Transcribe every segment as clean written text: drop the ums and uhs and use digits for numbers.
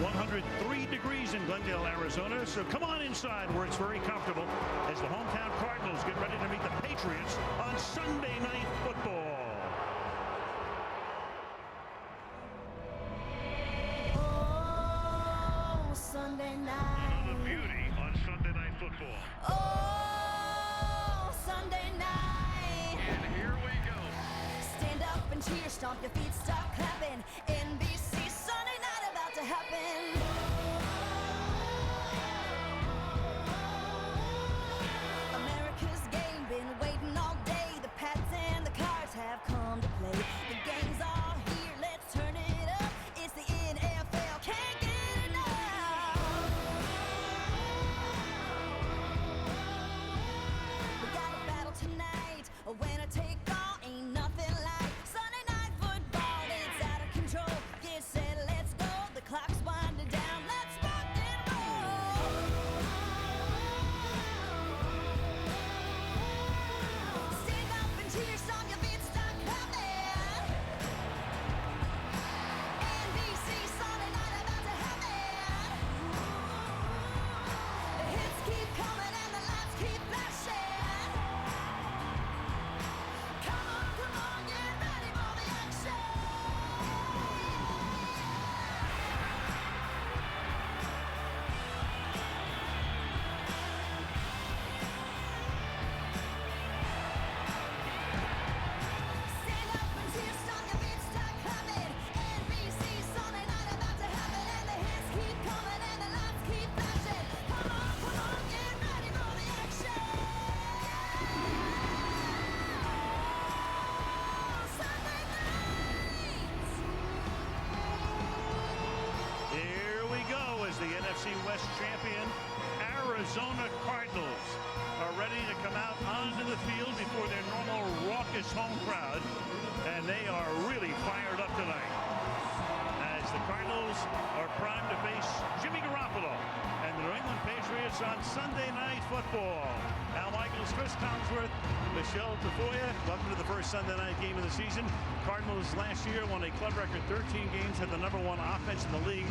103 degrees in Glendale, Arizona. So come on inside where it's very comfortable as the hometown Cardinals get ready to meet the Patriots on Sunday Night Football. Oh, Sunday night. Another beauty on Sunday Night Football. Oh, Sunday night. And here we go. Stand up and cheer, stomp your feet, start clapping. NBC, Sunday night about to happen. America's game, been waiting all day. The Pats and the Cards have come to play. The game's all here, let's turn it up. It's the NFL, can't get enough. We got a battle tonight, a winner take all, ain't nothing like Sunday Night Football. It's out of control, get set, let's go. The clock's winding down, let's rock and roll. Stand up and cheer, stomp your feet, start clapping. NBC, Sunday night about to happen. The hits keep coming and the lights keep flashing. Come on, get ready for the action. Stand up and cheer, stomp your feet, start clapping. NBC, Sunday night about to happen, and the hits keep coming and the lights keep flashing. Come on, get ready for the action. Sunday night. Here we go as the NFC West champion Arizona Cardinals are ready to come out onto the field before their normal raucous home crowd, and they are really fired up tonight as the Cardinals are primed to face Jimmy Garoppolo and the New England Patriots on Sunday Night Football. Al Michaels, Chris Collinsworth, Michelle Tafoya, welcome to the first Sunday night game of the season. Cardinals last year won a club record 13 games, had the #1 offense in the league,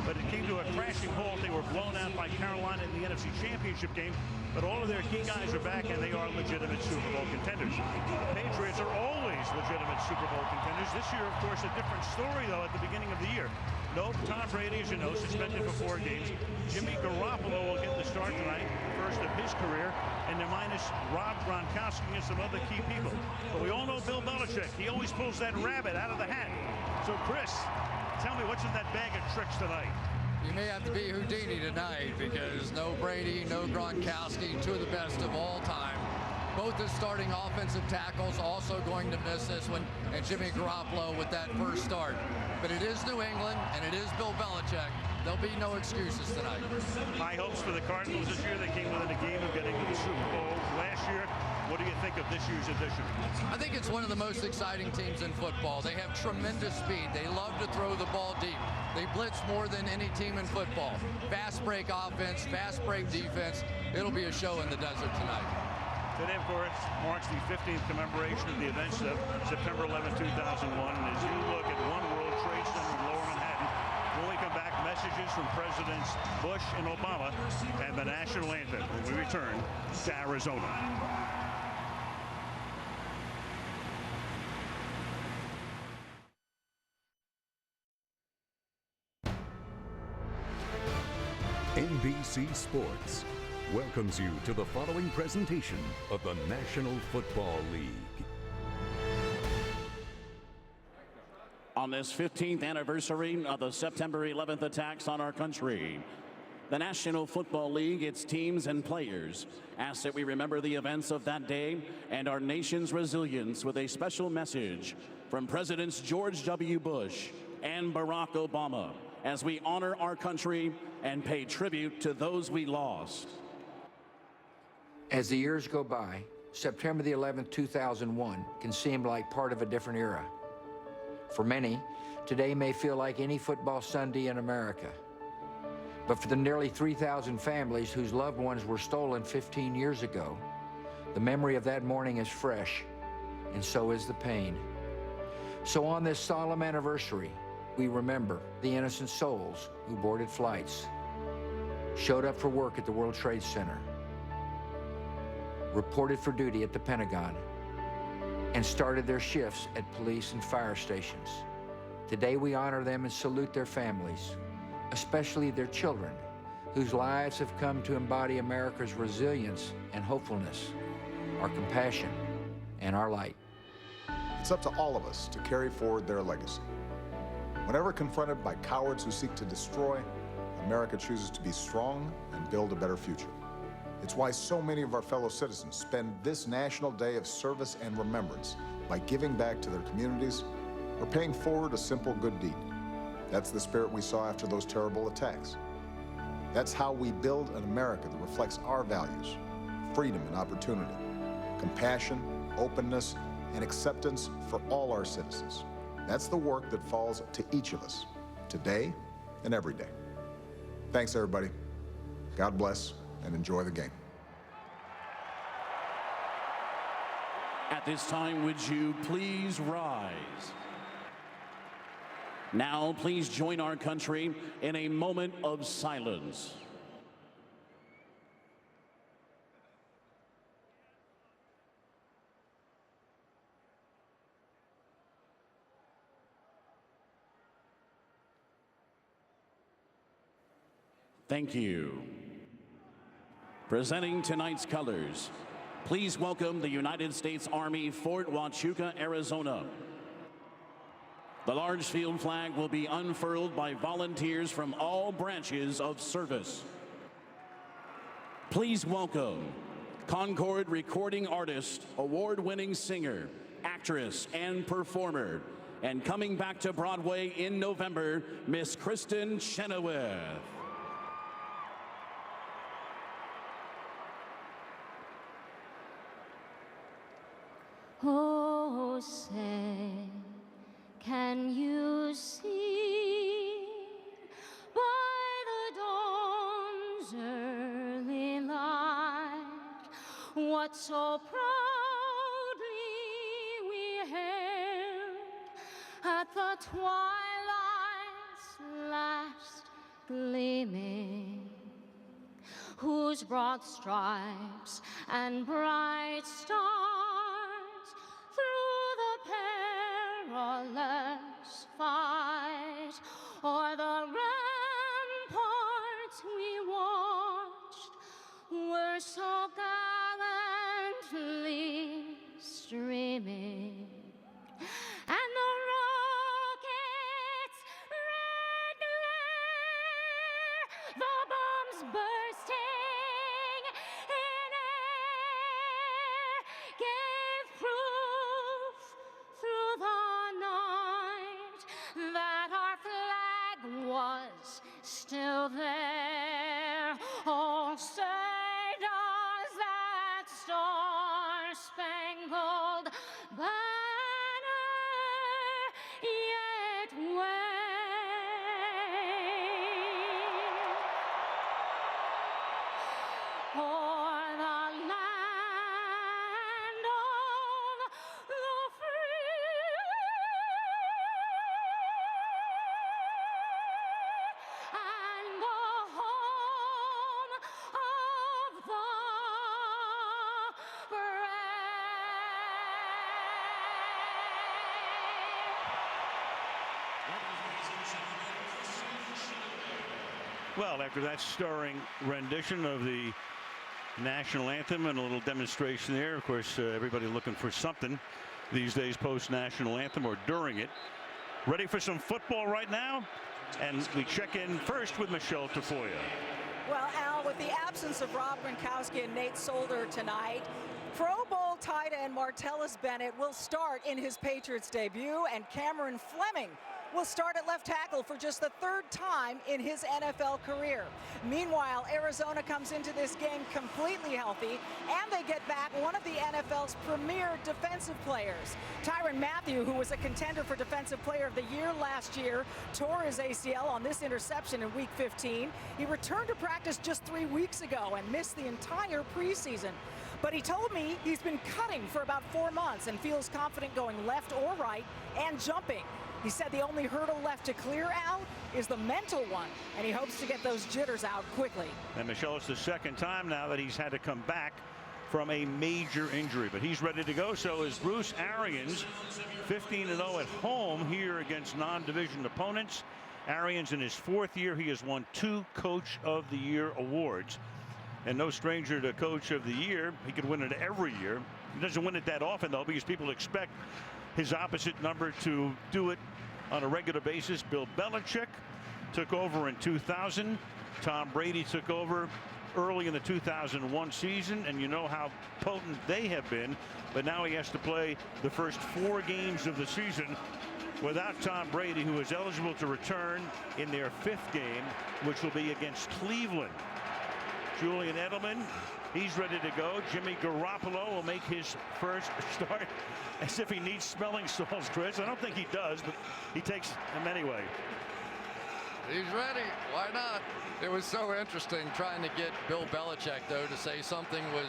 but it came to a crashing halt. They were blown out by Carolina in the NFC Championship game, but all of their key guys are back and they are legitimate Super Bowl contenders. The Patriots are always legitimate Super Bowl contenders. This year, of course, a different story, though, at the beginning of the year. No Tom Brady, as you know, suspended for 4 games. Jimmy Garoppolo will get the start tonight, first of his career, and they're minus Rob Gronkowski and some other key people. But we all know Bill Belichick. He always pulls that rabbit out of the hat. So, Chris, tell me what's in that bag of tricks tonight. You may have to be Houdini tonight because no Brady, no Gronkowski, two of the best of all time. Both the starting offensive tackles also going to miss this one, and Jimmy Garoppolo with that first start. But it is New England, and it is Bill Belichick. There'll be no excuses tonight. High hopes for the Cardinals this year. They came within a game of getting to the Super Bowl last year. What do you think of this year's edition? I think it's one of the most exciting teams in football. They have tremendous speed. They love to throw the ball deep. They blitz more than any team in football. Fast break offense, fast break defense. It'll be a show in the desert tonight. Today, of course, marks the 15th commemoration of the events of September 11, 2001. And as you look at One World Trade Center in Lower Manhattan, when we come back, messages from Presidents Bush and Obama and the national anthem when we return to Arizona. NBC Sports welcomes you to the following presentation of the National Football League. On this 15th anniversary of the September 11th attacks on our country, the National Football League, its teams and players, ask that we remember the events of that day and our nation's resilience with a special message from Presidents George W. Bush and Barack Obama as we honor our country and pay tribute to those we lost. As the years go by, September the 11th, 2001 can seem like part of a different era. For many, today may feel like any football Sunday in America. But for the nearly 3,000 families whose loved ones were stolen 15 years ago, the memory of that morning is fresh, and so is the pain. So on this solemn anniversary, We remember the innocent souls who boarded flights, showed up for work at the World Trade Center, reported for duty at the Pentagon, and started their shifts at police and fire stations. Today we honor them and salute their families, especially their children, whose lives have come to embody America's resilience and hopefulness, our compassion and our light. It's up to all of us to carry forward their legacy. Whenever confronted by cowards who seek to destroy, America chooses to be strong and build a better future. It's why so many of our fellow citizens spend this National Day of Service and Remembrance by giving back to their communities or paying forward a simple good deed. That's the spirit we saw after those terrible attacks. That's how we build an America that reflects our values: freedom and opportunity, compassion, openness, and acceptance for all our citizens. That's the work that falls to each of us, today and every day. Thanks, everybody. God bless, and enjoy the game. At this time, would you please rise? Now, please join our country in a moment of silence. Thank you. Presenting tonight's colors, please welcome the United States Army, Fort Huachuca, Arizona. The large field flag will be unfurled by volunteers from all branches of service. Please welcome Concord recording artist, award-winning singer, actress, and performer, and coming back to Broadway in November, Miss Kristen Chenoweth. Oh, say, can you see by the dawn's early light what so proudly we hailed at the twilight's last gleaming, whose broad stripes and bright stars perilous fight o'er the ramparts we watched were so gallantly streaming, and the rockets' red glare, the bombs bursting in air, gave proof through the night that our flag was still there. Oh, say does that star-spangled banner yet wave o'er the land of the free and the home of the brave? Well, after that stirring rendition of the national anthem and a little demonstration there, of course, everybody looking for something these days post-national anthem or during it. Ready for some football right now? And we check in first with Michelle Tafoya. Well, Al, with the absence of Rob Gronkowski and Nate Solder tonight, Pro Bowl tight end Martellus Bennett will start in his Patriots debut, and Cameron Fleming will start at left tackle for just the third time in his NFL career. Meanwhile, Arizona comes into this game completely healthy, and they get back one of the NFL's premier defensive players. Tyrann Mathieu, who was a contender for Defensive Player of the Year last year, tore his ACL on this interception in Week 15. He returned to practice just 3 weeks ago and missed the entire preseason. But he told me he's been cutting for about 4 months and feels confident going left or right and jumping. He said the only hurdle left to clear out is the mental one, and he hopes to get those jitters out quickly. And Michelle, it's the second time now that he's had to come back from a major injury, but he's ready to go. So is Bruce Arians, 15-0 at home here against non-division opponents. Arians, in his 4th year, he has won 2 Coach of the Year awards, and no stranger to Coach of the Year. He could win it every year. He doesn't win it that often, though, because people expect his opposite number to do it on a regular basis. Bill Belichick took over in 2000. Tom Brady took over early in the 2001 season, and you know how potent they have been. But now he has to play the first 4 games of the season without Tom Brady, who is eligible to return in their 5th game, which will be against Cleveland. Julian Edelman, he's ready to go. Jimmy Garoppolo will make his first start, as if he needs smelling salts, Chris. I don't think he does, but he takes them anyway. He's ready. Why not? It was so interesting trying to get Bill Belichick, though, to say something was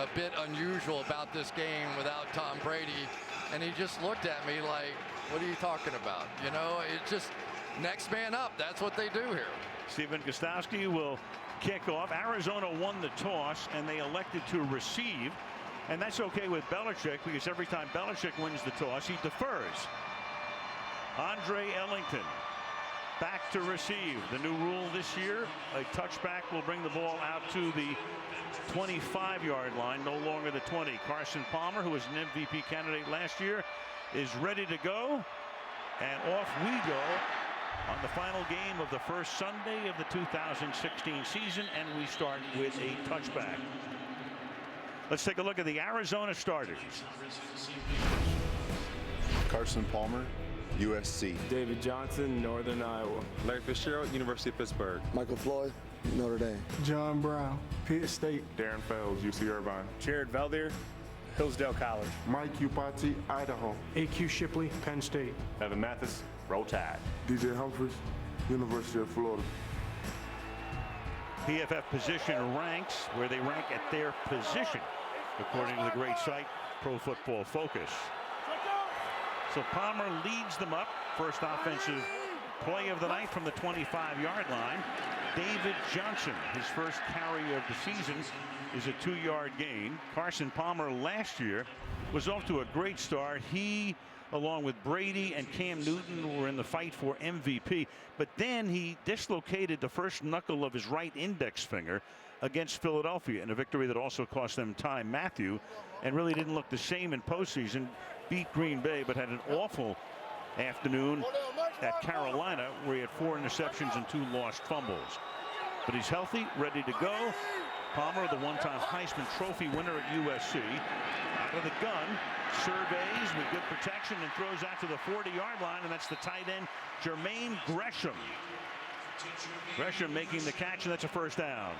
a bit unusual about this game without Tom Brady. And he just looked at me like, what are you talking about? You know, it's just next man up. That's what they do here. Stephen Gostkowski will kick off. Arizona won the toss, and they elected to receive. And that's okay with Belichick, because every time Belichick wins the toss, he defers. Andre Ellington back to receive. The new rule this year, a touchback will bring the ball out to the 25-yard line, no longer the 20. Carson Palmer, who was an MVP candidate last year, is ready to go. And off we go on the final game of the first Sunday of the 2016 season, and we start with a touchback. Let's take a look at the Arizona starters. Carson Palmer, USC. David Johnson, Northern Iowa. Larry Fitzgerald, University of Pittsburgh. Michael Floyd, Notre Dame. John Brown, Pitt State. Darren Fells, UC Irvine. Jared Valdir, Hillsdale College. Mike Upati, Idaho. A.Q. Shipley, Penn State. Evan Mathis, Roll Tide. DJ Humphries, University of Florida. PFF position ranks, where they rank at their position, according to the great site Pro Football Focus. So Palmer leads them up. First offensive play of the night from the 25-yard line. David Johnson, his first carry of the season, is a 2-yard gain. Carson Palmer last year was off to a great start. He, along with Brady and Cam Newton, were in the fight for MVP. But then he dislocated the first knuckle of his right index finger against Philadelphia in a victory that also cost them time Matthew, and really didn't look the same in postseason. Beat Green Bay, but had an awful afternoon at Carolina, where he had 4 interceptions and 2 lost fumbles. But he's healthy, ready to go. Palmer, the one-time Heisman Trophy winner at USC, out of the gun, surveys with good protection and throws out to the 40-yard line, and that's the tight end, Jermaine Gresham. Gresham making the catch, and that's a first down.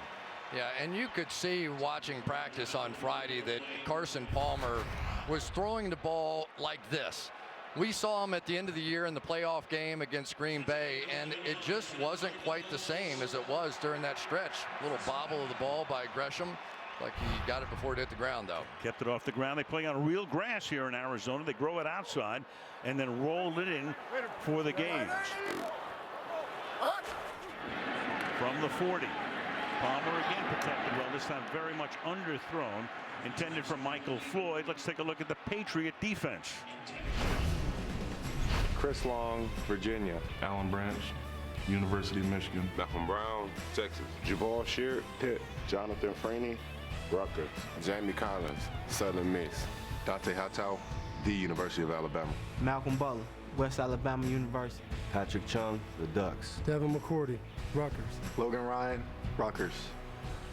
Yeah, and you could see watching practice on Friday that Carson Palmer was throwing the ball like this. We saw him at the end of the year in the playoff game against Green Bay, and it just wasn't quite the same as it was during that stretch. A little bobble of the ball by Gresham. Like he got it before it hit the ground, though. Kept it off the ground. They play on real grass here in Arizona. They grow it outside and then roll it in for the gains. From the 40. Palmer again protected well, this time very much underthrown. Intended for Michael Floyd. Let's take a look at the Patriot defense. Chris Long, Virginia. Alan Branch, University of Michigan. Malcolm Brown, Texas. Jabal Sheard, Pitt. Jonathan Franey, Rutgers. Jamie Collins, Southern Miss. Dante Hattau, the University of Alabama. Malcolm Butler, West Alabama University. Patrick Chung, the Ducks. Devin McCourty, Rutgers. Logan Ryan, Rutgers.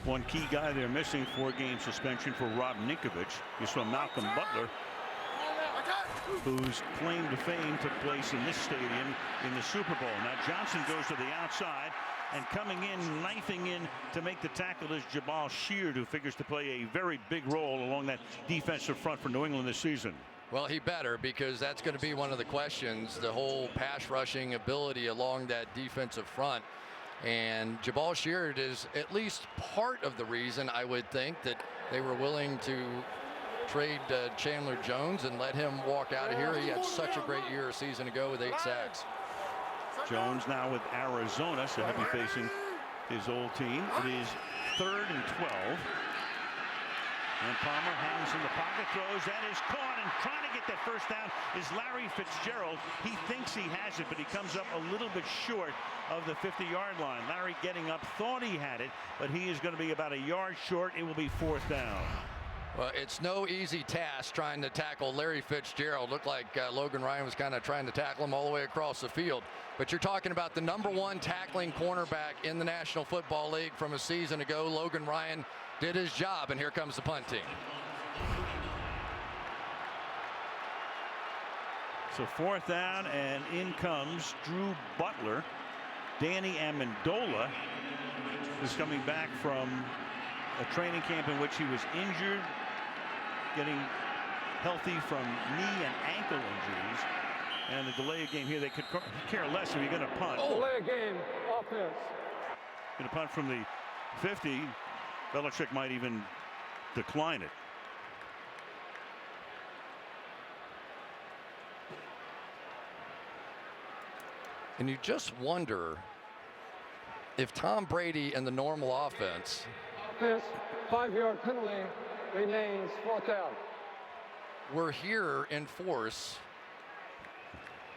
One key guy they're missing, 4-game suspension for Rob Ninkovich, is from Malcolm Butler, whose claim to fame took place in this stadium in the Super Bowl. Now Johnson goes to the outside, and coming in, knifing in to make the tackle is Jabal Sheard, who figures to play a very big role along that defensive front for New England this season. Well, he better, because that's going to be one of the questions, the whole pass rushing ability along that defensive front. And Jabal Sheard is at least part of the reason, I would think, that they were willing to trade Chandler Jones and let him walk out of here. He had such a great year a season ago with 8 sacks. Jones now with Arizona, so he'll be facing his old team. It is 3rd and 12. And Palmer hangs in the pocket, throws, that is caught, and trying to get that first down is Larry Fitzgerald. He thinks he has it, but he comes up a little bit short of the 50-yard line. Larry getting up, thought he had it, but he is going to be about a yard short. It will be 4th down. Well, it's no easy task trying to tackle Larry Fitzgerald. Looked like Logan Ryan was kind of trying to tackle him all the way across the field. But you're talking about the #1 tackling cornerback in the National Football League from a season ago. Logan Ryan did his job, and here comes the punt team. So 4th down, and in comes Drew Butler. Danny Amendola is coming back from a training camp in which he was injured, getting healthy from knee and ankle injuries. And the delay of game here, they could care less if you're going to punt. Delay of game, offense. Going to punt from the 50. Belichick might even decline it. And you just wonder if Tom Brady and the normal offense. Offense, 5-yard penalty, remains 4th down. We're here in force.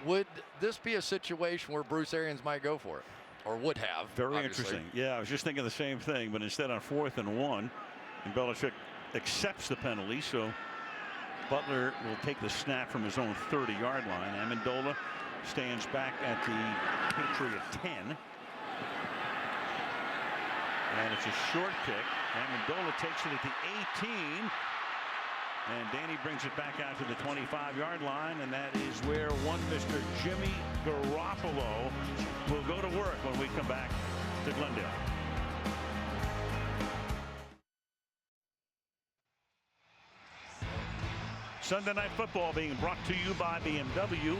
Would this be a situation where Bruce Arians might go for it? Or would have. Very obviously. interesting. Yeah, I was just thinking the same thing, but instead on 4th and 1, and Belichick accepts the penalty, so Butler will take the snap from his own 30-yard line. Amendola stands back at the Patriot 10. And it's a short kick. Amendola takes it at the 18. And Danny brings it back out to the 25-yard line, and that is where one Mr. Jimmy Garoppolo will go to work when we come back to Glendale. Sunday Night Football being brought to you by BMW.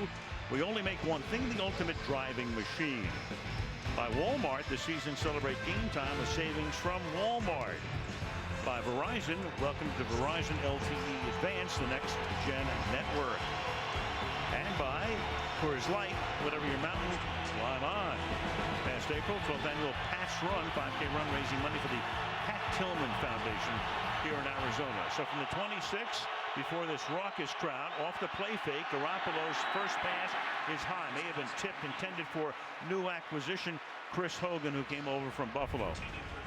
We only make one thing, the ultimate driving machine. By Walmart, this season celebrate game time with savings from Walmart. By Verizon, welcome to Verizon LTE Advanced, the next gen network. And by Coors Light, whatever your mountain, climb on. Past April, 12th annual Pat's Run, 5K run raising money for the Pat Tillman Foundation here in Arizona. So from the 26, before this raucous crowd, off the play fake, Garoppolo's first pass is high. May have been tipped, intended for new acquisition Chris Hogan, who came over from Buffalo.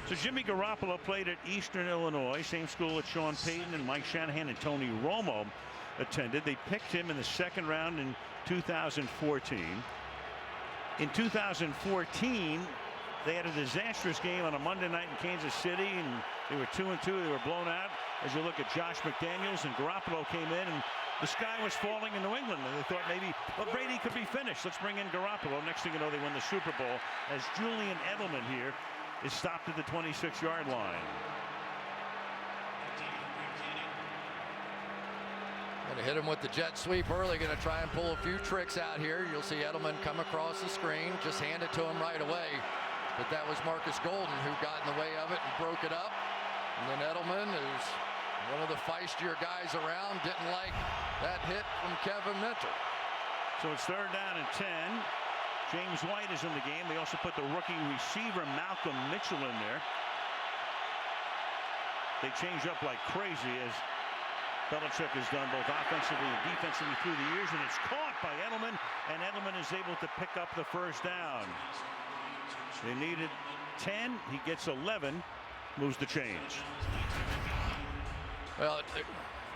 So Jimmy Garoppolo played at Eastern Illinois, same school that Sean Payton and Mike Shanahan and Tony Romo attended. They picked him in the 2nd round in 2014. In 2014, they had a disastrous game on a Monday night in Kansas City, and they were 2-2. They were blown out. As you look at Josh McDaniels, and Garoppolo came in, and the sky was falling in New England, and they thought maybe, well, Brady could be finished. Let's bring in Garoppolo. Next thing you know, they win the Super Bowl as Julian Edelman here is stopped at the 26-yard line. Going to hit him with the jet sweep early. Going to try and pull a few tricks out here. You'll see Edelman come across the screen. Just hand it to him right away. But that was Marcus Golden who got in the way of it and broke it up. And then Edelman is one of the feistier guys around. Didn't like that hit from Kevin Minter. So it's 3rd down and 10. James White is in the game. They also put the rookie receiver Malcolm Mitchell in there. They change up like crazy, as Belichick has done both offensively and defensively through the years, and it's caught by Edelman, and Edelman is able to pick up the first down. They needed 10. He gets 11, moves the chains. Well,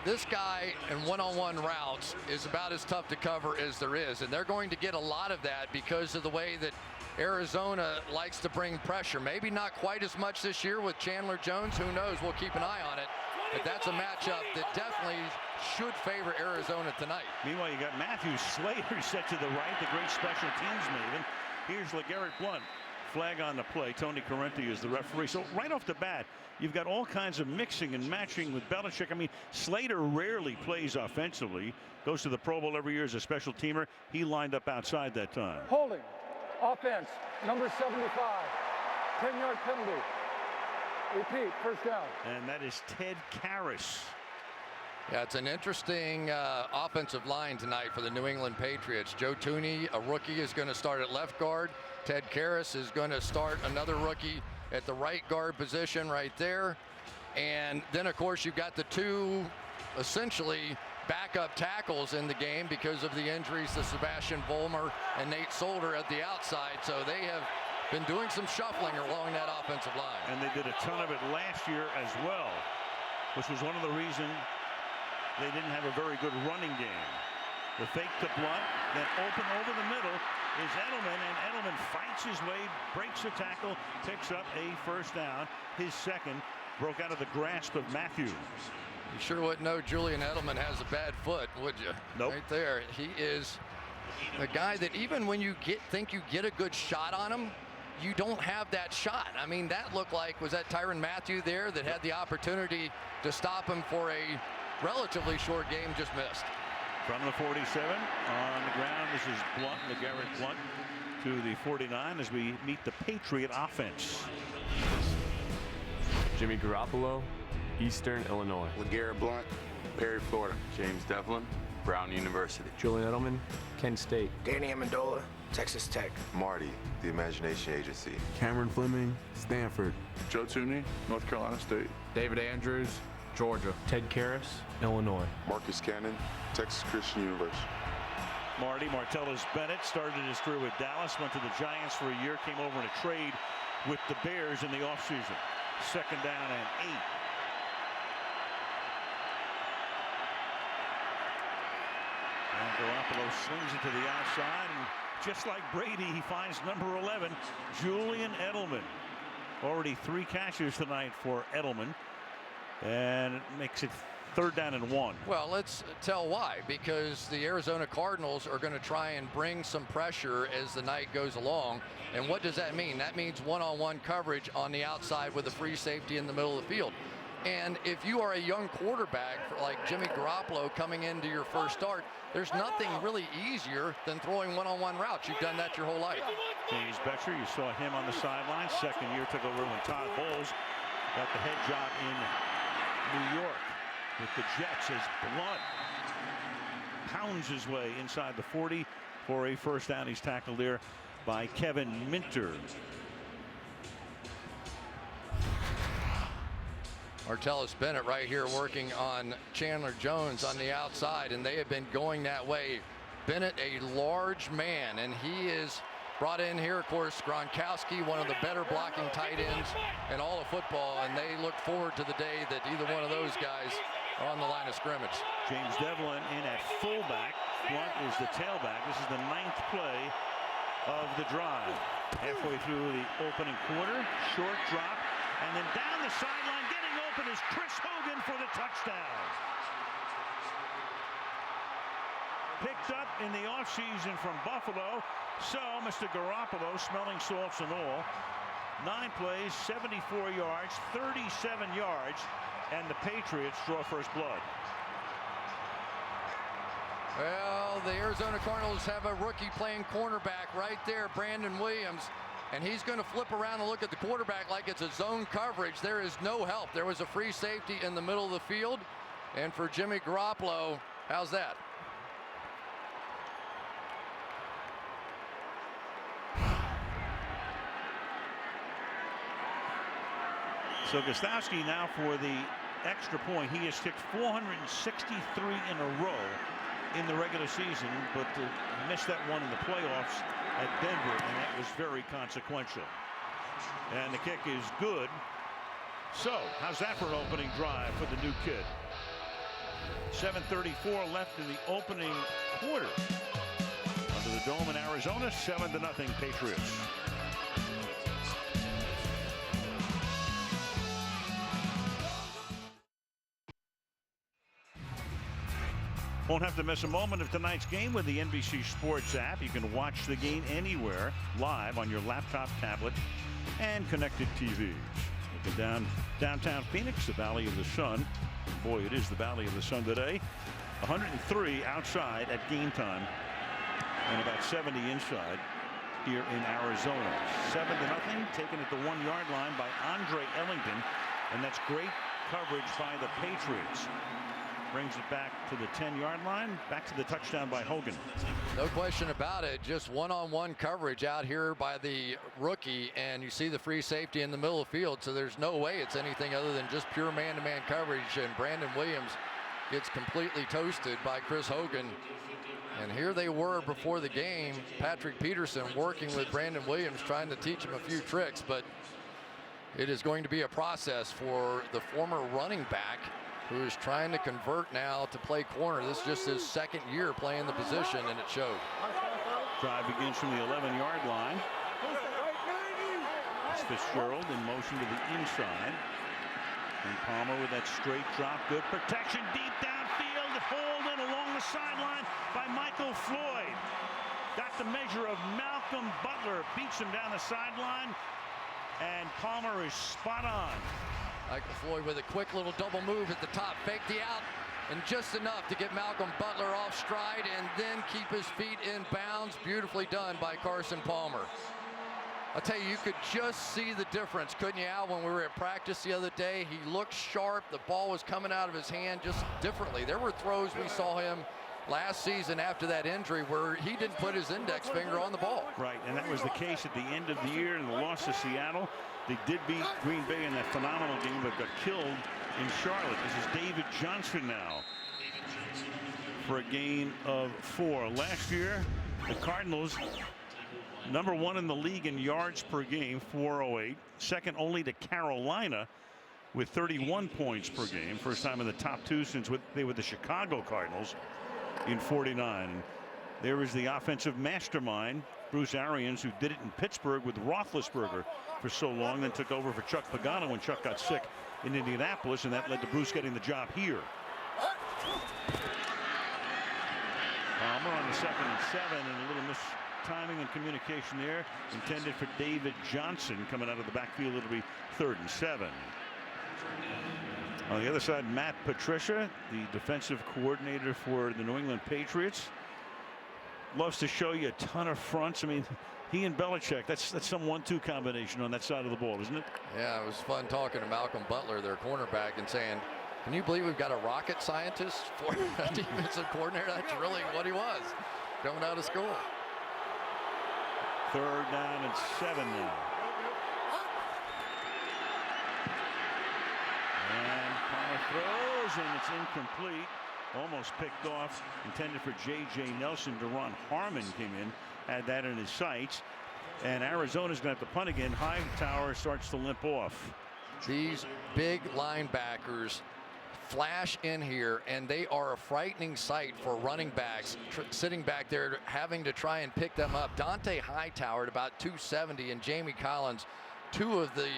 this guy in one-on-one routes is about as tough to cover as there is, and they're going to get a lot of that because of the way that Arizona likes to bring pressure. Maybe not quite as much this year with Chandler Jones. Who knows? We'll keep an eye on it. But that's a matchup that definitely should favor Arizona tonight. Meanwhile, you got Matthew Slater set to the right, the great special teams maven. Here's LeGarrette Blount. Flag on the play. Tony Correnti is the referee. So right off the bat, you've got all kinds of mixing and matching with Belichick. I mean, Slater rarely plays offensively. Goes to the Pro Bowl every year as a special teamer. He lined up outside that time. Holding. Offense. Number 75. 10-yard penalty. Repeat. First down. And that is Ted Karras. Yeah, it's an interesting offensive line tonight for the New England Patriots. Joe Thuney, a rookie, is going to start at left guard. Ted Karras is going to start, another rookie, at the right guard position right there. And then, of course, you've got the two essentially backup tackles in the game because of the injuries to Sebastian Vollmer and Nate Solder at the outside. So they have been doing some shuffling along that offensive line. And they did a ton of it last year as well, which was one of the reasons they didn't have a very good running game. The fake to Blunt, then open over the middle is Edelman, and Edelman fights his way, breaks the tackle, picks up a first down. His second, broke out of the grasp of Matthews. You sure wouldn't know Julian Edelman has a bad foot, would you? Nope. Right there. He is a guy that even when you think you get a good shot on him, you don't have that shot. I mean, that looked like, was that Tyrann Mathieu there that had the opportunity to stop him for a relatively short game, just missed. From the 47 on the ground, this is Blunt, LeGarrette Blunt to the 49 as we meet the Patriot offense. Jimmy Garoppolo, Eastern Illinois. LeGarrette Blunt, Perry, Florida. James Devlin, Brown University. Julian Edelman, Kent State. Danny Amendola, Texas Tech. Marty, the Imagination Agency. Cameron Fleming, Stanford. Joe Thuney, North Carolina State. David Andrews, Georgia. Ted Karras, Illinois. Marcus Cannon, Texas Christian University. Marty Martellus Bennett started his career with Dallas, went to the Giants for a year, came over in a trade with the Bears in the offseason. Second down and 8. And Garoppolo slings it to the outside, and just like Brady, he finds number 11, Julian Edelman. Already 3 catches tonight for Edelman, and it makes it third down and 1. Well, let's tell why. Because the Arizona Cardinals are going to try and bring some pressure as the night goes along. And what does that mean? That means one-on-one coverage on the outside with a free safety in the middle of the field. And if you are a young quarterback like Jimmy Garoppolo coming into your first start, there's nothing really easier than throwing one-on-one routes. You've done that your whole life. James Betcher, you saw him on the sideline. Second year, took over when Todd Bowles got the head job in New York with the Jets as Blunt pounds his way inside the 40 for a first down. He's tackled there by Kevin Minter. Martellus Bennett right here working on Chandler Jones on the outside, and they have been going that way. Bennett, a large man, and he is brought in here, of course, Gronkowski, one of the better blocking tight ends in all of football, and they look forward to the day that either one of those guys are on the line of scrimmage. James Devlin in at fullback. Blunt is the tailback. This is the 9th play of the drive. Halfway through the opening quarter, short drop, and then down the sideline, getting open is Chris Hogan for the touchdown. Picked up in the offseason from Buffalo. So Mr. Garoppolo, smelling salts and all, 9 plays, 74 yards, 37 yards, and the Patriots draw first blood. Well, the Arizona Cardinals have a rookie playing cornerback right there, Brandon Williams, and he's going to flip around and look at the quarterback like it's a zone coverage. There is no help. There was a free safety in the middle of the field, and for Jimmy Garoppolo, how's that? So Gostowski now for the extra point. He has kicked 463 in a row in the regular season, but missed that one in the playoffs at Denver, and that was very consequential. And the kick is good. So how's that for an opening drive for the new kid? 7:34 left in the opening quarter. Under the dome in Arizona, 7-0 Patriots. Won't have to miss a moment of tonight's game with the NBC Sports app. You can watch the game anywhere, live on your laptop, tablet, and connected TVs. Looking downtown Phoenix, the Valley of the Sun. Boy, it is the Valley of the Sun today. 103 outside at game time, and about 70 inside here in Arizona. 7-0, taken at the 1-yard line by Andre Ellington, and that's great coverage by the Patriots. brings it back to the 10-yard line, back to the touchdown by Hogan. No question about it. Just one-on-one coverage out here by the rookie, and you see the free safety in the middle of the field, so there's no way it's anything other than just pure man-to-man coverage, and Brandon Williams gets completely toasted by Chris Hogan. And here they were before the game, Patrick Peterson working with Brandon Williams, trying to teach him a few tricks, but it is going to be a process for the former running back who is trying to convert now to play corner. This is just his second year playing the position, and it showed. Drive begins from the 11-yard line. It's Fitzgerald in motion to the inside. And Palmer with that straight drop. Good protection deep downfield. Hold in along the sideline by Michael Floyd. Got the measure of Malcolm Butler. Beats him down the sideline. And Palmer is spot on. Michael Floyd with a quick little double move at the top. Fake the out. And just enough to get Malcolm Butler off stride and then keep his feet in bounds. Beautifully done by Carson Palmer. I'll tell you, you could just see the difference, couldn't you, Al, when we were at practice the other day? He looked sharp. The ball was coming out of his hand just differently. There were throws we saw him last season after that injury where he didn't put his index finger on the ball. Right, and that was the case at the end of the year in the loss to Seattle. They did beat Green Bay in that phenomenal game, but got killed in Charlotte. This is David Johnson now for a gain of 4. Last year, the Cardinals, #1 in the league in yards per game, 408. Second only to Carolina with 31 points per game. First time in the top 2 since they were the Chicago Cardinals in 49. There is the offensive mastermind, Bruce Arians, who did it in Pittsburgh with Roethlisberger for so long, then took over for Chuck Pagano when Chuck got sick in Indianapolis, and that led to Bruce getting the job here. Palmer on the 2nd and 7, and a little mistiming and communication there, intended for David Johnson coming out of the backfield. It'll be 3rd and 7. On the other side, Matt Patricia, the defensive coordinator for the New England Patriots, loves to show you a ton of fronts. I mean, he and Belichick, that's some 1-2 combination on that side of the ball, isn't it? Yeah, it was fun talking to Malcolm Butler, their cornerback, and saying, can you believe we've got a rocket scientist for a defensive coordinator? That's really what he was coming out of school. 3rd down and 7 now. And Palmer throws, and it's incomplete. Almost picked off, intended for J.J. Nelson. Deron Harmon came in, had that in his sights. And Arizona's going to have to punt again. Hightower starts to limp off. These big linebackers flash in here, and they are a frightening sight for running backs sitting back there having to try and pick them up. Dante Hightower at about 270, and Jamie Collins, 2 of the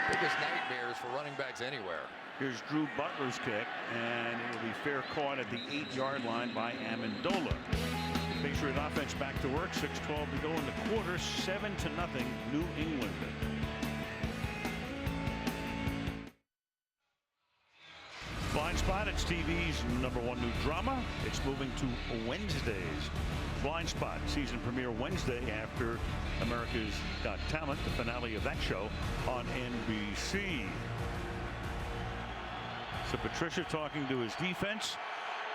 biggest nightmares for running backs anywhere. Here's Drew Butler's kick, and it will be fair caught at the 8-yard line by Amendola. Patriot offense back to work. 6:12 to go in the quarter. 7-0 New England. Blind Spot, it's TV's #1 new drama. It's moving to Wednesdays. Blind Spot, season premiere Wednesday after America's Got Talent, the finale of that show on NBC. So Patricia talking to his defense.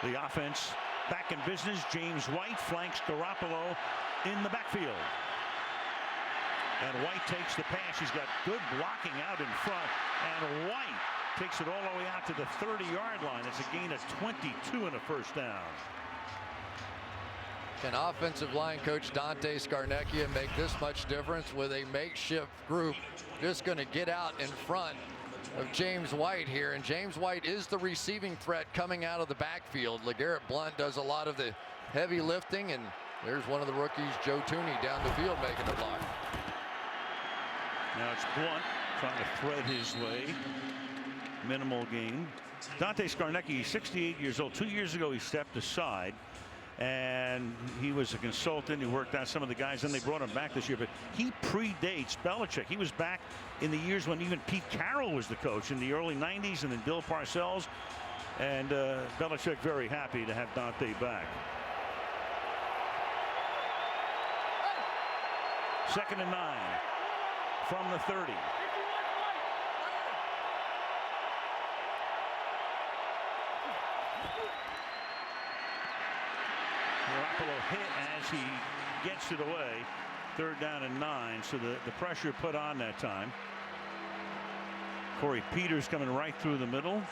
The offense back in business. James White flanks Garoppolo in the backfield. And White takes the pass. He's got good blocking out in front. And White takes it all the way out to the 30-yard line. It's a gain of 22 and a first down. Can offensive line coach Dante Scarnecchia make this much difference with a makeshift group just going to get out in front of James White here? And James White is the receiving threat coming out of the backfield. LeGarrette Blount does a lot of the heavy lifting, and there's one of the rookies, Joe Tooney, down the field making the block. Now it's Blount trying to thread his way. Minimal gain. Dante Scarnecchia, 68 years old. 2 years ago he stepped aside, and he was a consultant. He worked out some of the guys, and they brought him back this year. But he predates Belichick. He was back in the years when even Pete Carroll was the coach in the early 90s, and then Bill Parcells. And Belichick very happy to have Dante back. 2nd and 9 from the 30. Garoppolo hit as he gets it away. 3rd down and 9. So the pressure put on that time. Corey Peters coming right through the middle.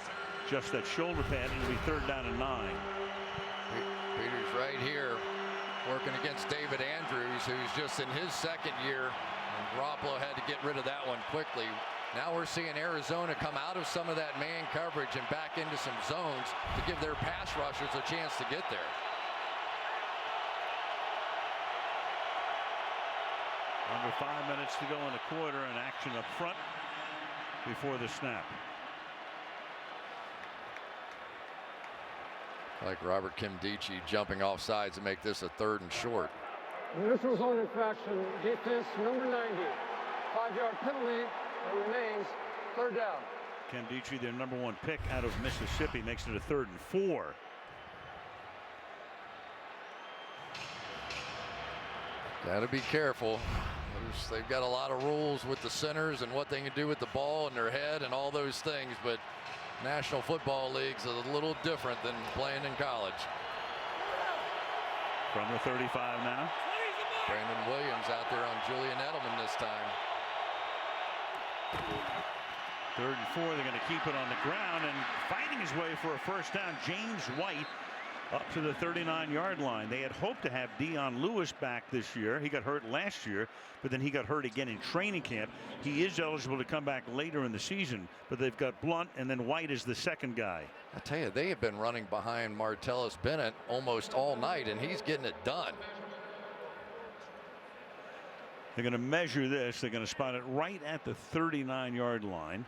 Just that shoulder pad. It'll be 3rd down and 9. Peters right here working against David Andrews, who's just in his 2nd year. And Garoppolo had to get rid of that one quickly. Now we're seeing Arizona come out of some of that man coverage and back into some zones to give their pass rushers a chance to get there. Under 5 minutes to go in the quarter, and action up front before the snap. Like Robert Kimdichie jumping off sides to make this a 3rd and short. Neutral zone infraction, defense number 90. 5-yard penalty. It remains 3rd down. Kimdichie, their number 1 pick out of Mississippi, makes it a 3rd and 4. Got to be careful. They've got a lot of rules with the centers and what they can do with the ball and their head and all those things, but National Football League's a little different than playing in college. From the 35 now. Brandon Williams out there on Julian Edelman this time. 3rd and 4. They're going to keep it on the ground, and fighting his way for a 1st down, James White up to the 39-yard line. They had hoped to have Dion Lewis back this year. He got hurt last year, but then he got hurt again in training camp. He is eligible to come back later in the season, but they've got Blunt, and then White is the 2nd guy. I tell you, they have been running behind Martellus Bennett almost all night, and he's getting it done. They're going to measure this. They're going to spot it right at the 39-yard line.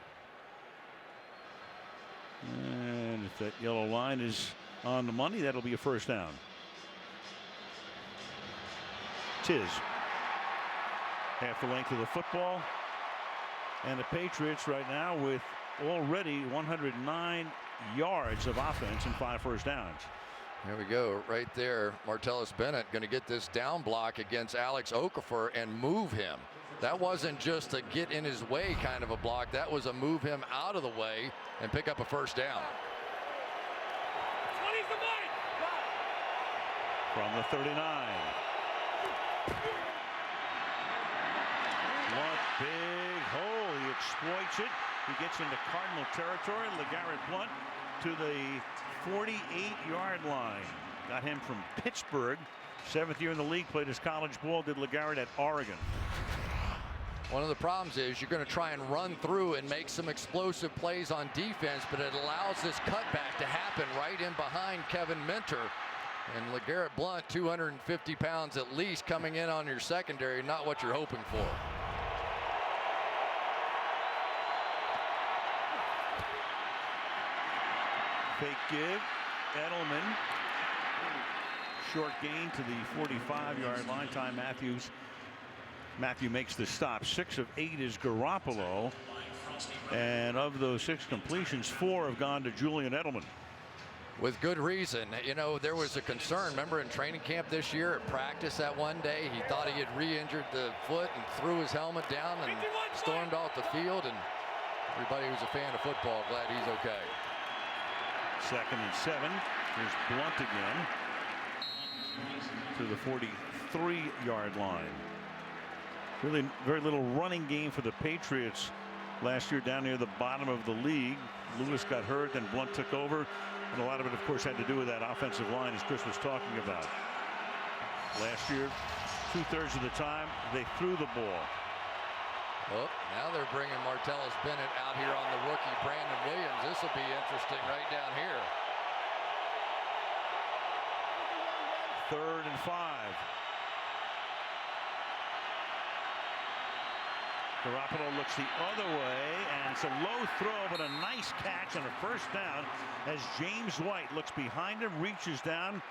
And if that yellow line is on the money, that'll be a 1st down. Tiz. Half the length of the football. And the Patriots right now with already 109 yards of offense and 5 first downs. There we go, right there. Martellus Bennett going to get this down block against Alex Okafor and move him. That wasn't just a get in his way kind of a block. That was a move him out of the way and pick up a 1st down. From the 39. Blunt, big hole. He exploits it. He gets into Cardinal territory. LeGarrette Blunt to the 48-yard line. Got him from Pittsburgh. 7th year in the league. Played his college ball. Did LeGarrette at Oregon. One of the problems is you're going to try and run through and make some explosive plays on defense, but it allows this cutback to happen right in behind Kevin Minter. And LeGarrette Blunt, 250 pounds at least, coming in on your secondary, not what you're hoping for. Fake give. Edelman. Short gain to the 45-yard line. Ty Matthew makes the stop. 6 of 8 is Garoppolo. And of those 6 completions, 4 have gone to Julian Edelman. With good reason. You know, there was a concern. Remember in training camp this year at practice that one day, he thought he had re-injured the foot and threw his helmet down and stormed off the field. And everybody who's a fan of football glad he's okay. 2nd and 7. Here's Blunt again to the 43-yard line. Really very little running game for the Patriots last year down near the bottom of the league. Lewis got hurt, then Blunt took over. And a lot of it, of course, had to do with that offensive line, as Chris was talking about. Last year, 2/3 of the time, they threw the ball. Well, now they're bringing Martellus Bennett out here on the rookie Brandon Williams. This will be interesting right down here. 3rd and 5. Garoppolo looks the other way, and it's a low throw, but a nice catch on a 1st down as James White looks behind him, reaches down,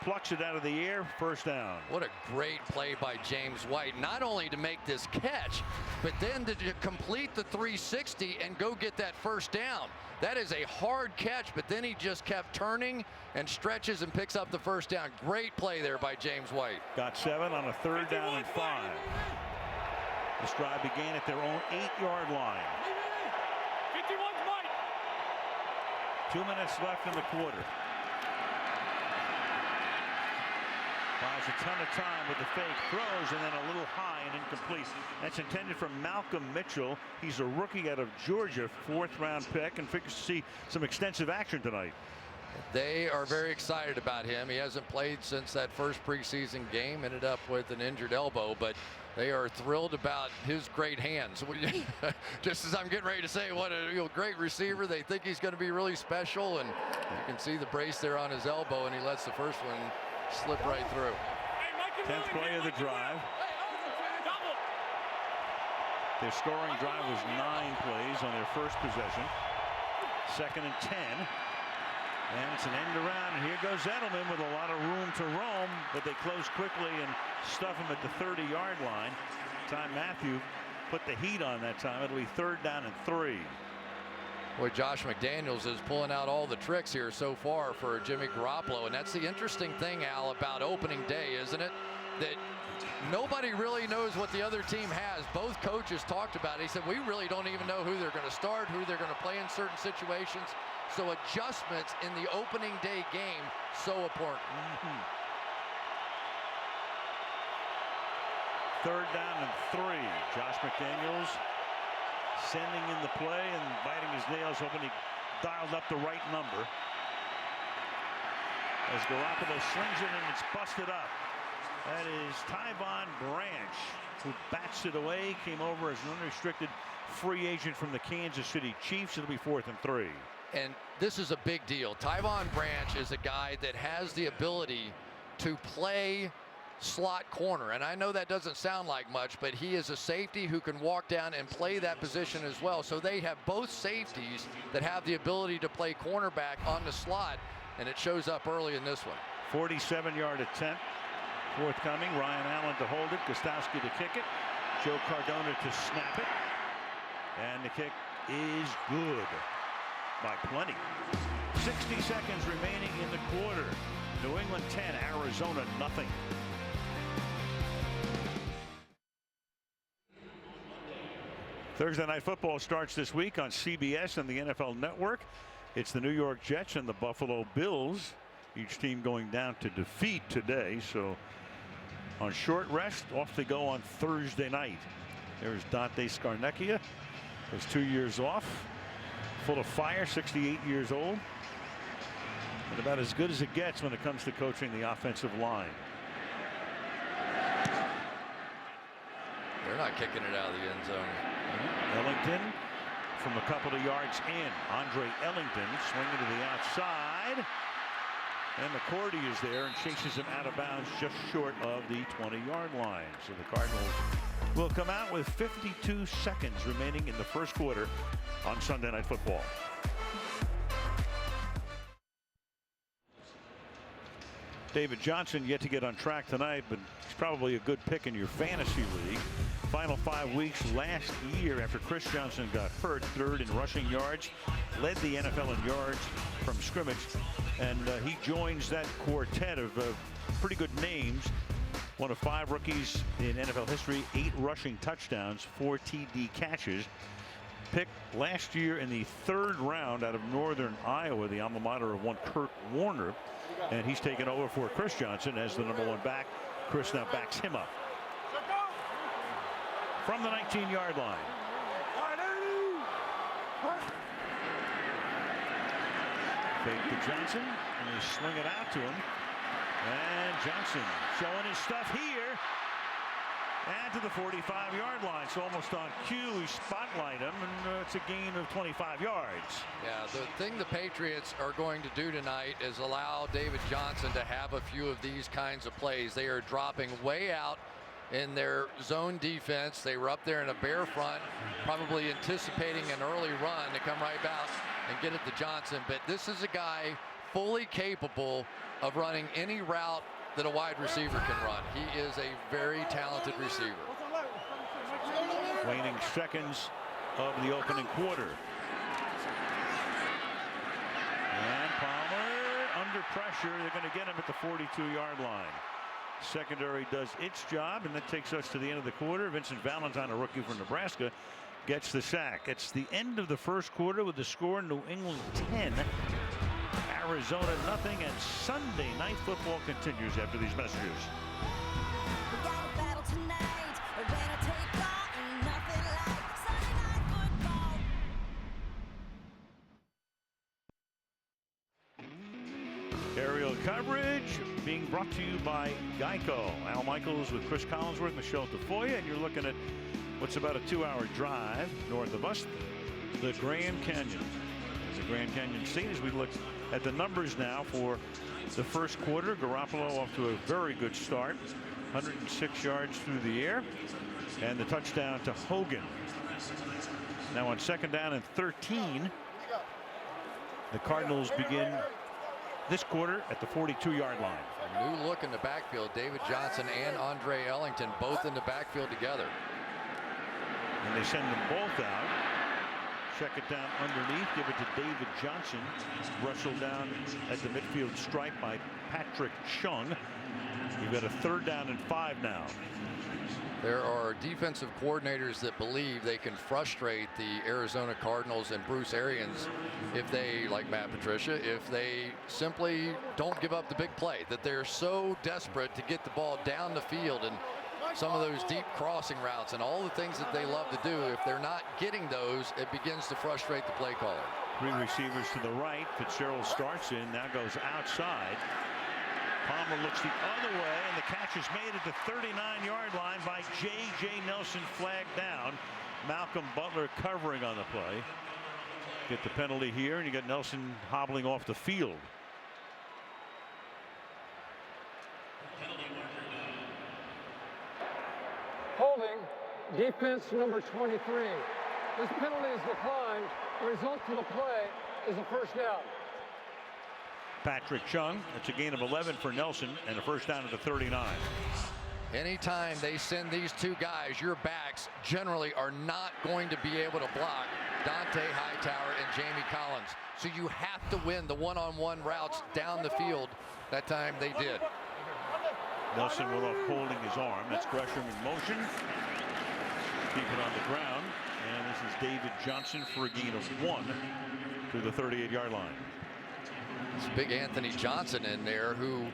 plucks it out of the air, 1st down. What a great play by James White, not only to make this catch, but then to complete the 360 and go get that 1st down. That is a hard catch, but then he just kept turning and stretches and picks up the 1st down. Great play there by James White. Got 7 on a 3rd down and 5. This drive began at their own 8-yard line. 2 minutes left in the quarter. Buys a ton of time with the fake throws, and then a little high and incomplete. That's intended for Malcolm Mitchell. He's a rookie out of Georgia, 4th-round pick, and figures to see some extensive action tonight. They are very excited about him. He hasn't played since that first preseason game, ended up with an injured elbow, but they are thrilled about his great hands. Just as I'm getting ready to say, what a great receiver. They think he's going to be really special, and you can see the brace there on his elbow, and he lets the first one slip right through. 10th play of the drive. Their scoring drive was 9 plays on their first possession. 2nd and 10. And it's an end around, and here goes Edelman with a lot of room to roam, but they close quickly and stuff him at the 30-yard line. Time Matthew put the heat on that time. It'll be 3rd down and 3. Boy, Josh McDaniels is pulling out all the tricks here so far for Jimmy Garoppolo, and that's the interesting thing, Al, about opening day, isn't it? That nobody really knows what the other team has. Both coaches talked about it. He said, we really don't even know who they're going to start, who they're going to play in certain situations. So adjustments in the opening day game, so important. 3rd down and 3. Josh McDaniels sending in the play and biting his nails, hoping he dialed up the right number. As Garoppolo slings it and it's busted up. That is Tyvon Branch, who bats it away, came over as an unrestricted free agent from the Kansas City Chiefs. It'll be 4th and 3. And this is a big deal. Tyvon Branch is a guy that has the ability to play slot corner. And I know that doesn't sound like much, but he is a safety who can walk down and play that position as well. So they have both safeties that have the ability to play cornerback on the slot, and it shows up early in this one. 47-yard attempt forthcoming. Ryan Allen to hold it, Gostowski to kick it, Joe Cardona to snap it, and the kick is good by plenty. 60 seconds remaining in the quarter. New England 10, Arizona nothing. Thursday Night Football starts this week on CBS and the NFL Network. It's the New York Jets and the Buffalo Bills. Each team going down to defeat today. So on short rest, off they go on Thursday night. There's Dante Scarnecchia. Has 2 years off. Full of fire, 68 years old. And about as good as it gets when it comes to coaching the offensive line. They're not kicking it out of the end zone. Ellington from a couple of yards in. Andre Ellington swinging to the outside. And McCourty is there and chases him out of bounds just short of the 20-yard line. So the Cardinals will come out with 52 seconds remaining in the first quarter on Sunday Night Football. David Johnson yet to get on track tonight, but he's probably a good pick in your fantasy league. Final 5 weeks last year after Chris Johnson got hurt, 3rd in rushing yards, led the NFL in yards from scrimmage, and he joins that quartet of pretty good names. One of 5 rookies in NFL history, 8 rushing touchdowns, 4 TD catches. Picked last year in the 3rd round out of Northern Iowa, the alma mater of one Kurt Warner, and he's taken over for Chris Johnson as the #1 back. Chris now backs him up from the 19-yard line. Fake to Johnson, and they swing it out to him. And Johnson showing his stuff here. And to the 45-yard line. So almost on cue, we spotlight him, and it's a gain of 25 yards. Yeah, the thing the Patriots are going to do tonight is allow David Johnson to have a few of these kinds of plays. They are dropping way out in their zone defense. They were up there in a bare front, probably anticipating an early run to come right back and get it to Johnson. But this is a guy fully capable of running any route that a wide receiver can run. He is a very talented receiver. Waning seconds of the opening quarter. And Palmer under pressure. They're going to get him at the 42-yard line. Secondary does its job, and that takes us to the end of the quarter. Vincent Valentine, a rookie from Nebraska, gets the sack. It's the end of the first quarter with the score: New England 10, Arizona 0, and Sunday night football continues after these messages. We got a battle tonight, a winner take all, and nothing like Sunday night football. Aerial coverage being brought to you by Geico. Al Michaels with Chris Collinsworth, Michelle Tafoya, and you're looking at what's about a 2-hour drive north of us, the Grand Canyon. The Grand Canyon State, as we look at the numbers now for the first quarter. Garoppolo off to a very good start, 106 yards through the air, and the touchdown to Hogan. Now on 2nd down and 13, the Cardinals begin this quarter at the 42-yard line. A new look in the backfield. David Johnson and Andre Ellington both in the backfield together. And they send them both out. Check it down underneath, give it to David Johnson. Rustled down at the midfield stripe by Patrick Chung. You've got a 3rd down and 5 now. There are defensive coordinators that believe they can frustrate the Arizona Cardinals and Bruce Arians if they, like Matt Patricia, if they simply don't give up the big play, that they're so desperate to get the ball down the field and some of those deep crossing routes and all the things that they love to do. If they're not getting those, it begins to frustrate the play caller. 3 receivers to the right. Fitzgerald starts in, now goes outside. Palmer looks the other way, and the catch is made at the 39-yard line by J.J. Nelson, flagged down. Malcolm Butler covering on the play. Get the penalty here, and you got Nelson hobbling off the field. Holding, defense number 23. This penalty is declined. The result of the play is a 1st down. Patrick Chung, that's a gain of 11 for Nelson, and a 1st down at the 39. Anytime they send these two guys, your backs generally are not going to be able to block Dante Hightower and Jamie Collins. So you have to win the one-on-one routes down the field. That time they did. Nelson went off holding his arm. That's Gresham in motion. Keep it on the ground. And this is David Johnson for a gain of 1 to the 38-yard line. It's big Anthony Johnson in there, who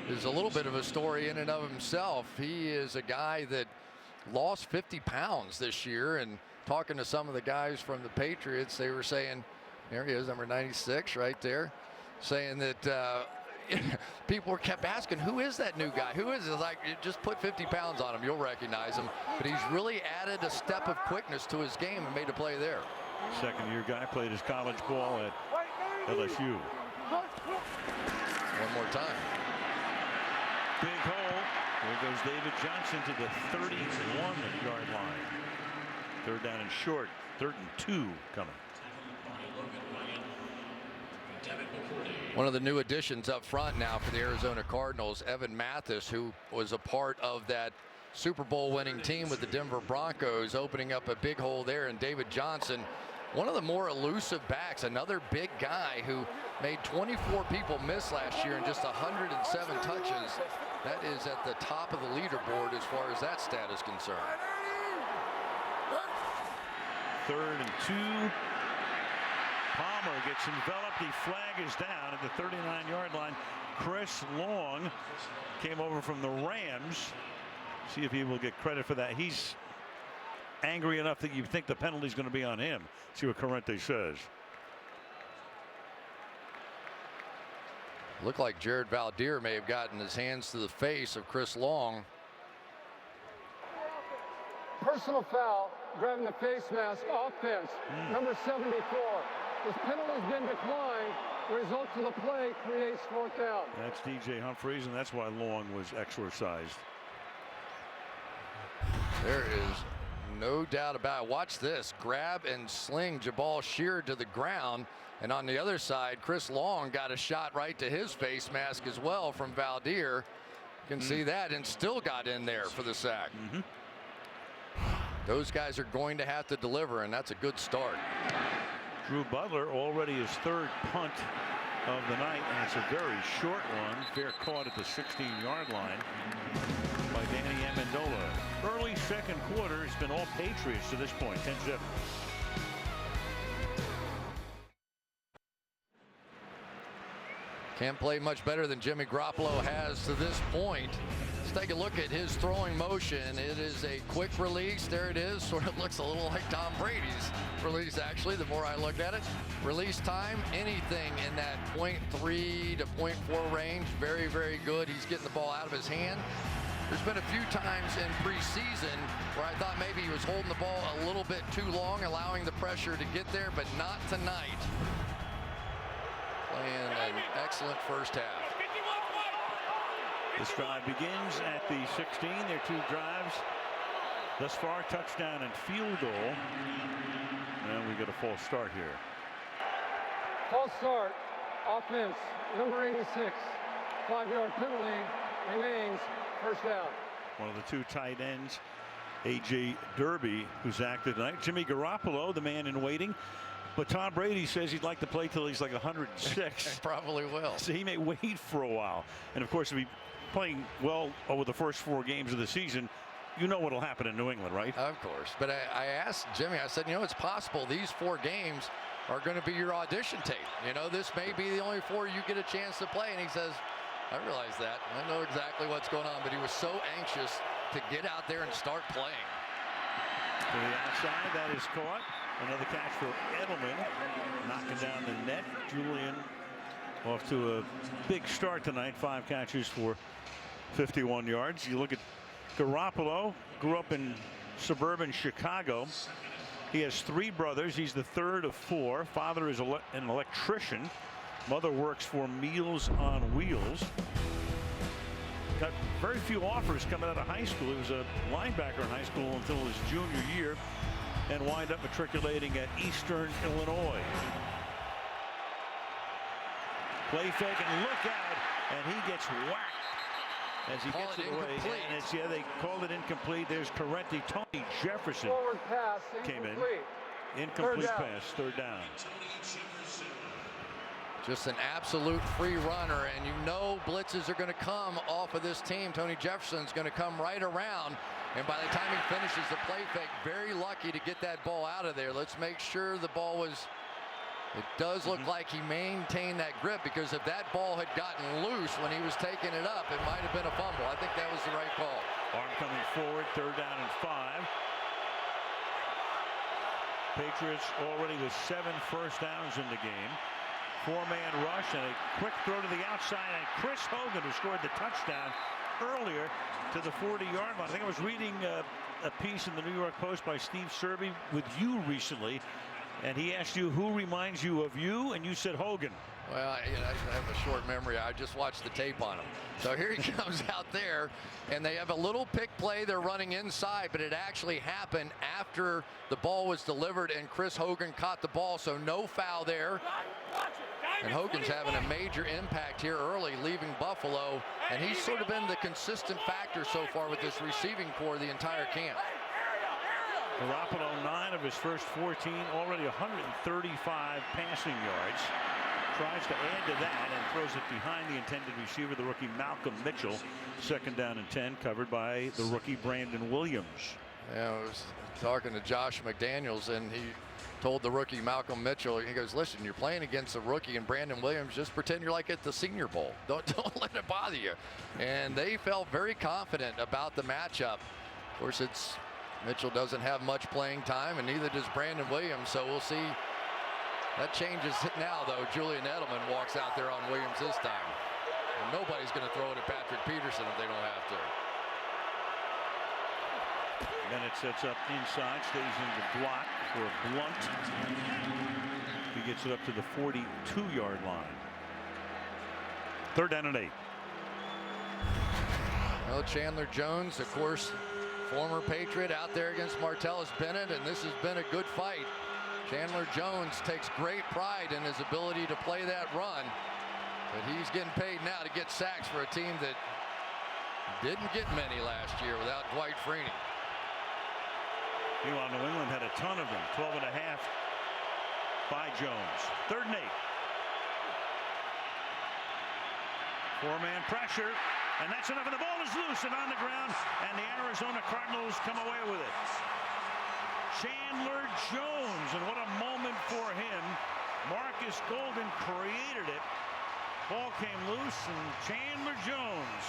is a little bit of a story in and of himself. He is a guy that lost 50 pounds this year, and talking to some of the guys from the Patriots, they were saying, there he is, number 96 right there, saying that people kept asking, who is that new guy? Who is it? Like, just put 50 pounds on him, you'll recognize him. But he's really added a step of quickness to his game and made a play there. 2nd-year guy, played his college ball at LSU. One more time. Big hole. There goes David Johnson to the 31-yard line. 3rd down and short. 3rd and 2 coming. One of the new additions up front now for the Arizona Cardinals, Evan Mathis, who was a part of that Super Bowl winning team with the Denver Broncos, opening up a big hole there. And David Johnson, one of the more elusive backs, another big guy who made 24 people miss last year in just 107 touches. That is at the top of the leaderboard as far as that stat is concerned. 3rd and 2. Palmer gets enveloped. The flag is down at the 39-yard line. Chris Long came over from the Rams. See if he will get credit for that. He's angry enough that you think the penalty is going to be on him. See what Corrente says. Looked like Jared Valdir may have gotten his hands to the face of Chris Long. Personal foul, grabbing the face mask, offense, number 74. This penalty has been declined. The result of the play creates 4th down. That's DJ Humphries, and that's why Long was exorcised. There is no doubt about it. Watch this. Grab and sling Jabal Sheard to the ground. And on the other side, Chris Long got a shot right to his face mask as well from Valdir. You can see that, and still got in there for the sack. Those guys are going to have to deliver, and that's a good start. Drew Butler already his 3rd punt of the night, and it's a very short one. Fair caught at the 16-yard line by Danny Amendola. Early 2nd quarter, it's been all Patriots to this point, 10-7. Can't play much better than Jimmy Garoppolo has to this point. Let's take a look at his throwing motion. It is a quick release. There it is. Sort of looks a little like Tom Brady's release, actually, the more I look at it. Release time, anything in that 0.3 to 0.4 range. Very, very good. He's getting the ball out of his hand. There's been a few times in preseason where I thought maybe he was holding the ball a little bit too long, allowing the pressure to get there, but not tonight. Playing an excellent first half. This drive begins at the 16. Their 2 drives thus far, touchdown and field goal. And we get a false start here. False start. Offense, number 86. 5-yard penalty. Remains first down. One of the 2 tight ends, A.J. Derby, who's active tonight. Jimmy Garoppolo, the man in waiting. But Tom Brady says he'd like to play till he's like 106. Probably will. So he may wait for a while. And of course, if he's playing well over the first 4 games of the season, you know what will happen in New England, right? Of course. But I asked Jimmy, I said, you know, it's possible these 4 games are going to be your audition tape. You know, this may be the only 4 you get a chance to play. And he says, I realize that. I know exactly what's going on. But he was so anxious to get out there and start playing. To the outside, that is caught. Another catch for Edelman, knocking down the net. Julian off to a big start tonight. 5 catches for 51 yards. You look at Garoppolo, grew up in suburban Chicago. He has 3 brothers. He's the 3rd of 4. Father is an electrician. Mother works for Meals on Wheels. Got very few offers coming out of high school. He was a linebacker in high school until his junior year, and wind up matriculating at Eastern Illinois. Play fake and look out, and he gets whacked as he gets it away. And it's, yeah, they called it incomplete. There's Corretti. Tony Jefferson Forward pass, came in. Incomplete pass, 3rd down. Just an absolute free runner, and you know blitzes are going to come off of this team. Tony Jefferson's going to come right around, and by the time he finishes the play fake, very lucky to get that ball out of there. Let's make sure the ball was, it does look like he maintained that grip, because if that ball had gotten loose when he was taking it up, it might have been a fumble. I think that was the right call. Arm coming forward, 3rd down and 5. Patriots already with 7 first downs in the game. 4-man rush and a quick throw to the outside, and Chris Hogan, who scored the touchdown earlier, to the 40-yard line. I think I was reading a piece in the New York Post by Steve Serby with you recently, and he asked you who reminds you of you, and you said Hogan. Well, I have a short memory. I just watched the tape on him. So here he comes out there, and they have a little pick play. They're running inside, but it actually happened after the ball was delivered, and Chris Hogan caught the ball, so no foul there. And Hogan's having a major impact here early, leaving Buffalo, and he's sort of been the consistent factor so far with this receiving core the entire camp. Garoppolo, 9 of his first 14, already 135 passing yards. Tries to add to that and throws it behind the intended receiver, the rookie Malcolm Mitchell. 2nd down and 10, covered by the rookie Brandon Williams. Yeah, I was talking to Josh McDaniels, and he told the rookie Malcolm Mitchell, he goes, listen, you're playing against a rookie and Brandon Williams, just pretend you're like at the Senior Bowl. Don't let it bother you. And they felt very confident about the matchup. Of course, Mitchell doesn't have much playing time, and neither does Brandon Williams, so we'll see. That changes now, though. Julian Edelman walks out there on Williams this time. And nobody's going to throw it at Patrick Peterson if they don't have to. Bennett sets up inside, stays in the block for a Blunt. He gets it up to the 42-yard line. 3rd down and 8. Well, Chandler Jones, of course, former Patriot, out there against Martellus Bennett, and this has been a good fight. Chandler Jones takes great pride in his ability to play that run, but he's getting paid now to get sacks for a team that didn't get many last year without Dwight Freeney. Meanwhile, New England had a ton of them. 12.5 by Jones. 3rd and 8. 4-man pressure, and that's enough, and the ball is loose and on the ground, and the Arizona Cardinals come away with it. Chandler Jones, and what a moment for him. Marcus Golden created it, Ball came loose, and Chandler Jones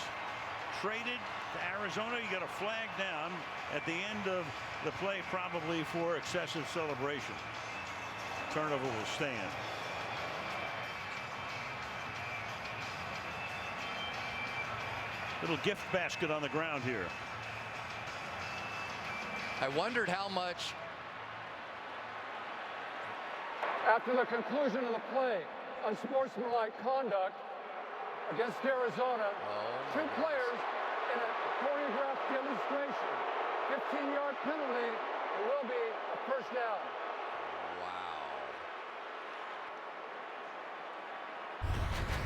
traded to Arizona. You got a flag down at the end of the play, probably for excessive celebration. Turnover will stand. Little gift basket on the ground here. I wondered how much. After the conclusion of the play, unsportsmanlike conduct against Arizona, two players in a choreographed demonstration. 15-yard penalty. It will be a first down.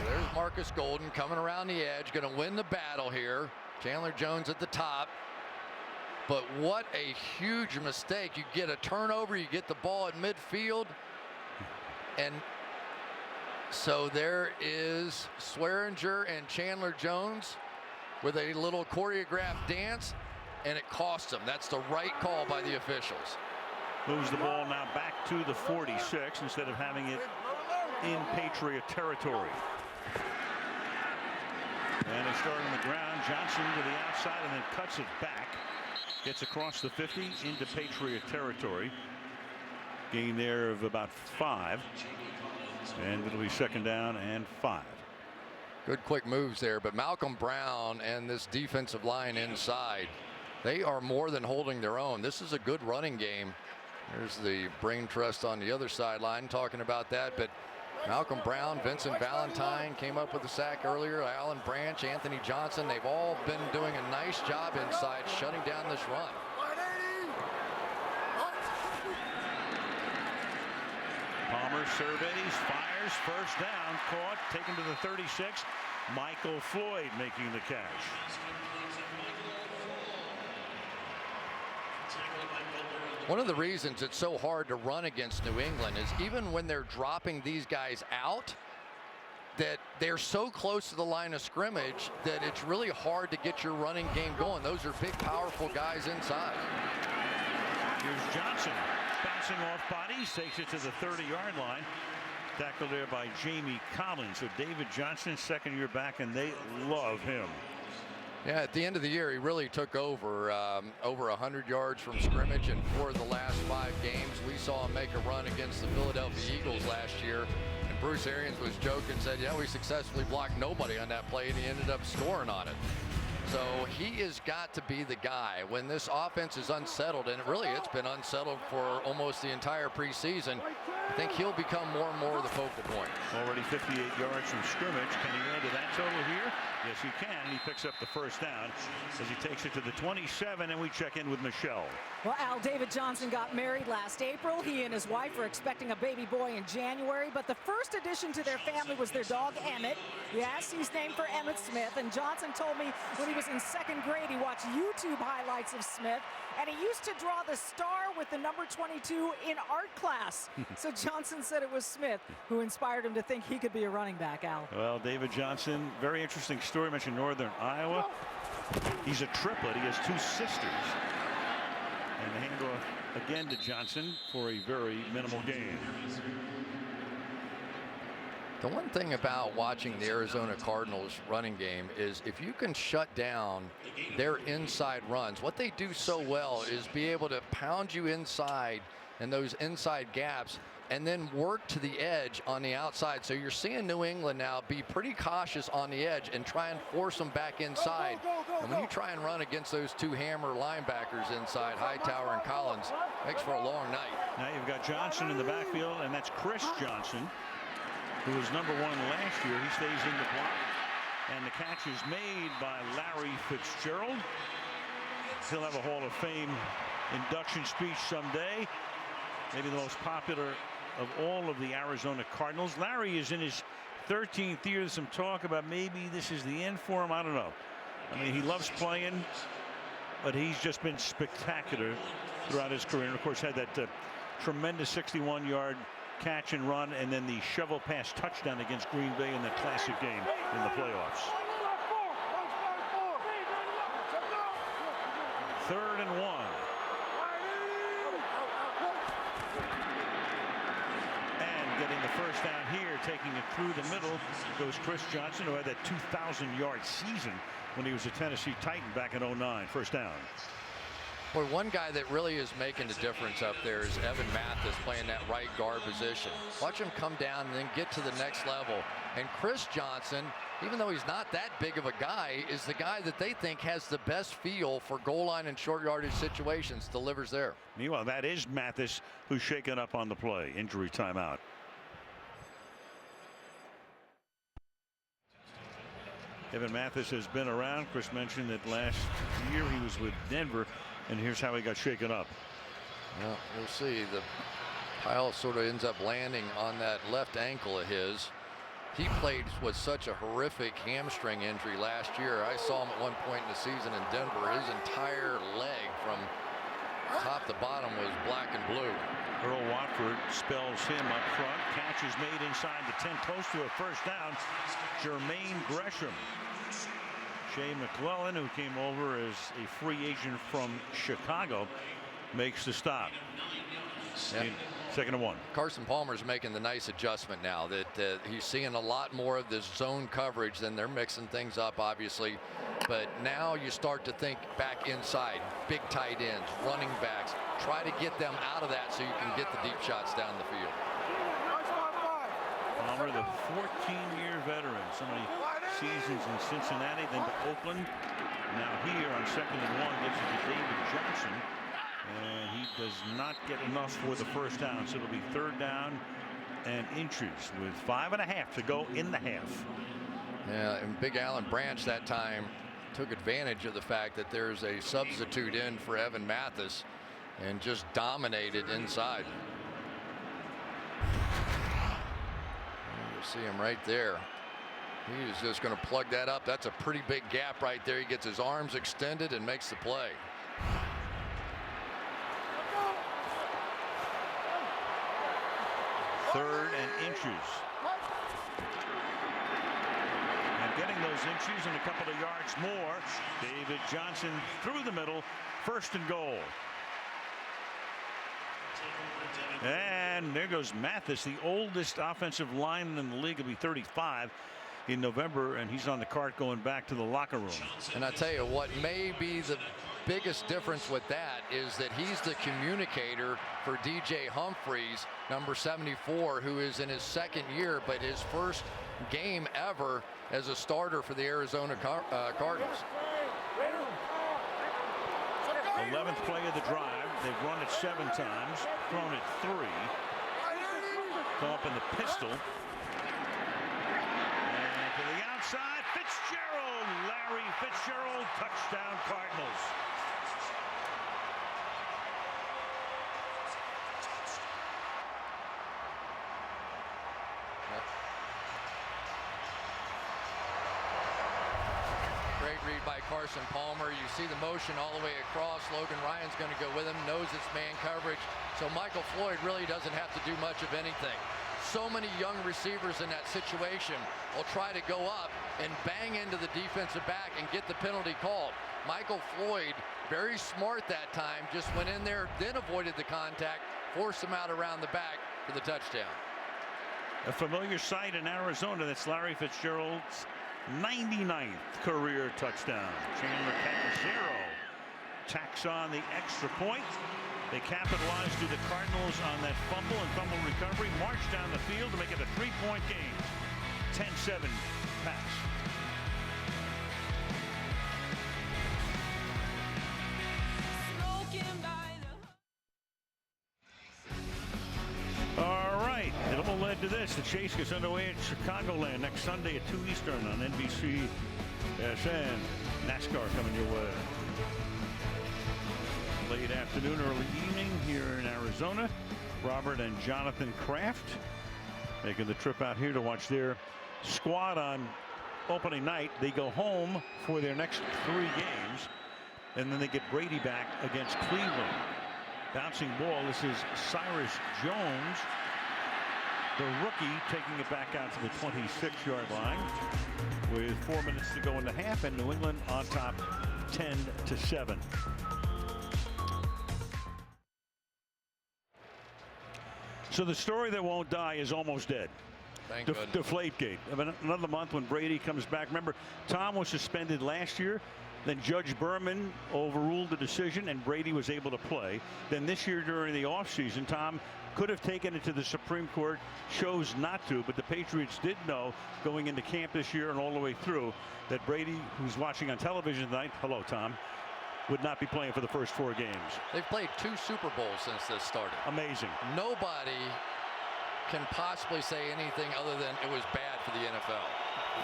There's Marcus Golden coming around the edge, going to win the battle here. Chandler Jones at the top. But what a huge mistake. You get a turnover, you get the ball at midfield. And so there is Swearinger and Chandler Jones with a little choreographed dance, and it costs them. That's the right call by the officials. Moves the ball now back to the 46 instead of having it in Patriot territory. And they start on the ground. Johnson to the outside and then cuts it back. Gets across the 50 into Patriot territory. Gain there of about 5. And it'll be second down and 5. Good quick moves there, but Malcolm Brown and this defensive line inside, they are more than holding their own. This is a good running game. There's the brain trust on the other sideline talking about that, but Malcolm Brown, Vincent Valentine came up with a sack earlier. Alan Branch, Anthony Johnson, they've all been doing a nice job inside shutting down this run. Palmer surveys, fires, first down, caught, taken to the 36. Michael Floyd making the catch. One of the reasons it's so hard to run against New England is even when they're dropping these guys out, that they're so close to the line of scrimmage that it's really hard to get your running game going. Those are big, powerful guys inside. Here's Johnson bouncing off bodies, takes it to the 30-yard line. Tackled there by Jamie Collins. So David Johnson, second year back, and they love him. Yeah, at the end of the year, he really took over 100 yards from scrimmage, and 4 of the last 5 games, we saw him make a run against the Philadelphia Eagles last year. And Bruce Arians was joking, said, yeah, we successfully blocked nobody on that play, and he ended up scoring on it. So he has got to be the guy when this offense is unsettled, and really it's been unsettled for almost the entire preseason. I think he'll become more and more the focal point. Already 58 yards from scrimmage. Can he add to that total here? Yes, he can. He picks up the first down as he takes it to the 27, and we check in with Michelle. Well, Al, David Johnson got married last April. He and his wife were expecting a baby boy in January, but the first addition to their family was their dog, Emmett. Yes, he's named for Emmitt Smith, and Johnson told me when he was in 2nd grade, he watched YouTube highlights of Smith, and he used to draw the star with the number 22 in art class. So Johnson said it was Smith who inspired him to think he could be a running back, Al. Well, David Johnson, very interesting story. Mentioned Northern Iowa. He's a triplet. He has 2 sisters. And the handoff again to Johnson for a very minimal gain. The one thing about watching the Arizona Cardinals running game is if you can shut down their inside runs, what they do so well is be able to pound you inside in those inside gaps and then work to the edge on the outside. So you're seeing New England now be pretty cautious on the edge and try and force them back inside. And when you try and run against those 2 hammer linebackers inside, Hightower and Collins, makes for a long night. Now you've got Johnson in the backfield, and that's Chris Johnson, who was number 1 last year. He stays in the block, and the catch is made by Larry Fitzgerald. He'll have a Hall of Fame induction speech someday. Maybe the most popular of all of the Arizona Cardinals. Larry is in his 13th year. There's some talk about maybe this is the end for him. I don't know. I mean, he loves playing, but he's just been spectacular throughout his career. And of course, had that tremendous 61-yard catch and run, and then the shovel pass touchdown against Green Bay in that classic game in the playoffs. 3rd and 1. And getting the first touchdown here, taking it through the middle goes Chris Johnson, who had that 2,000-yard season when he was a Tennessee Titan back in '09. First down. Boy, one guy that really is making the difference up there is Evan Mathis, playing that right guard position. Watch him come down and then get to the next level. And Chris Johnson, even though he's not that big of a guy, is the guy that they think has the best feel for goal line and short yardage situations, delivers there. Meanwhile, that is Mathis who's shaken up on the play. Injury timeout. Evan Mathis has been around. Chris mentioned that last year he was with Denver, and here's how he got shaken up. Well, you'll see the pile sort of ends up landing on that left ankle of his. He played with such a horrific hamstring injury last year. I saw him at one point in the season in Denver. His entire leg from top to bottom was black and blue. Earl Watford spells him up front. Catch is made inside the 10, close to a first down. Jermaine Gresham. Shea McClellan, who came over as a free agent from Chicago, makes the stop. Yeah. Second and 1. Carson Palmer's making the nice adjustment now that he's seeing a lot more of this zone coverage. Than they're mixing things up, obviously. But now you start to think back inside, big tight ends, running backs. Try to get them out of that so you can get the deep shots down the field. Palmer, the 14-year veteran. So many seasons in Cincinnati, then to Oakland. Now here on second and 1, gets it to David Johnson. And he does not get enough for the first down. So it'll be third down and inches with 5.5 to go in the half. Yeah, and Big Alan Branch that time took advantage of the fact that there's a substitute in for Evan Mathis and just dominated inside. You see him right there. He's just going to plug that up. That's a pretty big gap right there. He gets his arms extended and makes the play. Third and inches. And getting those inches and a couple of yards more. David Johnson through the middle. First and goal. And there goes Mathis, the oldest offensive lineman in the league. Will be 35 in November, and he's on the cart going back to the locker room. And I tell you what may be the biggest difference with that is that he's the communicator for DJ Humphries, number 74, who is in his second year, but his first game ever as a starter for the Arizona Cardinals. 11th play of the drive. They've run it 7 times, thrown it 3. Come up in the pistol. And to the outside, Fitzgerald. Larry Fitzgerald, touchdown Cardinals. Great read by Carson Palmer. You see the motion all the way across. Logan Ryan's going to go with him, knows it's man coverage. So Michael Floyd really doesn't have to do much of anything. So many young receivers in that situation will try to go up and bang into the defensive back and get the penalty called. Michael Floyd, very smart that time, just went in there, then avoided the contact, forced him out around the back for the touchdown. A familiar sight in Arizona. That's Larry Fitzgerald's 99th career touchdown. Chandler Catanzaro tacks on the extra point. They capitalized to the Cardinals on that fumble and fumble recovery. March down the field to make it a 3-point game. 10-7 pass. All right, it all led to this. The chase gets underway at Chicagoland next Sunday at 2 Eastern on NBC SN. NASCAR coming your way. Late afternoon, early evening here in Arizona. Robert and Jonathan Kraft making the trip out here to watch their squad on opening night. They go home for their next 3 games, and then they get Brady back against Cleveland. Bouncing ball. This is Cyrus Jones, the rookie, taking it back out to the 26-yard line with 4 minutes to go in the half, and New England on top 10-7. So the story that won't die is almost dead. Thank goodness. Deflategate. Another month when Brady comes back. Remember, Tom was suspended last year. Then Judge Berman overruled the decision, and Brady was able to play. Then this year during the offseason, Tom could have taken it to the Supreme Court, chose not to, but the Patriots did know going into camp this year and all the way through that Brady, who's watching on television tonight, hello, Tom, would not be playing for the first 4 games. They've played 2 Super Bowls since this started. Amazing. Nobody can possibly say anything other than it was bad for the NFL.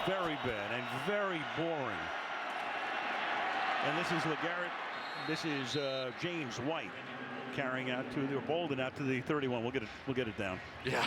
Very bad and very boring. And this is LeGarrette. This is James White carrying out to the Bolden out to the 31. We'll get it down. Yeah,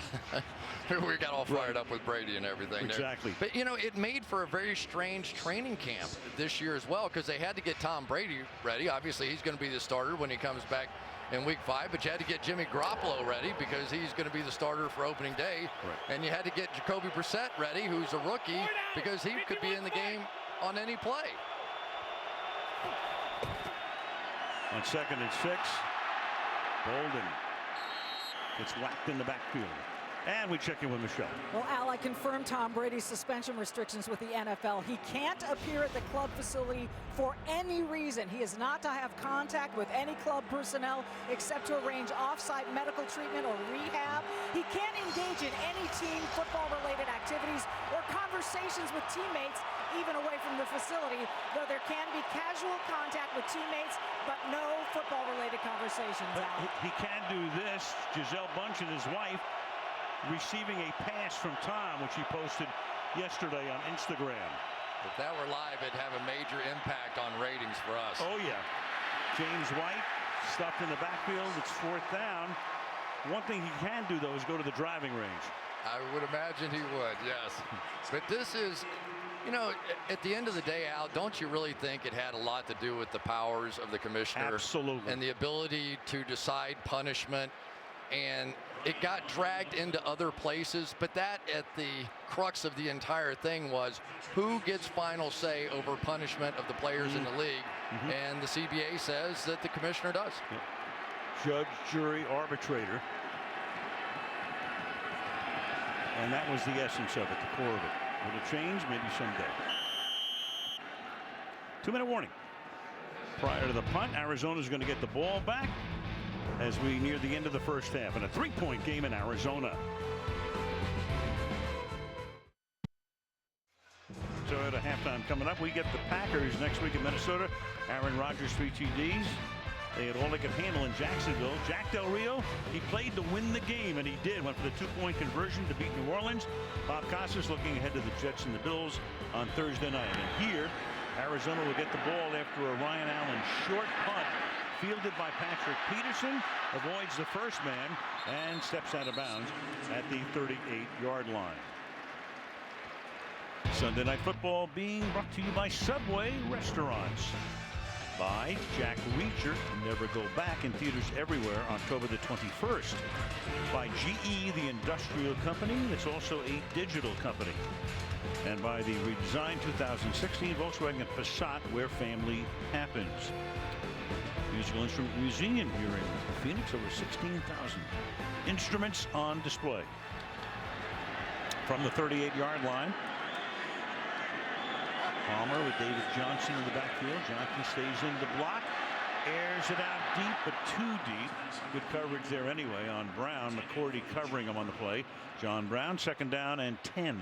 we got all fired up with Brady and everything. Exactly. There. But you know, it made for a very strange training camp this year as well, because they had to get Tom Brady ready. Obviously, he's going to be the starter when he comes back in Week 5, but you had to get Jimmy Garoppolo ready because he's going to be the starter for opening day. Right. And you had to get Jacoby Brissett ready, who's a rookie, because he could be in the game on any play. On 2nd and 6, Bolden gets whacked in the backfield. And we check in with Michelle. Well, Al, I confirmed Tom Brady's suspension restrictions with the NFL. He can't appear at the club facility for any reason. He is not to have contact with any club personnel except to arrange off-site medical treatment or rehab. He can't engage in any team football-related activities or conversations with teammates, even away from the facility, though there can be casual contact with teammates, but no football-related conversations, Al. He can do this. Giselle Bunch and his wife receiving a pass from Tom, which he posted yesterday on Instagram. If that were live, it'd have a major impact on ratings for us. Oh, yeah. James White stuffed in the backfield. It's 4th down. One thing he can do, though, is go to the driving range. I would imagine he would, yes. But this is, you know, at the end of the day, Al, don't you really think it had a lot to do with the powers of the commissioner? Absolutely. And the ability to decide punishment, and it got dragged into other places, but that at the crux of the entire thing was who gets final say over punishment of the players in the league, and the CBA says that the commissioner does. Yep. Judge, jury, arbitrator. And that was the essence of it, the core of it. Will it change? Maybe someday. 2-minute warning. Prior to the punt, Arizona's going to get the ball back as we near the end of the first half, and a 3-point game in Arizona. So at a halftime coming up, we get the Packers next week in Minnesota. Aaron Rodgers, 3 TDs. They had all they could handle in Jacksonville. Jack Del Rio, he played to win the game, and he did. Went for the 2-point conversion to beat New Orleans. Bob Costas looking ahead to the Jets and the Bills on Thursday night. And here, Arizona will get the ball after a Ryan Allen short punt fielded by Patrick Peterson, avoids the first man and steps out of bounds at the 38-yard line. Sunday Night Football being brought to you by Subway Restaurants. By Jack Reacher, Never Go Back, in theaters everywhere October the 21st. By GE, the industrial company. It's also a digital company. And by the redesigned 2016 Volkswagen Passat, where family happens. Musical Instrument Museum here in Phoenix, over 16,000 instruments on display. From the 38-yard line, Palmer with David Johnson in the backfield. Johnson stays in the block, airs it out deep, but too deep. Good coverage there anyway on Brown. McCourty covering him on the play. John Brown, 2nd down and 10.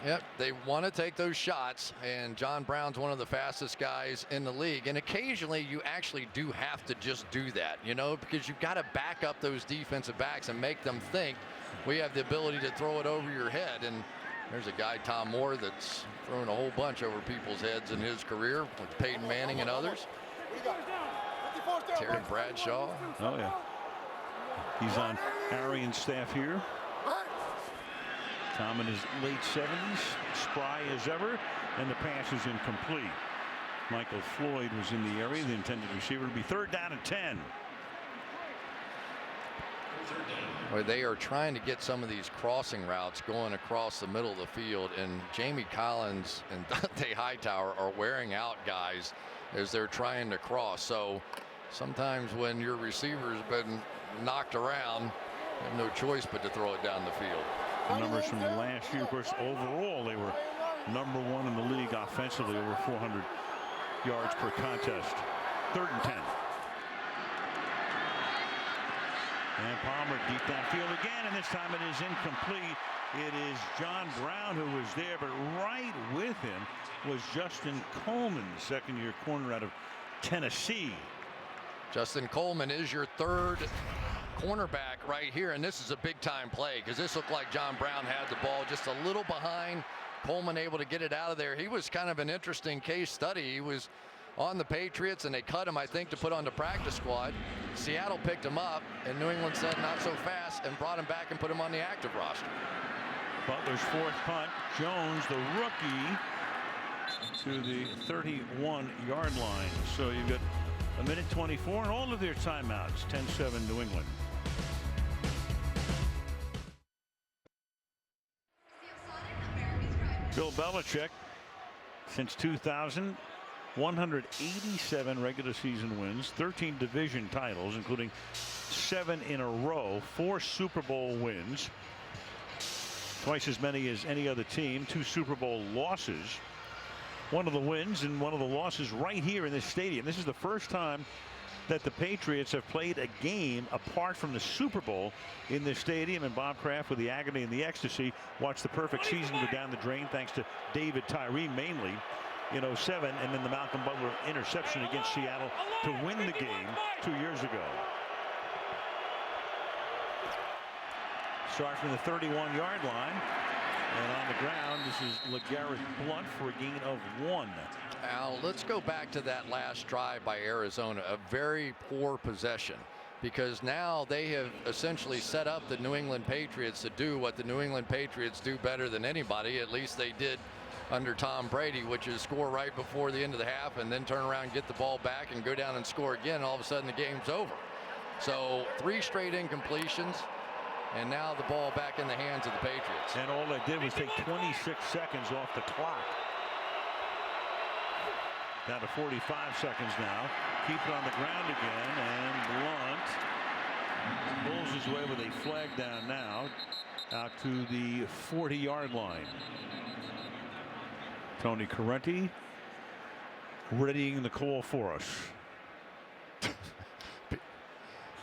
Yep, they want to take those shots, and John Brown's one of the fastest guys in the league. And occasionally you actually do have to just do that, you know, because you've got to back up those defensive backs and make them think we have the ability to throw it over your head. And there's a guy, Tom Moore, that's thrown a whole bunch over people's heads in his career with Peyton Manning and others. Terry Bradshaw. Oh, yeah. He's on Arian's staff here. Tom in his late 70s, spry as ever, and the pass is incomplete. Michael Floyd was in the area, the intended receiver. It'll be 3rd down and 10. Well, they are trying to get some of these crossing routes going across the middle of the field, and Jamie Collins and Dante Hightower are wearing out guys as they're trying to cross. So sometimes when your receiver's been knocked around, you have no choice but to throw it down the field. The numbers from last year, of course, overall they were #1 in the league offensively, over 400 yards per contest. 3rd and 10. And Palmer deep downfield again, and this time it is incomplete. It is John Brown who was there, but right with him was Justin Coleman, second-year corner out of Tennessee. Justin Coleman is your 3rd cornerback right here, and this is a big-time play because this looked like John Brown had the ball just a little behind. Coleman able to get it out of there. He was kind of an interesting case study. He was on the Patriots, and they cut him, I think, to put on the practice squad. Seattle picked him up, and New England said not so fast and brought him back and put him on the active roster. Butler's 4th punt. Jones, the rookie, to the 31-yard line. So you've got 1:24 and all of their timeouts. 10-7 New England. Bill Belichick, since 2000, 187 regular season wins, 13 division titles, including 7 in a row, 4 Super Bowl wins, twice as many as any other team, 2 Super Bowl losses. One of the wins and one of the losses right here in this stadium. This is the first time that the Patriots have played a game apart from the Super Bowl in this stadium. And Bob Kraft, with the agony and the ecstasy, watched the perfect season go down the drain thanks to David Tyree mainly in 07, and then the Malcolm Butler interception against Seattle to win the game 2 years ago. Start from the 31-yard line. And on the ground, this is LeGarrette Blount for a gain of 1. Al, let's go back to that last drive by Arizona. A very poor possession, because now they have essentially set up the New England Patriots to do what the New England Patriots do better than anybody. At least they did under Tom Brady, which is score right before the end of the half and then turn around, get the ball back and go down and score again. And all of a sudden the game's over. So 3 straight incompletions. And now the ball back in the hands of the Patriots. And all they did was take 26 seconds off the clock. Down to 45 seconds now. Keep it on the ground again. And Blount pulls his way with a flag down now out to the 40-yard line. Tony Correnti readying the call for us.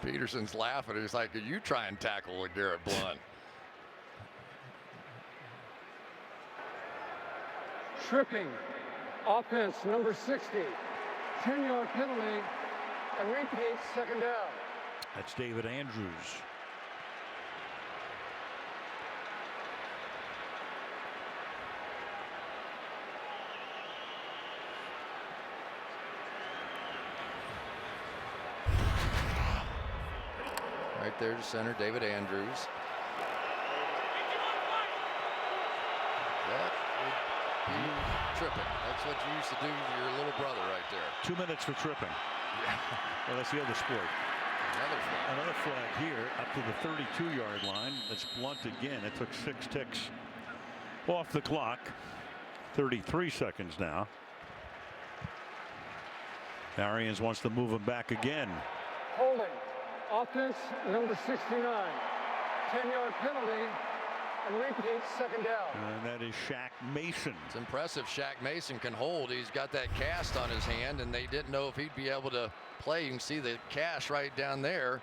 Peterson's laughing. He's like, "Are you try and tackle LeGarrette Blount?" Tripping. Offense number 60. 10-yard penalty. And repeat, 2nd down. That's David Andrews. Right there to center, David Andrews. That would be tripping. That's what you used to do to your little brother right there. 2 minutes for tripping. Yeah. Well, that's the other sport. Another flag here up to the 32-yard line. That's Blount again. It took 6 ticks off the clock. 33 seconds now. Arians wants to move him back again. Holding. Offense number 69. 10-yard penalty. And repeat, 2nd down. And that is Shaq Mason. It's impressive Shaq Mason can hold. He's got that cast on his hand, and they didn't know if he'd be able to play. You can see the cast right down there.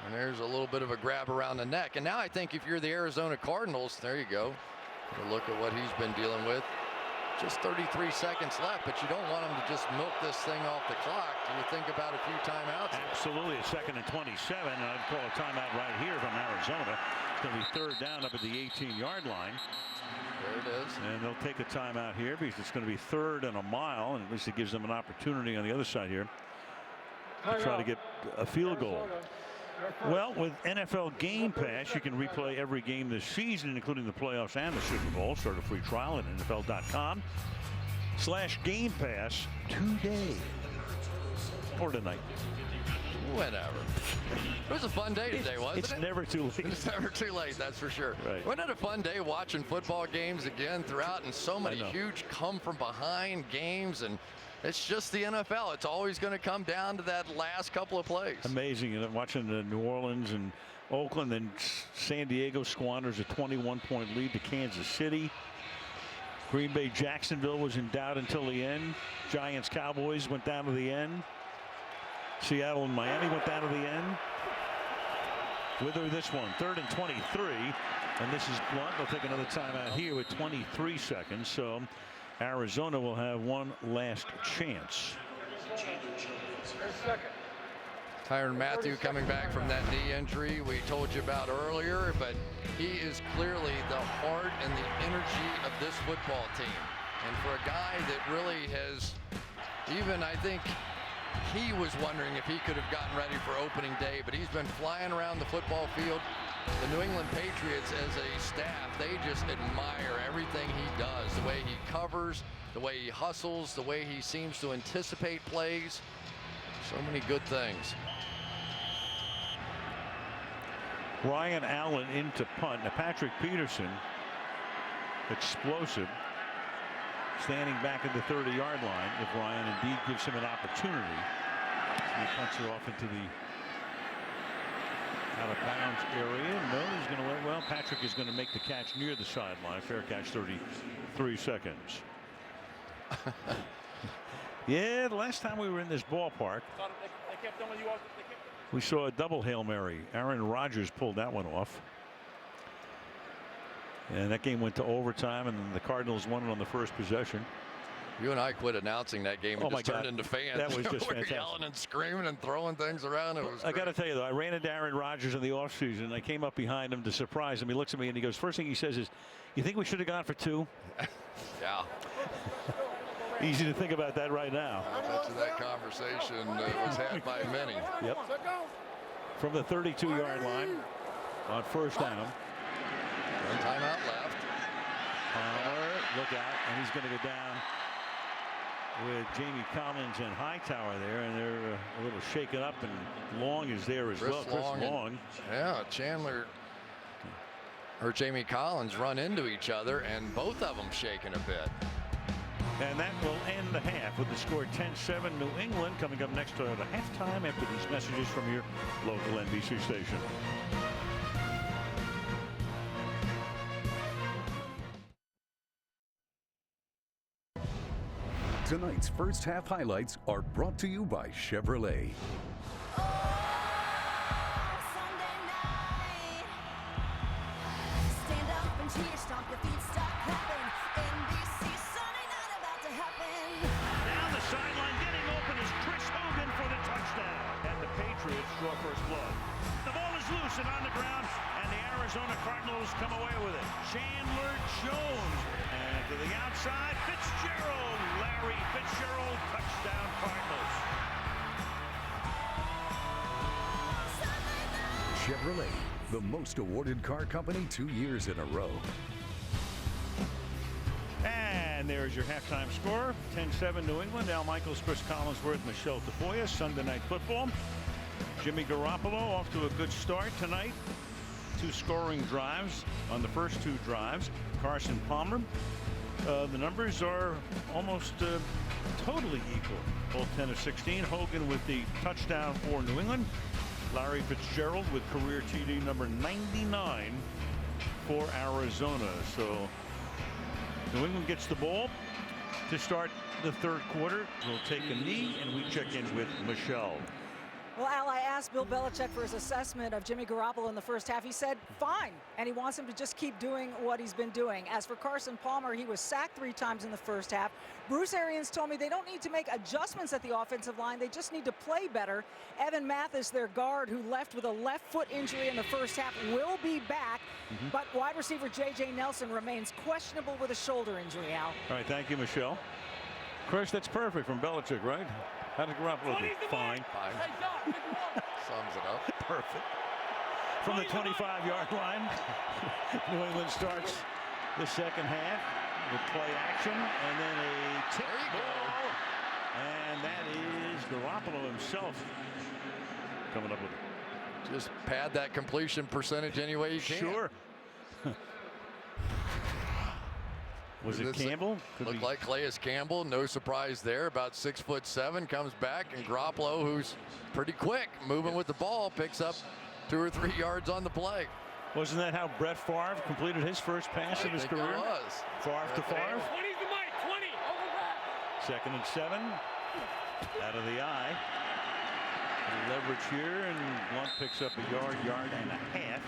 And there's a little bit of a grab around the neck. And now I think if you're the Arizona Cardinals, there you go. Look at what he's been dealing with. Just 33 seconds left, but you don't want him to just milk this thing off the clock. Do you think about a few timeouts? Absolutely. A 2nd and 27. I'd call a timeout right here from Arizona. It's going to be 3rd down up at the 18-yard line. There it is. And they'll take a timeout here because it's going to be 3rd and a mile, and at least it gives them an opportunity on the other side here to try to get a field goal. Well, with NFL Game Pass, you can replay every game this season, including the playoffs and the Super Bowl. Start a free trial at NFL.com/Game Pass today or tonight. Whatever. It was a fun day today, wasn't it? It's never too late. It's never too late, that's for sure. Right. Wasn't it a fun day watching football games again throughout, and so many huge come from behind games, and it's just the NFL. It's always going to come down to that last couple of plays. Amazing. You know, watching the New Orleans and Oakland and San Diego squanders a 21-point lead to Kansas City. Green Bay Jacksonville was in doubt until the end. Giants Cowboys went down to the end. Seattle and Miami went down to the end. Wither this one, 3rd and 23, and this is Blunt. They'll take another timeout here with 23 seconds. So Arizona will have one last chance. Tyrann Mathieu coming back from that knee injury we told you about earlier, but he is clearly the heart and the energy of this football team. And for a guy that really has, even I think he was wondering if he could have gotten ready for opening day, but he's been flying around the football field. The New England Patriots as a staff, they just admire everything he does, the way he covers, the way he hustles, the way he seems to anticipate plays. So many good things. Ryan Allen into punt. Now Patrick Peterson, explosive, standing back at the 30-yard line if Ryan indeed gives him an opportunity. So he punts it off into the out-of-bounds area. No, he's going to wait. Well, Patrick is going to make the catch near the sideline. Fair catch, 33 seconds. Yeah, the last time we were in this ballpark, we saw a double Hail Mary. Aaron Rodgers pulled that one off. And that game went to overtime, and the Cardinals won it on the first possession. You and I quit announcing that game and just turned into fans. That was just fantastic. Yelling and screaming and throwing things around. It was I got to tell you, though, I ran into Aaron Rodgers in the offseason. I came up behind him to surprise him. He looks at me and he goes, first thing he says is, you think we should have gone for 2? Yeah. Easy to think about that right now. I bet you that conversation was had by many. Yep. From the 32-yard line on first down. One timeout left. Palmer, look out, and he's going to go down with Jamie Collins and Hightower there, and they're a little shaken up, and Long is there as well. Chris Long. Yeah, Chandler or Jamie Collins run into each other, and both of them shaking a bit. And that will end the half with the score 10-7 New England. Coming up next to the halftime after these messages from your local NBC station. Tonight's first half highlights are brought to you by Chevrolet. Stand up and cheer, stomp your feet, stop clapping. NBC Sunday night about to happen. Down the sideline, getting open is Chris Hogan for the touchdown. And the Patriots draw first blood. The ball is loose and on the ground, and the Arizona Cardinals come away with it. Chandler Jones, and to the outside, Fitzgerald. Larry Fitzgerald, touchdown Cardinals. Chevrolet, the most awarded car company 2 years in a row. And there's your halftime score. 10-7 New England. Al Michaels, Chris Collinsworth, Michelle Tafoya. Sunday Night Football. Jimmy Garoppolo off to a good start tonight. 2 scoring drives on the first 2 drives. Carson Palmer. The numbers are almost totally equal. Both 10 of 16. Hogan with the touchdown for New England. Larry Fitzgerald with career TD number 99 for Arizona. So New England gets the ball to start the third quarter. We'll take a knee and we check in with Michelle. Well, Al, I asked Bill Belichick for his assessment of Jimmy Garoppolo in the first half. He said, fine, and he wants him to just keep doing what he's been doing. As for Carson Palmer, he was sacked 3 times in the first half. Bruce Arians told me they don't need to make adjustments at the offensive line. They just need to play better. Evan Mathis, their guard, who left with a left foot injury in the first half, will be back. But wide receiver J.J. Nelson remains questionable with a shoulder injury, Al. All right, thank you, Michelle. Chris, that's perfect from Belichick, right? How does Garoppolo do? Fine. Sums it up. Perfect. From the 25-yard line, New England starts the second half with play action and then a tip ball. And that is Garoppolo himself coming up with it. Just pad that completion percentage any way you can. Sure. Was it Campbell? Looked like Calais Campbell. No surprise there. About 6'7", comes back, and Garoppolo, who's pretty quick, moving with the ball, picks up 2 or 3 yards on the play. Wasn't that how Brett Favre completed his first pass of his career? It was. Favre to Favre. 20's the mic, 20. Over back. 2nd and 7. Out of the eye. Leverage here, and Blunt picks up a yard and a half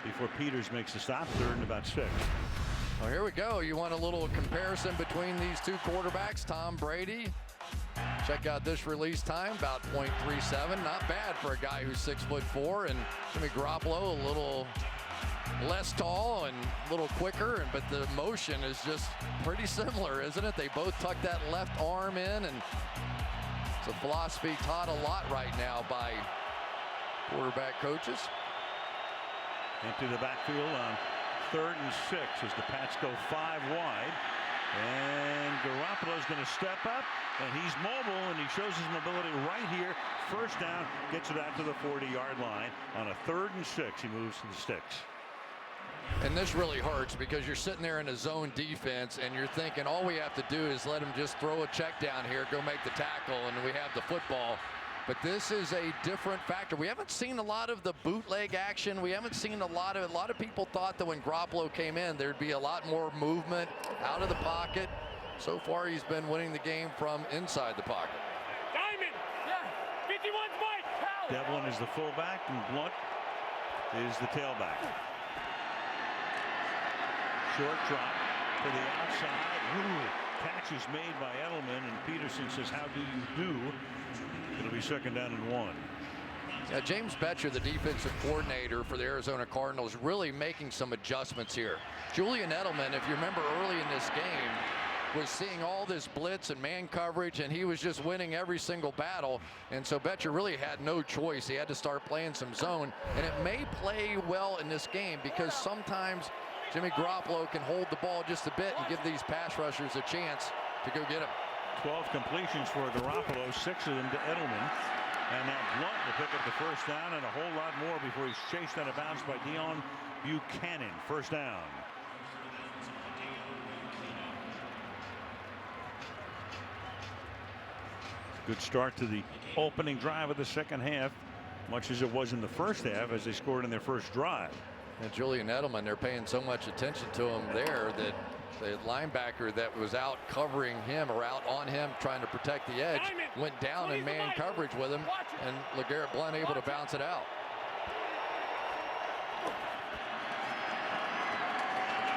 before Peters makes the stop. 3rd and about 6. Well, here we go. You want a little comparison between these two quarterbacks. Tom Brady. Check out this release time, about 0.37. Not bad for a guy who's 6'4", and Jimmy Garoppolo a little less tall and a little quicker, but the motion is just pretty similar, isn't it? They both tuck that left arm in, and it's a philosophy taught a lot right now by quarterback coaches. Into the backfield on 3rd and 6 as the Pats go 5 wide. And Garoppolo's going to step up, and he's mobile, and he shows his mobility right here. 1st down, gets it out to the 40-yard line. On a 3rd and 6, he moves to the sticks. And this really hurts because you're sitting there in a zone defense, and you're thinking all we have to do is let him just throw a check down here, go make the tackle, and we have the football. But this is a different factor. We haven't seen a lot of the bootleg action. We haven't seen a lot of people thought that when Garoppolo came in, there'd be a lot more movement out of the pocket. So far, he's been winning the game from inside the pocket. Diamond. Yeah. 51's Mike. Devlin is the fullback, and Blunt is the tailback. Short drop to the outside. Ooh, catch is made by Edelman, and Peterson says, "How do you do?" It'll be 2nd down and 1. James Betcher, the defensive coordinator for the Arizona Cardinals, really making some adjustments here. Julian Edelman, if you remember early in this game, was seeing all this blitz and man coverage, and he was just winning every single battle. And so Betcher really had no choice. He had to start playing some zone, and it may play well in this game because sometimes Jimmy Garoppolo can hold the ball just a bit and give these pass rushers a chance to go get him. 12 completions for Garoppolo, 6 of them to Edelman. And now Blunt will pick up the 1st down and a whole lot more before he's chased out of bounds by Deion Buchanan. 1st down. Good start to the opening drive of the 2nd half, much as it was in the 1st half as they scored in their 1st drive. And Julian Edelman, they're paying so much attention to him there that the linebacker that was out covering him or out on him trying to protect the edge went down in man coverage with him, and LeGarrette Blount able to bounce it out.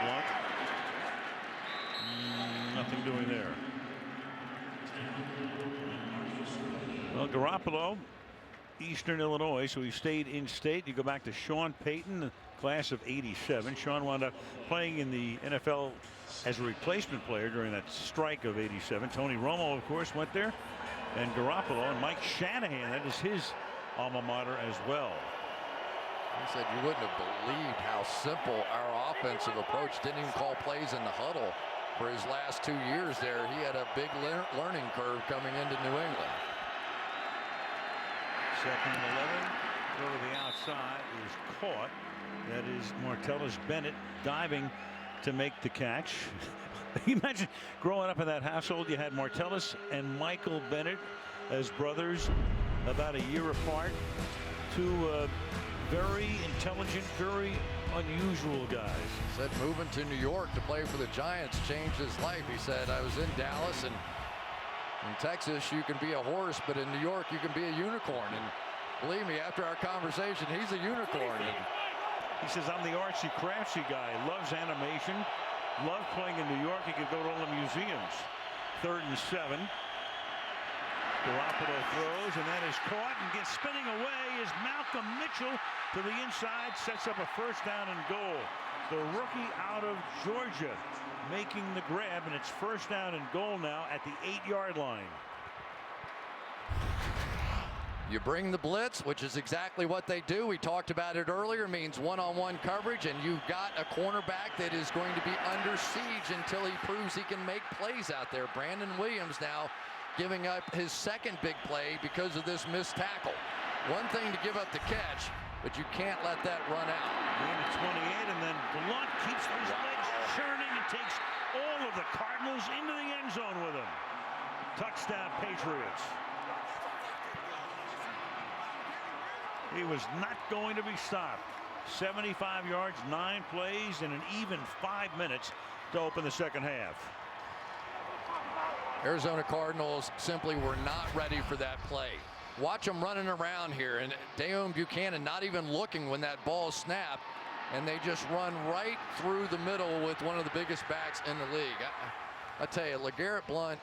Blount. Nothing doing there. Well, Garoppolo, Eastern Illinois, so he stayed in state. You go back to Sean Payton, the class of '87. Sean wound up playing in the NFL as a replacement player during that strike of '87. Tony Romo, of course, went there. And Garoppolo and Mike Shanahan, that is his alma mater as well. He said you wouldn't have believed how simple our offensive approach. Didn't even call plays in the huddle for his last 2 years there. He had a big learning curve coming into New England. 2nd and 11. Go to the outside. Is caught. That is Martellus Bennett diving to make the catch. You imagine growing up in that household, you had Martellus and Michael Bennett as brothers, about a year apart. Two very intelligent, very unusual guys. Said moving to New York to play for the Giants changed his life. He said, I was in Dallas, and in Texas you can be a horse, but in New York you can be a unicorn. And believe me, after our conversation, he's a unicorn. And he says, I'm the artsy craftsy guy. Loves animation. Loved playing in New York. He could go to all the museums. 3rd and 7. Garoppolo throws, and that is caught and gets spinning away is Malcolm Mitchell to the inside, sets up a 1st down and goal. The rookie out of Georgia making the grab, and it's 1st down and goal now at the 8-yard line. You bring the blitz, which is exactly what they do. We talked about it earlier. Means one-on-one coverage, and you've got a cornerback that is going to be under siege until he proves he can make plays out there. Brandon Williams now giving up his 2nd big play because of this missed tackle. One thing to give up the catch, but you can't let that run out. Gain of 28, and then Blunt keeps those legs churning and takes all of the Cardinals into the end zone with him. Touchdown, Patriots. He was not going to be stopped. 75 yards, 9 plays, and an even 5 minutes to open the second half. Arizona Cardinals simply were not ready for that play. Watch them running around here, and Dayon Buchanan not even looking when that ball snapped, and they just run right through the middle with one of the biggest backs in the league. I tell you, LeGarrette Blount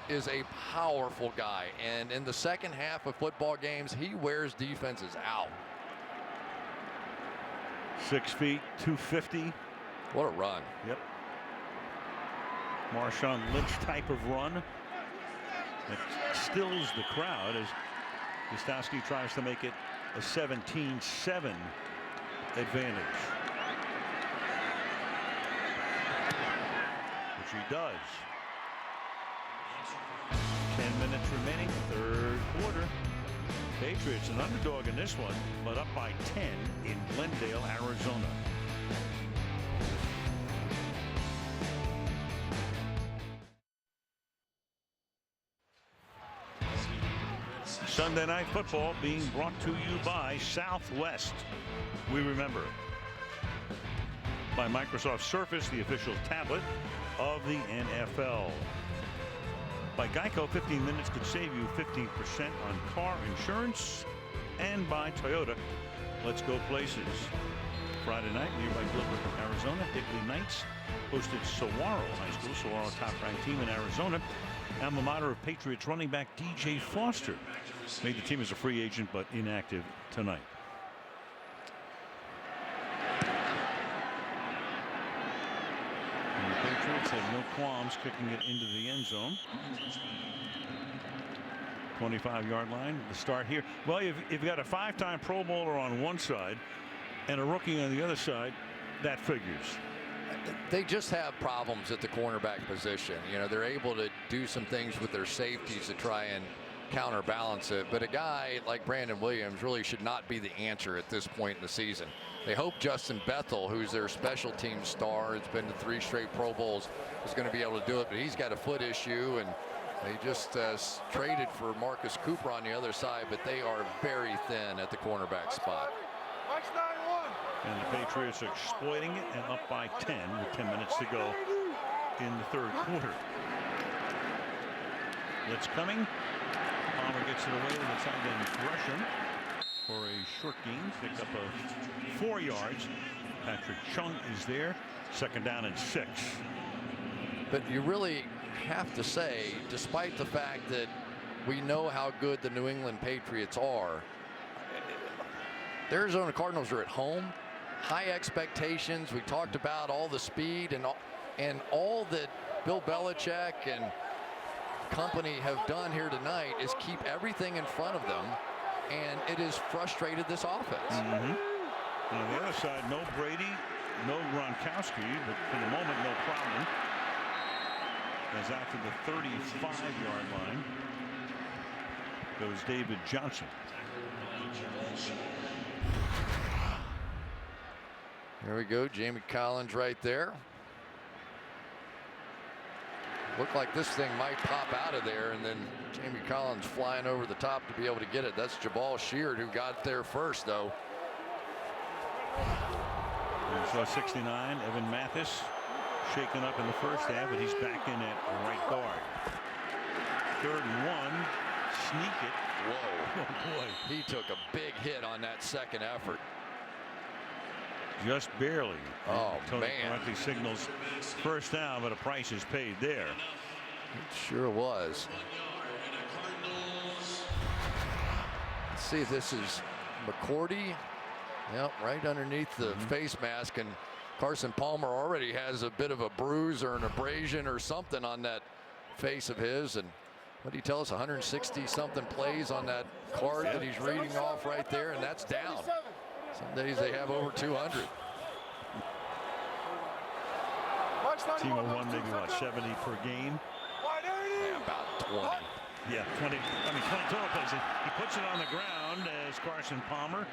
is a powerful guy, and in the second half of football games, he wears defenses out. 6 feet, 250. What a run. Yep. Marshawn Lynch type of run that stills the crowd as Gostowski tries to make it a 17-7 advantage, which he does. 10 minutes remaining, third quarter. Patriots an underdog in this one, but up by 10 in Glendale, Arizona. Sunday Night Football being brought to you by Southwest. We remember. By Microsoft Surface, the official tablet of the NFL. By Geico, 15 minutes could save you 15% on car insurance. And by Toyota, let's go places. Friday night, nearby Gilbert, Arizona, Hickley Knights hosted Saguaro High School. Saguaro, top-ranked team in Arizona. Alma mater of Patriots running back DJ Foster made the team as a free agent, but inactive tonight. And the Patriots have no qualms kicking it into the end zone. 25-yard line to start here. Well, if you've got a 5-time Pro Bowler on one side and a rookie on the other side, that figures. They just have problems at the cornerback position. You know, they're able to do some things with their safeties to try and counterbalance it. But a guy like Brandon Williams really should not be the answer at this point in the season. They hope Justin Bethel, who's their special team star, has been to 3 straight Pro Bowls, is going to be able to do it. But he's got a foot issue, and they just traded for Marcus Cooper on the other side, but they are very thin at the cornerback spot. And the Patriots are exploiting it and up by 10 with 10 minutes to go in the third quarter. Blitz coming. Palmer gets it away to the tight end Gresham for a short gain, pick up of 4 yards. Patrick Chung is there. Second down and 6. But you really have to say, despite the fact that we know how good the New England Patriots are, the Arizona Cardinals are at home. High expectations. We talked about all the speed and all that Bill Belichick and company have done here tonight is keep everything in front of them, and it has frustrated this offense. And on the other side, no Brady, no Gronkowski, but for the moment, no problem. As out to the 35-yard line goes David Johnson. There we go, Jamie Collins right there. Looked like this thing might pop out of there, and then Jamie Collins flying over the top to be able to get it. That's Jabal Sheard who got there first, though. We saw 69, Evan Mathis shaken up in the first half, but he's back in at right guard. 3rd and 1, sneak it. Whoa. Oh boy. He took a big hit on that second effort. Just barely. Oh, Tony man. Parenti signals first down, but a price is paid there. It sure was. Let's see if this is McCourty. Yep, right underneath the face mask, and Carson Palmer already has a bit of a bruise or an abrasion or something on that face of his. And what did he tell us? 160 something plays on that card that he's reading off right there, and that's down. Some days they have over 200. Team will run maybe what, 70 per game? Yeah, about 20. Yeah, 20 total plays. He puts it on the ground as Carson Palmer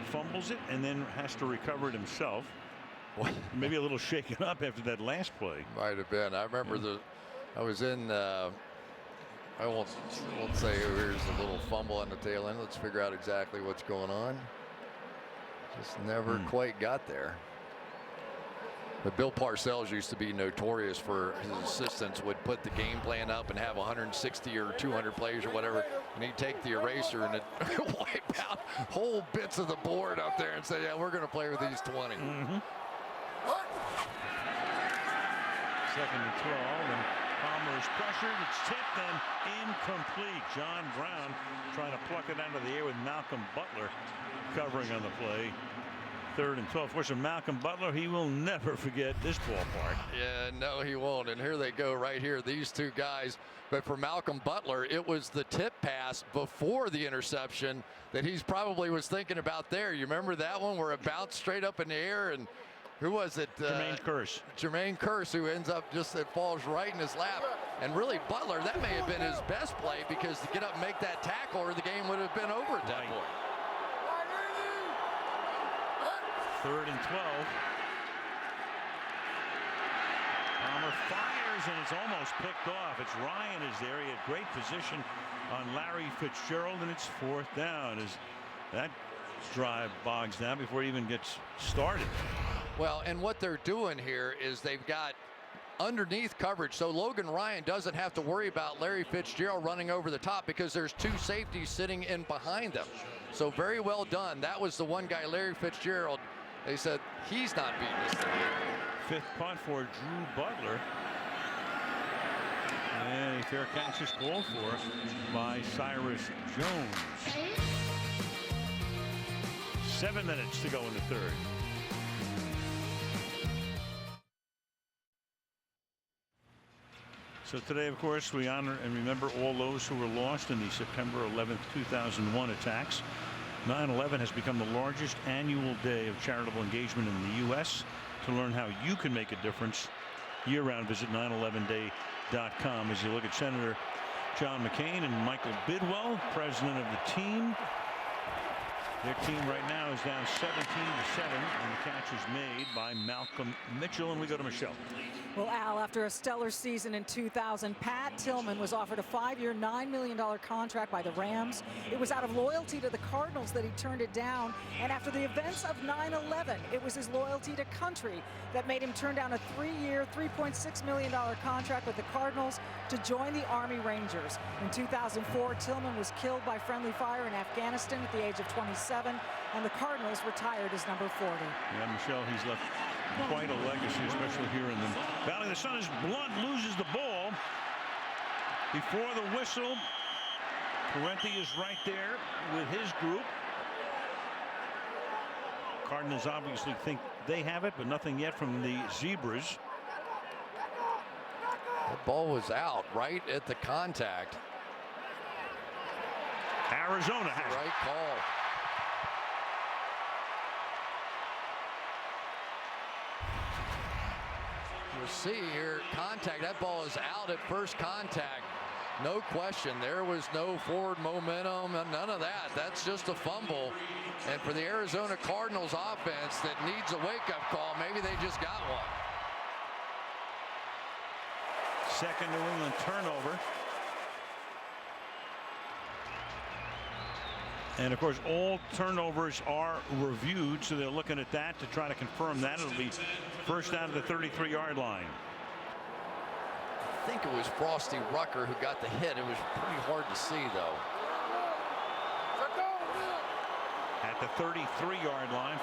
fumbles it and then has to recover it himself. Maybe a little shaken up after that last play. Might have been. I remember I was in. I won't say here's a little fumble on the tail end. Let's figure out exactly what's going on. Just never quite got there. But Bill Parcells used to be notorious for his assistants would put the game plan up and have 160 or 200 plays or whatever, and he'd take the eraser and it'd wipe out whole bits of the board up there and say, yeah, we're going to play with these 20. Second and 12, and Palmer is pressured. It's tipped and incomplete. John Brown trying to pluck it out of the air with Malcolm Butler covering on the play. Third and 12. For some Malcolm Butler, he will never forget this ballpark. Yeah, no, he won't. And here they go right here, these two guys. But for Malcolm Butler, it was the tip pass before the interception that he's probably was thinking about there. You remember that one where it bounced straight up in the air, and who was it? Jermaine Kearse. Jermaine Kearse, who ends up it falls right in his lap. And really, Butler, that may have been his best play, because to get up and make that tackle or the game would have been over at that point. Third and 12. Palmer fires and it's almost picked off. It's Ryan is there. He had great position on Larry Fitzgerald, and it's fourth down as that drive bogs down before it even gets started. Well, and what they're doing here is they've got underneath coverage, so Logan Ryan doesn't have to worry about Larry Fitzgerald running over the top because there's two safeties sitting in behind them. So very well done. That was the one guy, Larry Fitzgerald. They said he's not beating us today. Fifth punt for Drew Butler. And a fair catch is called for by Cyrus Jones. 7 minutes to go in the third. So today, of course, we honor and remember all those who were lost in the September 11th, 2001 attacks. 9/11 has become the largest annual day of charitable engagement in the U.S. To learn how you can make a difference year-round, visit 911day.com as you look at Senator John McCain and Michael Bidwell, president of the team. Their team right now is down 17-7, and the catch is made by Malcolm Mitchell, and we go to Michelle. Well, Al, after a stellar season in 2000, Pat Tillman was offered a 5-year, $9 million contract by the Rams. It was out of loyalty to the Cardinals that he turned it down. And after the events of 9/11, it was his loyalty to country that made him turn down a 3-year, $3.6 million contract with the Cardinals to join the Army Rangers. In 2004, Tillman was killed by friendly fire in Afghanistan at the age of 27, and the Cardinals retired his number 40. Yeah, Michelle, he's left quite a legacy, especially here in the Valley. The Sun is Blunt loses the ball before the whistle. Parenti is right there with his group. Cardinals obviously think they have it, but nothing yet from the Zebras. The ball was out right at the contact. Arizona has right call. You'll see here contact. That ball is out at first contact. No question. There was no forward momentum, none of that. That's just a fumble. And for the Arizona Cardinals offense that needs a wake-up call, maybe they just got one. Second New England turnover. And of course, all turnovers are reviewed, so they're looking at that to try to confirm that. It'll be first down to the 33-yard line. I think it was Frosty Rucker who got the hit. It was pretty hard to see, though. At the 33-yard line,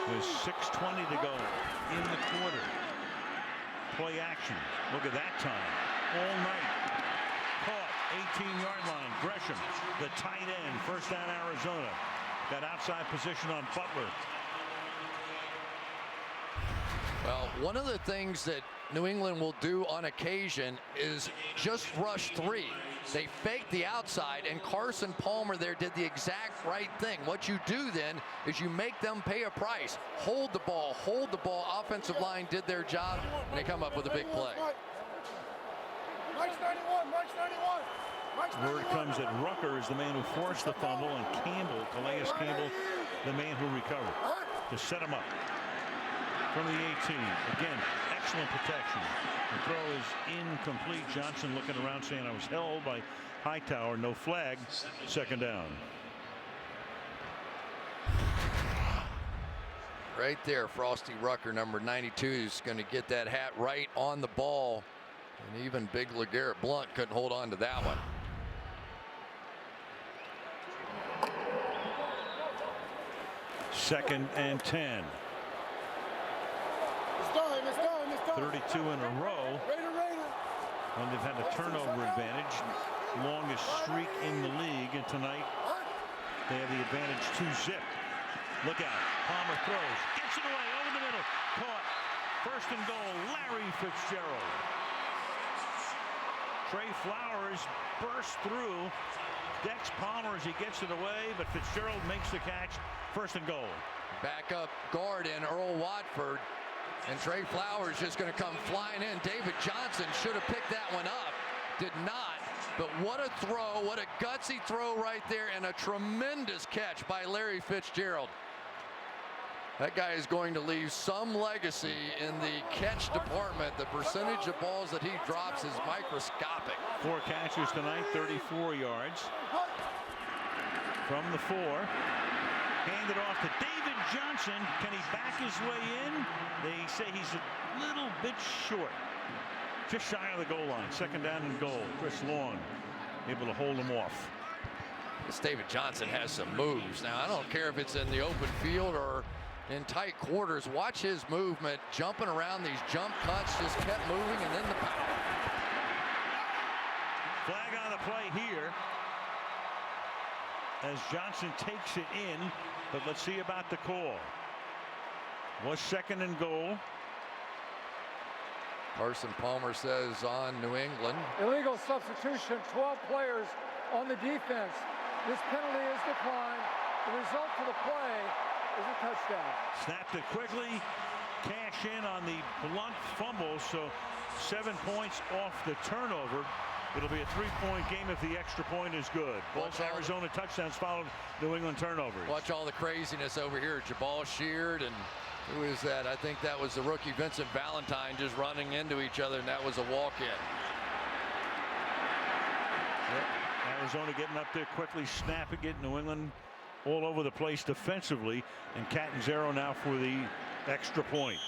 with 6:20 to go in the quarter. Play action. Look at that time. All night. Caught. 18-yard line. Gresham, the tight end. First down, Arizona. Got outside position on Butler. Well, one of the things that New England will do on occasion is just rush three. They fake the outside, and Carson Palmer there did the exact right thing. What you do then is you make them pay a price. Hold the ball, hold the ball. Offensive line did their job, and they come up with a big play. March 91, March 91. Word comes that Rucker is the man who forced the fumble, and Campbell, Calais Campbell, the man who recovered to set him up from the 18. Again, excellent protection. The throw is incomplete. Johnson looking around saying, I was held by Hightower. No flag. Second down. Right there, Frosty Rucker, number 92, is going to get that hat right on the ball. And even big LeGarrette Blount couldn't hold on to that one. Second and 10. 32 in a row. And they've had a turnover advantage. Longest streak in the league. And tonight they have the advantage 2-zip. Look out. Palmer throws. Gets it away over the middle. Caught. First and goal. Larry Fitzgerald. Trey Flowers bursts through. Dex Palmer as he gets it away, but Fitzgerald makes the catch. First and goal. Backup guard in Earl Watford. And Trey Flowers just going to come flying in. David Johnson should have picked that one up. Did not. But what a throw. What a gutsy throw right there. And a tremendous catch by Larry Fitzgerald. That guy is going to leave some legacy in the catch department. The percentage of balls that he drops is microscopic. 4 catches tonight, 34 yards. From the 4. Handed off to David Johnson. Can he back his way in? They say he's a little bit short. Just shy of the goal line. Second down and goal. Chris Long able to hold him off. This David Johnson has some moves. Now, I don't care if it's in the open field or in tight quarters. Watch his movement, jumping around these jump cuts, just kept moving, and then the power. Flag on the play here as Johnson takes it in, but let's see about the call. Was second and goal. Carson Palmer says on New England. Illegal substitution, 12 players on the defense. This penalty is declined. The result of the play is a touchdown. Snapped it quickly. Cash in on the Blount fumble, so 7 points off the turnover. It'll be a 3-point game if the extra point is good. Both Arizona touchdowns followed New England turnovers. Watch all the craziness over here. Jabal Sheard and who is that? I think that was the rookie Vincent Valentine just running into each other, and that was a walk-in. Yep. Arizona getting up there quickly, snapping it. New England all over the place defensively, and Catanzaro now for the extra point.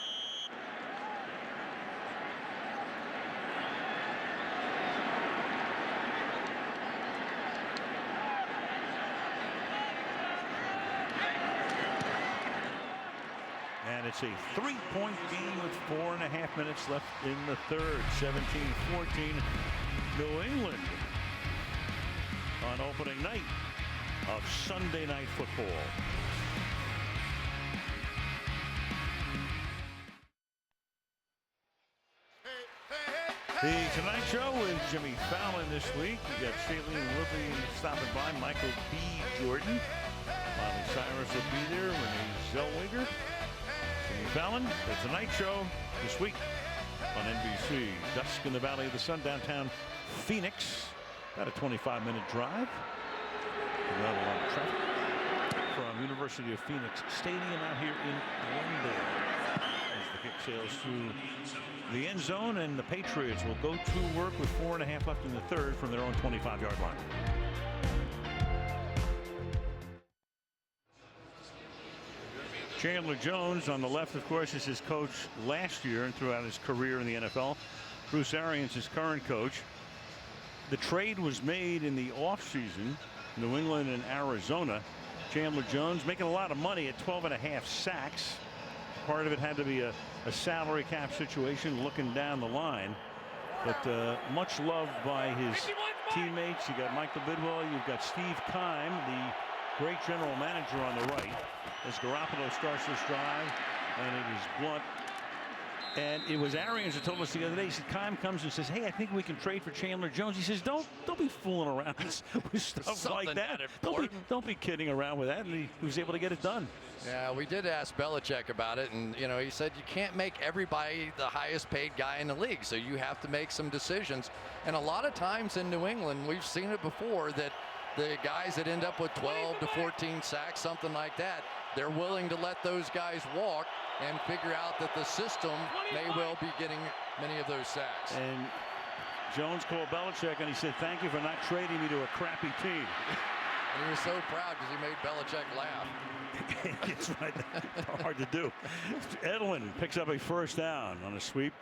And it's a 3-point game with 4.5 minutes left in the third. 17-14 New England on opening night of Sunday Night Football. The Tonight Show with Jimmy Fallon this week. You got Shailene Woodley stopping by, Michael B. Jordan, Molly Cyrus will be there, Renee Zellweger. Jimmy Fallon, the Tonight Show this week on NBC. Dusk in the Valley of the Sun, downtown Phoenix. About a 25-minute drive. Not a lot of traffic from University of Phoenix Stadium out here in Glendale. As the kick sails through the end zone, and the Patriots will go to work with 4.5 left in the third from their own 25-yard line. Chandler Jones on the left, of course, is his coach last year and throughout his career in the NFL. Bruce Arians, his current coach. The trade was made in the offseason, New England and Arizona. Chandler Jones making a lot of money at 12.5 sacks. Part of it had to be a salary cap situation looking down the line. But much loved by his teammates. You got Michael Bidwell, you've got Steve Keim, the great general manager on the right, as Garoppolo starts this drive, and it is Blount And it was Arians who told us the other day. He said, Keim comes and says, hey, I think we can trade for Chandler Jones. He says, don't be fooling around with stuff like that. Don't be kidding around with that. And he was able to get it done. Yeah, we did ask Belichick about it, and he said you can't make everybody the highest paid guy in the league, so you have to make some decisions. And a lot of times in New England, we've seen it before, that the guys that end up with 12 to 14 sacks, something like that, they're willing to let those guys walk and figure out that the system may well be getting many of those sacks. And Jones called Belichick and he said, thank you for not trading me to a crappy team. And he was so proud because he made Belichick laugh. It's right. Hard to do. Edelman picks up a first down on a sweep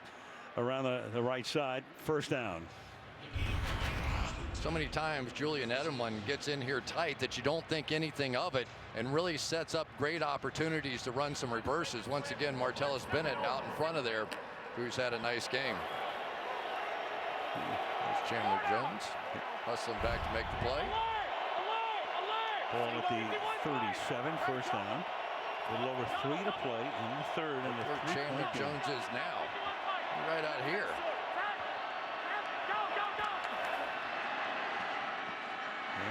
around the right side. First down. So many times Julian Edelman gets in here tight that you don't think anything of it, and really sets up great opportunities to run some reverses. Once again, Martellus Bennett out in front of there, who's had a nice game. There's Chandler Jones hustling back to make the play. Ball at the 37, first down. A little over 3 to play in the third. And where Chandler Jones is now, right out here.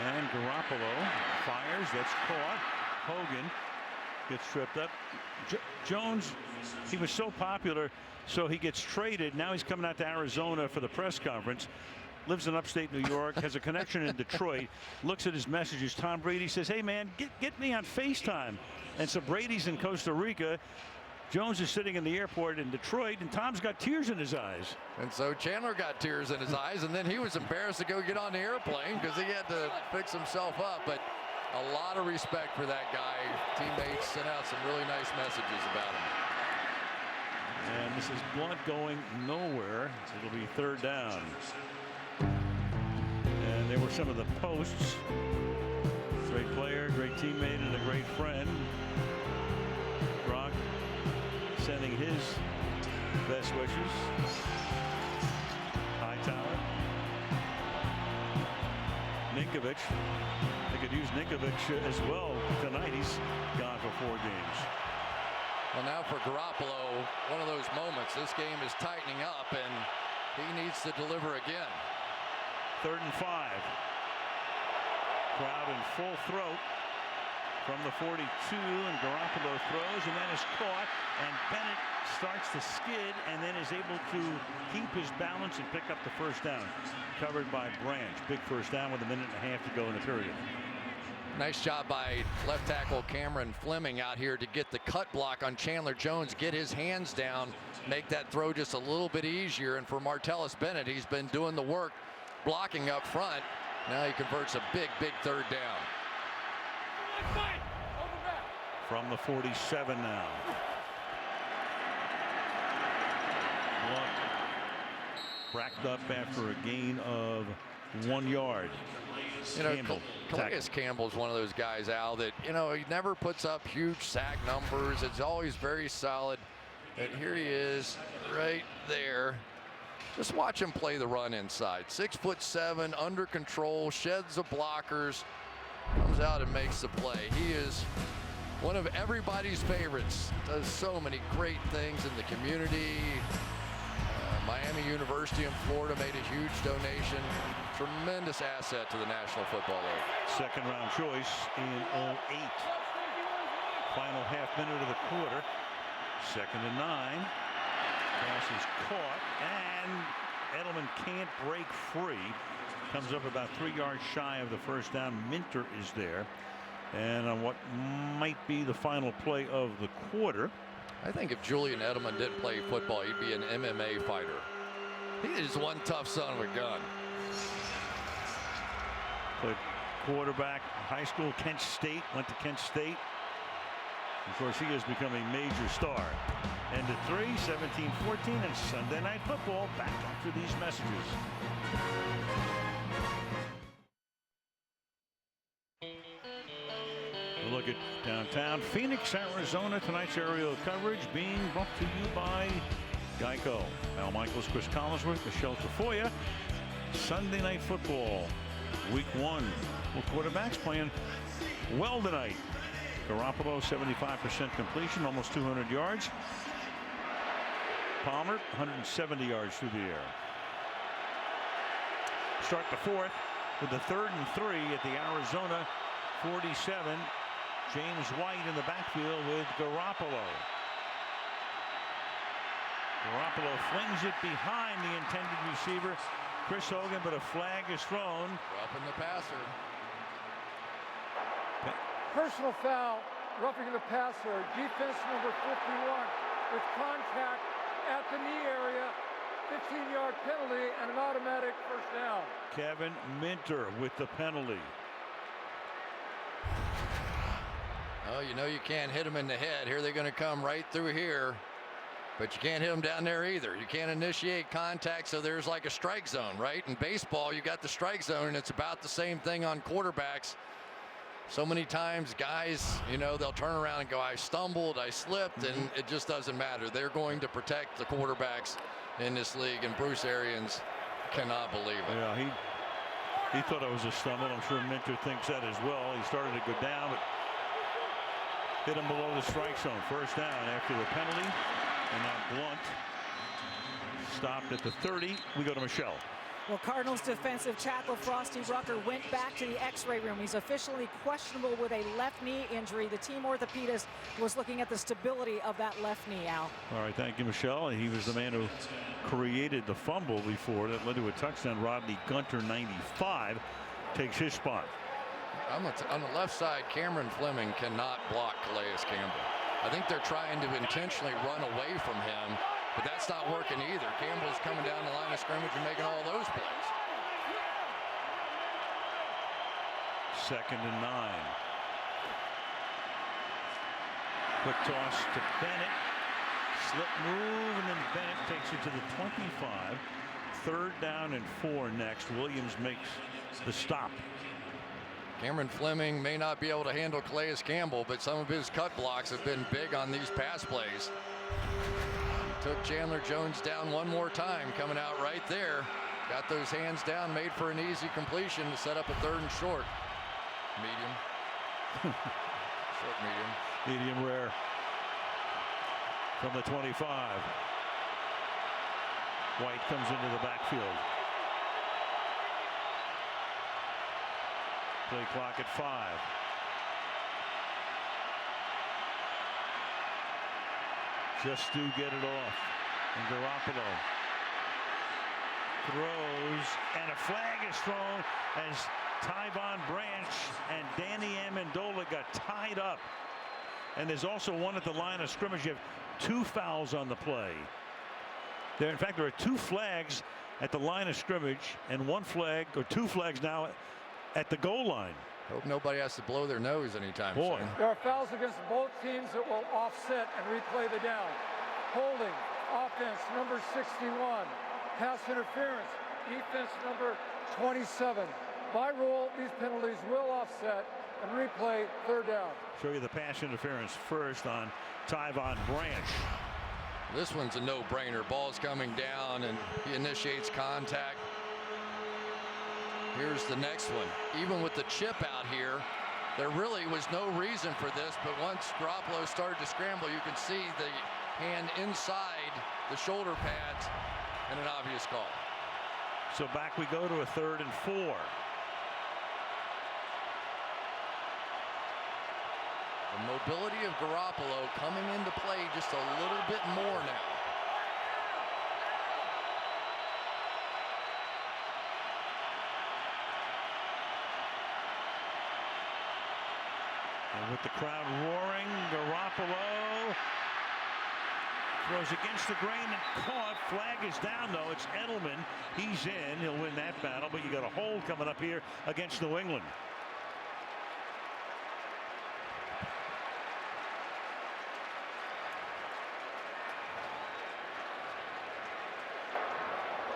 And Garoppolo fires. That's caught. Hogan gets tripped up. Jones, he was so popular, so he gets traded. Now he's coming out to Arizona for the press conference. Lives in upstate New York, has a connection in Detroit, looks at his messages. Tom Brady says, hey, man, get me on FaceTime. And so Brady's in Costa Rica. Jones is sitting in the airport in Detroit, and Tom's got tears in his eyes. And so Chandler got tears in his eyes, and then he was embarrassed to go get on the airplane because he had to fix himself up. But a lot of respect for that guy. Teammates sent out some really nice messages about him. And this is Blunt going nowhere. It'll be third down. And there were some of the posts. Great player, great teammate, and a great friend. Gronk sending his best wishes. Hightower. Ninkovich. They could use Ninkovich as well tonight. He's gone for 4 games. Well, now for Garoppolo, one of those moments. This game is tightening up, and he needs to deliver again. 3rd and 5. Crowd in full throat from the 42, and Garoppolo throws, and then is caught, and Bennett starts to skid and then is able to keep his balance and pick up the first down. Covered by Branch. Big first down with 1.5 minutes to go in the period. Nice job by left tackle Cameron Fleming out here to get the cut block on Chandler Jones, get his hands down, make that throw just a little bit easier. And for Martellus Bennett, he's been doing the work blocking up front. Now he converts a big third down. From the 47 now. Blunt cracked up after a gain of 1 yard. Calais Campbell's one of those guys, Al, that he never puts up huge sack numbers. It's always very solid. And here he is right there. Just watch him play the run inside. 6'7", under control, sheds the blockers, comes out and makes the play. He is one of everybody's favorites. Does so many great things in the community. Miami University in Florida made a huge donation. Tremendous asset to the National Football League. 2nd round choice in 2008. Final half minute of the quarter. 2nd and 9. Pass is caught, and Edelman can't break free. Comes up about 3 yards shy of the first down. Minter is there. And on what might be the final play of the quarter. I think if Julian Edelman didn't play football, he'd be an MMA fighter. He is one tough son of a gun. Played quarterback, high school, Kent State, went to Kent State. Of course, he has become a major star. End of 3, 17-14, and Sunday Night Football back after these messages. A look at downtown Phoenix, Arizona. Tonight's aerial coverage being brought to you by Geico. Al Michaels, Chris Collinsworth, Michelle Tafoya. Sunday Night Football, Week 1. Well, quarterbacks playing well tonight. Garoppolo, 75% completion, almost 200 yards. Palmer, 170 yards through the air. Start the fourth with the 3rd and 3 at the Arizona 47. James White in the backfield with Garoppolo. Garoppolo flings it behind the intended receiver, Chris Hogan, but a flag is thrown. Roughing the passer. Personal foul, roughing the passer, defense number 51 with contact at the knee area, 15-yard penalty and an automatic first down. Kevin Minter with the penalty. Oh, you know you can't hit him in the head. Here they're going to come right through here. But you can't hit them down there either. You can't initiate contact, so there's like a strike zone, right? In baseball, you got the strike zone, and it's about the same thing on quarterbacks. So many times guys, you know, they'll turn around and go, I stumbled, I slipped, and it just doesn't matter. They're going to protect the quarterbacks in this league, and Bruce Arians cannot believe it. Yeah, he thought it was a stumble. I'm sure Minter thinks that as well. He started to go down, but hit him below the strike zone. First down after the penalty. And now Blunt stopped at the 30. We go to Michelle. Well, Cardinals defensive tackle Frosty Rucker went back to the x-ray room. He's officially questionable with a left knee injury. The team orthopedist was looking at the stability of that left knee, Al. All right, thank you, Michelle. He was the man who created the fumble before that led to a touchdown. Rodney Gunter, 95, takes his spot. On the left side, Cameron Fleming cannot block Calais Campbell. I think they're trying to intentionally run away from him, but that's not working either. Campbell's coming down the line of scrimmage and making all those plays. 2nd and 9. Quick toss to Bennett. Slip move, and then Bennett takes it to the 25. 3rd down and 4 next. Williams makes the stop. Cameron Fleming may not be able to handle Calais Campbell, but some of his cut blocks have been big on these pass plays. He took Chandler Jones down one more time, coming out right there. Got those hands down, made for an easy completion to set up a 3rd and short. Medium. Short medium. Medium rare. From the 25. White comes into the backfield. Play clock at 5. Just to get it off. And Garoppolo throws, and a flag is thrown as Tyvon Branch and Danny Amendola got tied up. And there's also one at the line of scrimmage. You have 2 fouls on the play. In fact, there are 2 flags at the line of scrimmage and 1 flag, or 2 flags now at the goal line. Hope nobody has to blow their nose anytime soon. There are fouls against both teams that will offset and replay the down. Holding, offense number 61. Pass interference, defense number 27. By rule, these penalties will offset and replay 3rd down. Show you the pass interference first on Tyvon Branch. This one's a no-brainer. Ball's coming down, and he initiates contact. Here's the next one. Even with the chip out here, there really was no reason for this, but once Garoppolo started to scramble, you can see the hand inside the shoulder pads, and an obvious call. So back we go to a 3rd and 4. The mobility of Garoppolo coming into play just a little bit more now. And with the crowd roaring, Garoppolo throws against the grain and caught. Flag is down, though. It's Edelman. He's in. He'll win that battle, but you got a hold coming up here against New England.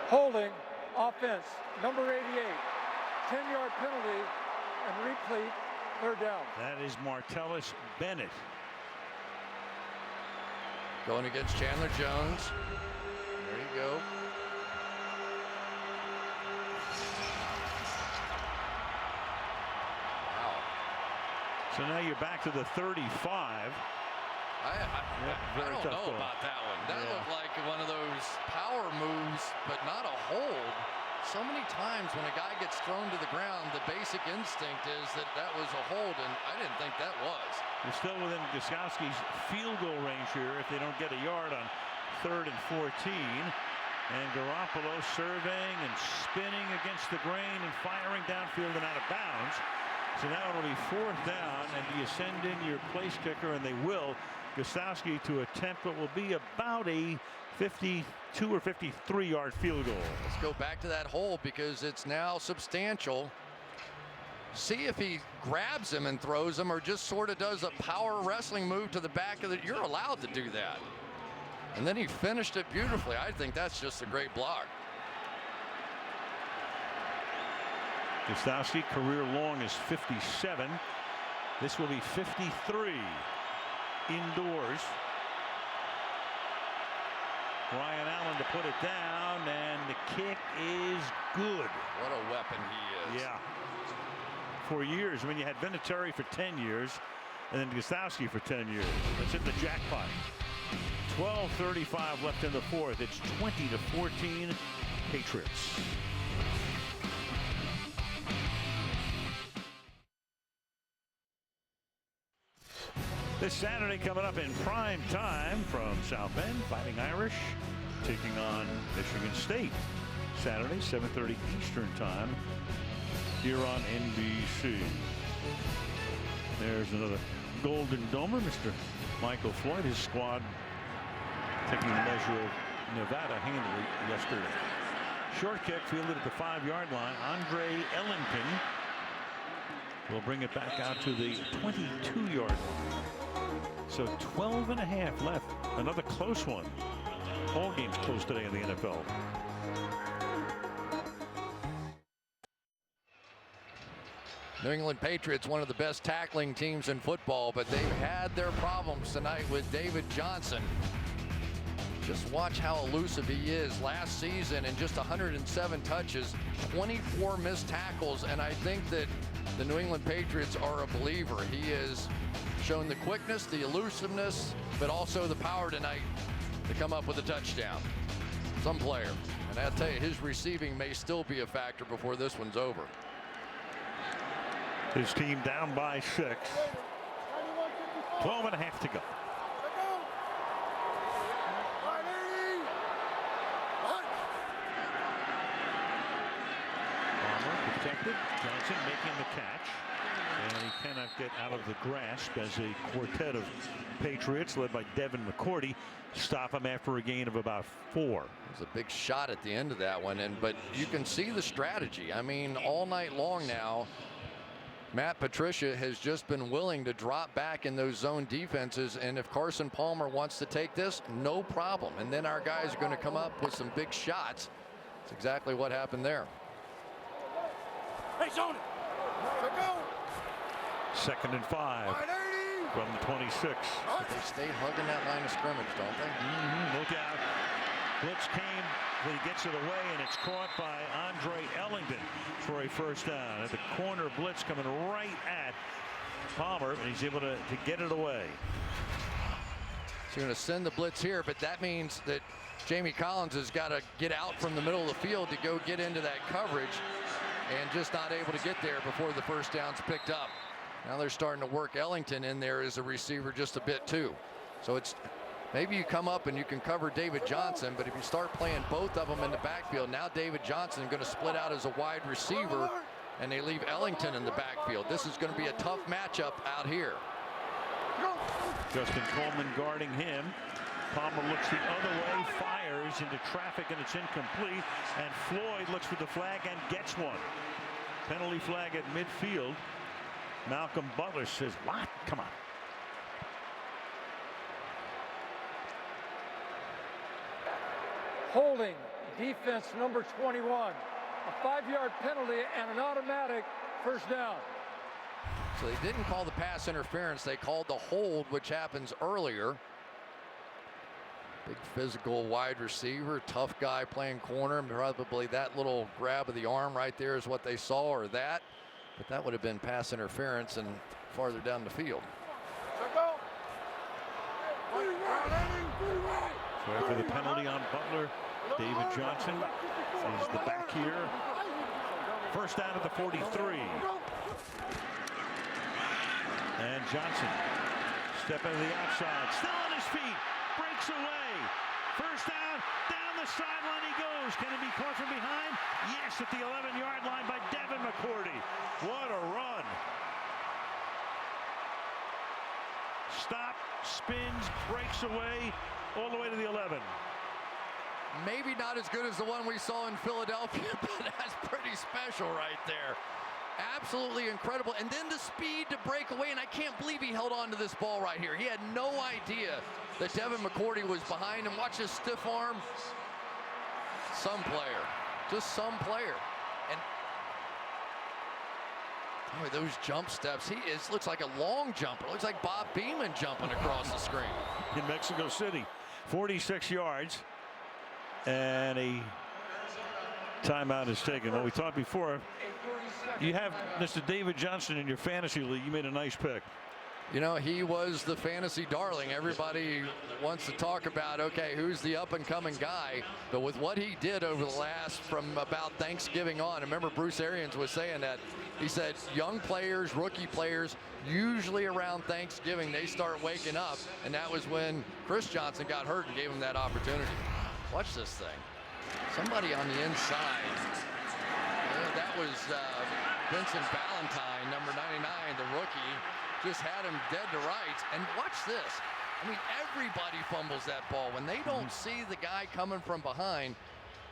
Holding, offense, number 88. 10-yard penalty and replay, 3rd down. That is Martellus Bennett. Going against Chandler Jones. There you go. Wow. So now you're back to the 35. I don't know about that one. That looked like one of those power moves, but not a hold. So many times when a guy gets thrown to the ground, the basic instinct is that that was a hold, and I didn't think that was. They're still within Gostkowski's field goal range here if they don't get a yard on 3rd and 14. And Garoppolo surveying and spinning against the grain and firing downfield and out of bounds. So now it'll be 4th down, and you send in your place kicker, and they will. Gostkowski to attempt what will be about a 52 or 53 yard field goal. Let's go back to that hole because it's now substantial. See if he grabs him and throws him or just sort of does a power wrestling move to the back of the. You're allowed to do that. And then he finished it beautifully. I think that's just a great block. Gostkowski career long is 57. This will be 53 indoors. Ryan Allen to put it down, and the kick is good. What a weapon he is. Yeah. For years, I mean, you had Vinatieri for 10 years, and then Gostkowski for 10 years. That's in the jackpot. 12:35 left in the 4th. It's 20-14 Patriots. This Saturday coming up in prime time from South Bend, Fighting Irish taking on Michigan State. Saturday, 7:30 Eastern time here on NBC. There's another Golden Domer, Mr. Michael Floyd. His squad taking the measure of Nevada handily yesterday. Short kick fielded at the 5-yard line. Andre Ellington will bring it back out to the 22-yard line. So 12 and a half left. Another close one. All games close today in the NFL. New England Patriots, one of the best tackling teams in football, but they've had their problems tonight with David Johnson. Just watch how elusive he is. Last season in just 107 touches, 24 missed tackles, and I think that the New England Patriots are a believer. He has shown the quickness, the elusiveness, but also the power tonight to come up with a touchdown. Some player. And I'll tell you, his receiving may still be a factor before this one's over. His team down by 6. 12 and a half to go. Protected. Johnson making the catch. And he cannot get out of the grasp as a quartet of Patriots led by Devin McCourty stop him after a gain of about 4. It was a big shot at the end of that one, but you can see the strategy. I mean, all night long now, Matt Patricia has just been willing to drop back in those zone defenses, and if Carson Palmer wants to take this, no problem. And then our guys are going to come up with some big shots. That's exactly what happened there. Hey, zone it. Go. 2nd and 5 from the 26. But they stay hugging that line of scrimmage, don't they? Look out. Blitz came, but he gets it away, and it's caught by Andre Ellington for a first down. At the corner, blitz coming right at Palmer, and he's able to get it away. So you're going to send the blitz here, but that means that Jamie Collins has got to get out from the middle of the field to go get into that coverage, and just not able to get there before the first down's picked up. Now they're starting to work Ellington in there as a receiver just a bit too. So it's maybe you come up and you can cover David Johnson, but if you start playing both of them in the backfield, now David Johnson is going to split out as a wide receiver, and they leave Ellington in the backfield. This is going to be a tough matchup out here. Justin Coleman guarding him. Palmer looks the other way, fires into traffic, and it's incomplete. And Floyd looks for the flag and gets one. Penalty flag at midfield. Malcolm Butler says, what? Come on. Holding defense number 21. A 5-yard penalty and an automatic first down. So they didn't call the pass interference. They called the hold, which happens earlier. Big physical wide receiver, tough guy playing corner. Probably that little grab of the arm right there is what they saw, or that. But that would have been pass interference and farther down the field. So after the penalty on Butler, David Johnson is the back here. First down at the 43. And Johnson stepping to the outside, still on his feet, breaks away. First down, down the sideline he goes. Can it be caught from behind? Yes, at the 11-yard line by Devin McCourty. What a run. Stop, spins, breaks away, all the way to the 11. Maybe not as good as the one we saw in Philadelphia, but that's pretty special right there. Absolutely incredible. And then the speed to break away, and I can't believe he held on to this ball right here. He had no idea that Devin McCourty was behind him. Watch his stiff arm. Some player, just some player. And boy, those jump steps, looks like a long jumper. Looks like Bob Beamon jumping across the screen. In Mexico City, 46 yards. And a timeout is taken. Well, we talked before, you have Mr. David Johnson in your fantasy league. You made a nice pick. You know, he was the fantasy darling. Everybody wants to talk about, okay, who's the up-and-coming guy? But with what he did over the last, from about Thanksgiving on, I remember Bruce Arians was saying that. He said young players, rookie players, usually around Thanksgiving, they start waking up. And that was when Chris Johnson got hurt and gave him that opportunity. Watch this thing. Somebody on the inside. That was Vincent Valentine, number 99, the rookie. Just had him dead to rights. And watch this. I mean, everybody fumbles that ball. When they don't see the guy coming from behind,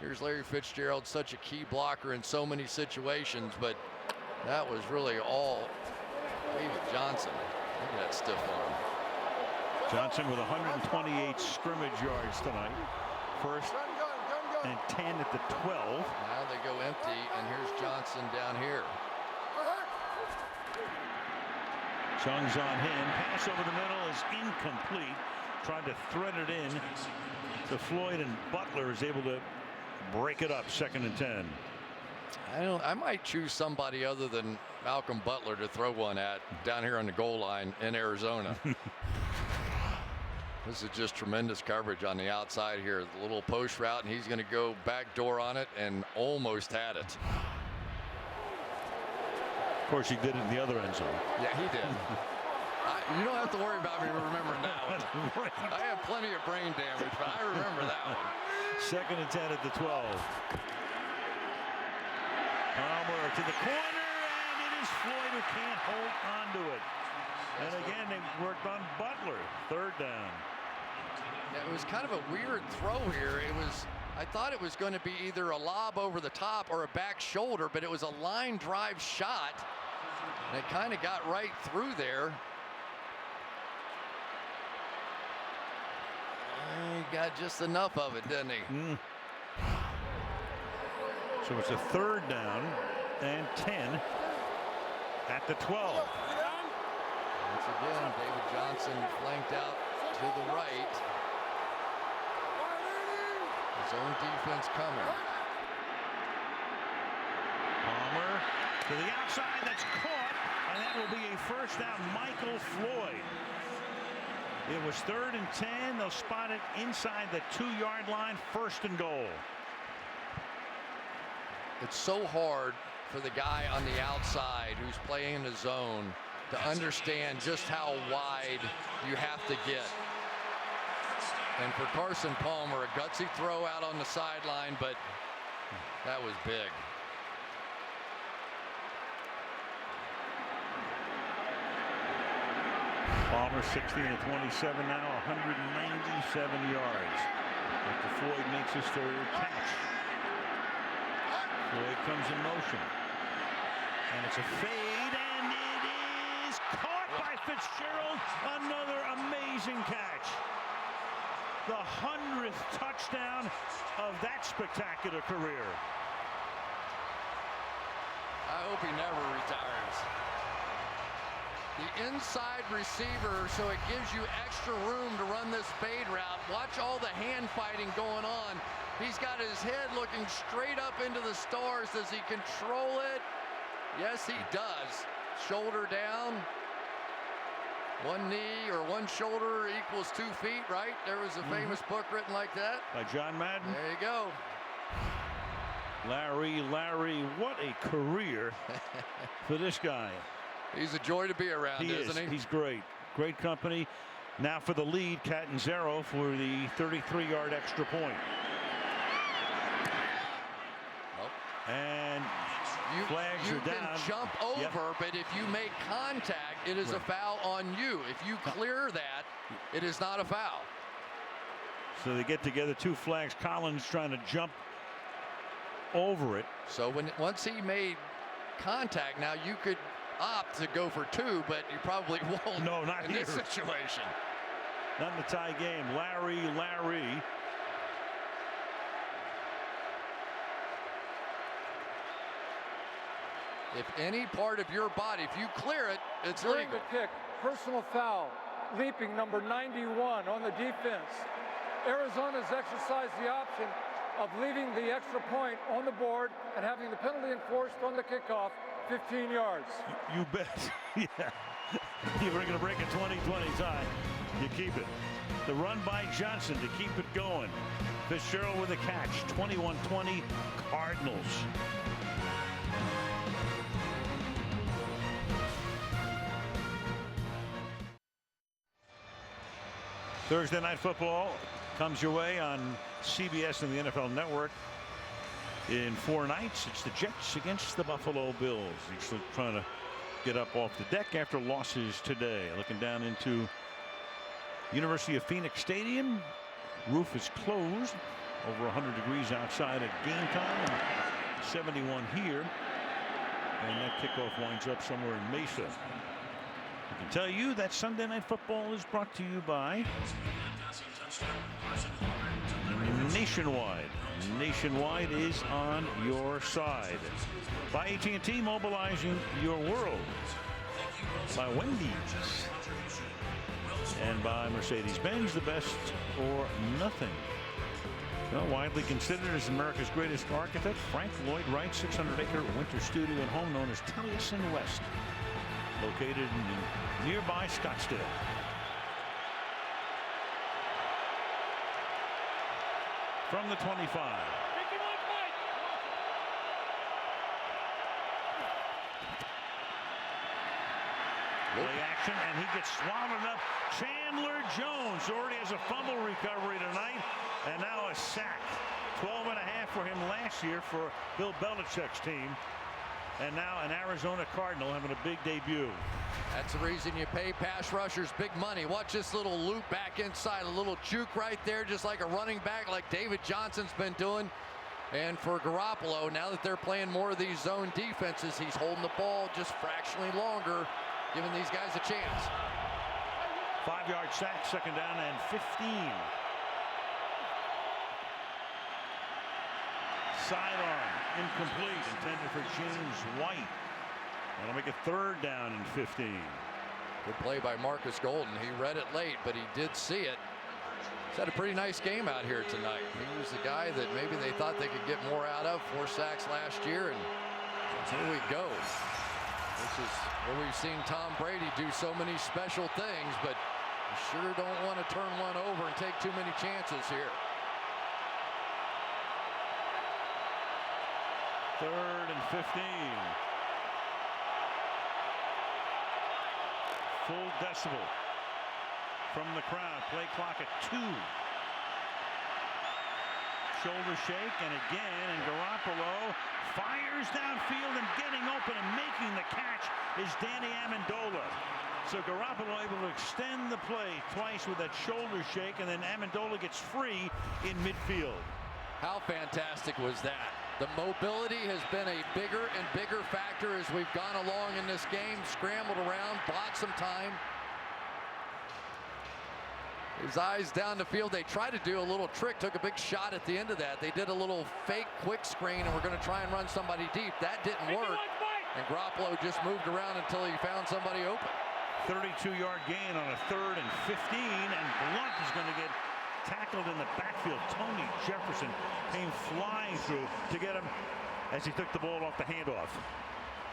here's Larry Fitzgerald, such a key blocker in so many situations. But that was really all David Johnson. Look at that stiff arm. Johnson with 128 scrimmage yards tonight. First and 10 at the 12. Now they go empty, and here's Johnson down here. Chung's on him. Pass over the middle is incomplete. Trying to thread it in to Floyd, and Butler is able to break it up. 2nd and 10. I might choose somebody other than Malcolm Butler to throw one at down here on the goal line in Arizona. This is just tremendous coverage on the outside here. The little post route, and he's going to go back door on it and almost had it. Of course, he did it in the other end zone. Yeah, he did. You don't have to worry about me remembering that one. Right. I have plenty of brain damage, but I remember that one. 2nd and 10 at the 12. Palmer to the corner, and it is Floyd who can't hold on to it. And again, they worked on Butler. 3rd down. Yeah, it was kind of a weird throw here. I thought it was going to be either a lob over the top or a back shoulder, but it was a line drive shot. And it kind of got right through there. He got just enough of it, didn't he? So it's a 3rd down and 10 at the 12. Once again, David Johnson flanked out to the right. His own defense coming. Palmer to the outside, that's caught, and that will be a first down. Michael Floyd. It was 3rd and 10. They'll spot it inside the 2-yard line. 1st and goal. It's so hard for the guy on the outside who's playing in the zone to understand just how wide you have to get. And for Carson Palmer, a gutsy throw out on the sideline, but that was big. Palmer 16 to 27 now, 197 yards. After Floyd makes his 3rd catch. Floyd comes in motion. And it's a fade, and it is caught by Fitzgerald. Another amazing catch. The 100th touchdown of that spectacular career. I hope he never retires. The inside receiver, so it gives you extra room to run this fade route. Watch all the hand fighting going on. He's got his head looking straight up into the stars. Does he control it? Yes, he does. Shoulder down. One knee or one shoulder equals 2 feet, right? There was a famous book written like that. By John Madden. There you go. Larry, what a career for this guy. He's a joy to be around, isn't he? He's great. Great company. Now for the lead, Catanzaro for the 33-yard extra point. And flags are down. You can jump over, but if you make contact, it is a foul on you. If you clear that, it is not a foul. So they get together, 2 flags. Collins trying to jump over it. So once he made contact, now you could opt to go for 2, but you probably won't. No, not in here. This situation. Not in the tie game. Larry. If any part of your body, if you clear it, it's During legal. the kick, personal foul, leaping number 91 on the defense. Arizona's exercised the option of leaving the extra point on the board and having the penalty enforced on the kickoff, 15 yards. You bet. Yeah. You were going to break a 20-20 tie. You keep it. The run by Johnson to keep it going. Fitzgerald with a catch. 21-20 Cardinals. Thursday Night Football comes your way on CBS and the NFL Network. In 4 nights, it's the Jets against the Buffalo Bills. He's still trying to get up off the deck after losses today. Looking down into University of Phoenix Stadium. Roof is closed. Over 100 degrees outside at game time. And 71 here. And that kickoff winds up somewhere in Mesa. I can tell you that Sunday Night Football is brought to you by Nationwide. Nationwide is on your side. By AT&T, mobilizing your world. By Wendy's. And by Mercedes-Benz, the best or nothing. Well, widely considered as America's greatest architect, Frank Lloyd Wright's 600-acre winter studio and home known as Taliesin West, located in nearby Scottsdale. From the 25. Play action, and he gets swallowed up. Chandler Jones already has a fumble recovery tonight, and now a sack. 12.5 for him last year for Bill Belichick's team. And now an Arizona Cardinal having a big debut. That's the reason you pay pass rushers big money. Watch this little loop back inside, a little juke right there, just like a running back like David Johnson's been doing. And for Garoppolo, now that they're playing more of these zone defenses, he's holding the ball just fractionally longer, giving these guys a chance. 5-yard sack, 2nd down and 15. Sidearm, incomplete, intended for James White. That'll make it 3rd down and 15. Good play by Marcus Golden. He read it late, but he did see it. He's had a pretty nice game out here tonight. He was the guy that maybe they thought they could get more out of. 4 sacks last year, and here we go. This is where we've seen Tom Brady do so many special things, but you sure don't want to turn one over and take too many chances here. 3rd and 15. Full decibel from the crowd. Play clock at 2. Shoulder shake, and again, and Garoppolo fires downfield, and getting open and making the catch is Danny Amendola. So Garoppolo able to extend the play twice with that shoulder shake, and then Amendola gets free in midfield. How fantastic was that? The mobility has been a bigger and bigger factor as we've gone along in this game. Scrambled around, bought some time. His eyes down the field. They tried to do a little trick, took a big shot at the end of that. They did a little fake quick screen, and we're going to try and run somebody deep. That didn't work, and Garoppolo just moved around until he found somebody open. 32-yard gain on a 3rd and 15, and Blunt is going to get tackled in the backfield. Tony Jefferson came flying through to get him as he took the ball off the handoff.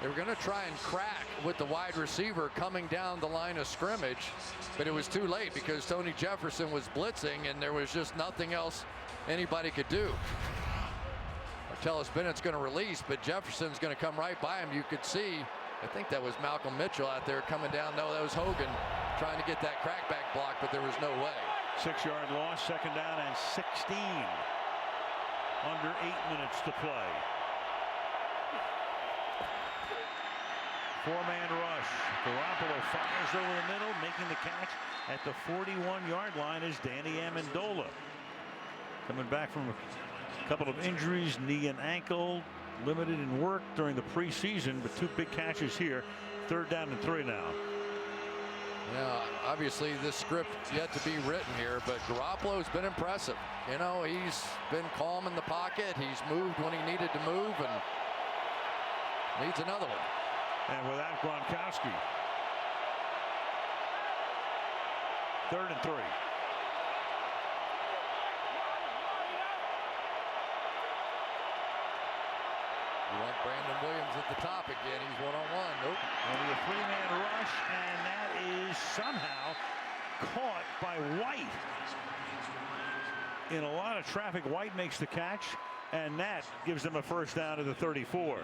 They were going to try and crack with the wide receiver coming down the line of scrimmage, but it was too late because Tony Jefferson was blitzing and there was just nothing else anybody could do. Martellus Bennett's going to release, but Jefferson's going to come right by him. You could see, I think that was Malcolm Mitchell out there coming down. No, that was Hogan trying to get that crackback block, but there was no way. 6-yard loss, 2nd down and 16. Under 8 minutes to play. 4-man rush. Garoppolo fires over the middle, making the catch at the 41-yard line is Danny Amendola. Coming back from a couple of injuries, knee and ankle, limited in work during the preseason, but 2 big catches here. 3rd down and 3 now. Yeah, obviously this script yet to be written here, but Garoppolo's been impressive. You know, he's been calm in the pocket. He's moved when he needed to move and needs another one. And without Gronkowski. 3rd and 3. You want Brandon Williams at the top again. He's one-on-one. Nope. Only a 3-man rush, and that is somehow caught by White. In a lot of traffic, White makes the catch, and that gives them a 1st down to the 34.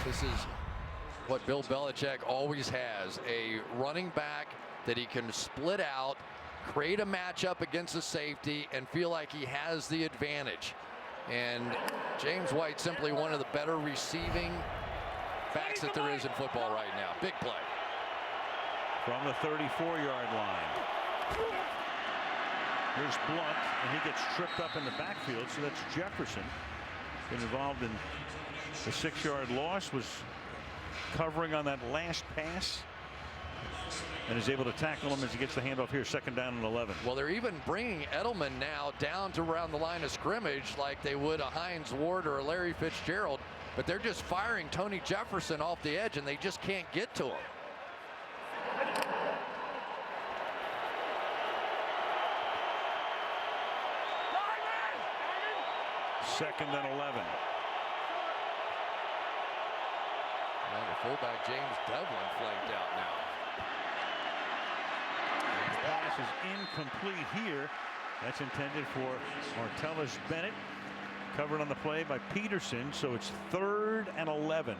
This is what Bill Belichick always has, a running back that he can split out, create a matchup against the safety, and feel like he has the advantage. And James White, simply one of the better receiving backs that there is in football right now. Big play. From the 34-yard line. Here's Blunt, and he gets tripped up in the backfield, so that's Jefferson. Been involved in the 6-yard loss, was covering on that last pass, and is able to tackle him as he gets the handoff here. 2nd down and 11. Well, they're even bringing Edelman now down to around the line of scrimmage like they would a Hines Ward or a Larry Fitzgerald, but they're just firing Tony Jefferson off the edge and they just can't get to him. Second and 11. Well, the fullback James Devlin flanked out now. Pass is incomplete here. That's intended for Martellus Bennett. Covered on the play by Peterson, so it's 3rd and 11.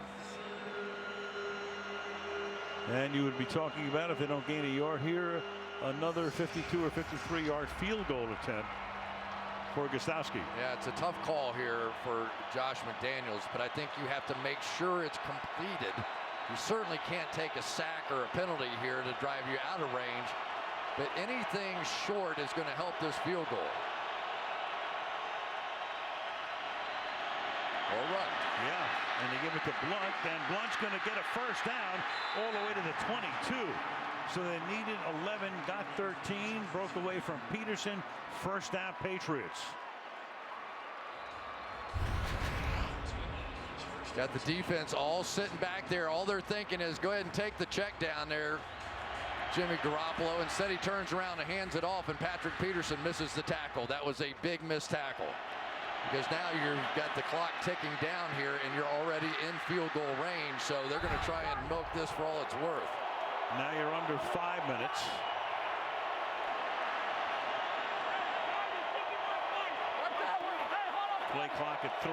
And you would be talking about, if they don't gain a yard here, another 52 or 53-yard field goal attempt for Gostowski. Yeah, it's a tough call here for Josh McDaniels, but I think you have to make sure it's completed. You certainly can't take a sack or a penalty here to drive you out of range, but anything short is going to help this field goal. Or run. Yeah, and they give it to Blunt, and Blunt's going to get a 1st down all the way to the 22. So they needed 11, got 13, broke away from Peterson. 1st down, Patriots. Got the defense all sitting back there. All they're thinking is go ahead and take the check down there, Jimmy Garoppolo. Instead, he turns around and hands it off, and Patrick Peterson misses the tackle. That was a big missed tackle. Because now you've got the clock ticking down here, and you're already in field goal range. So they're going to try and milk this for all it's worth. Now you're under 5 minutes. Play clock at 3.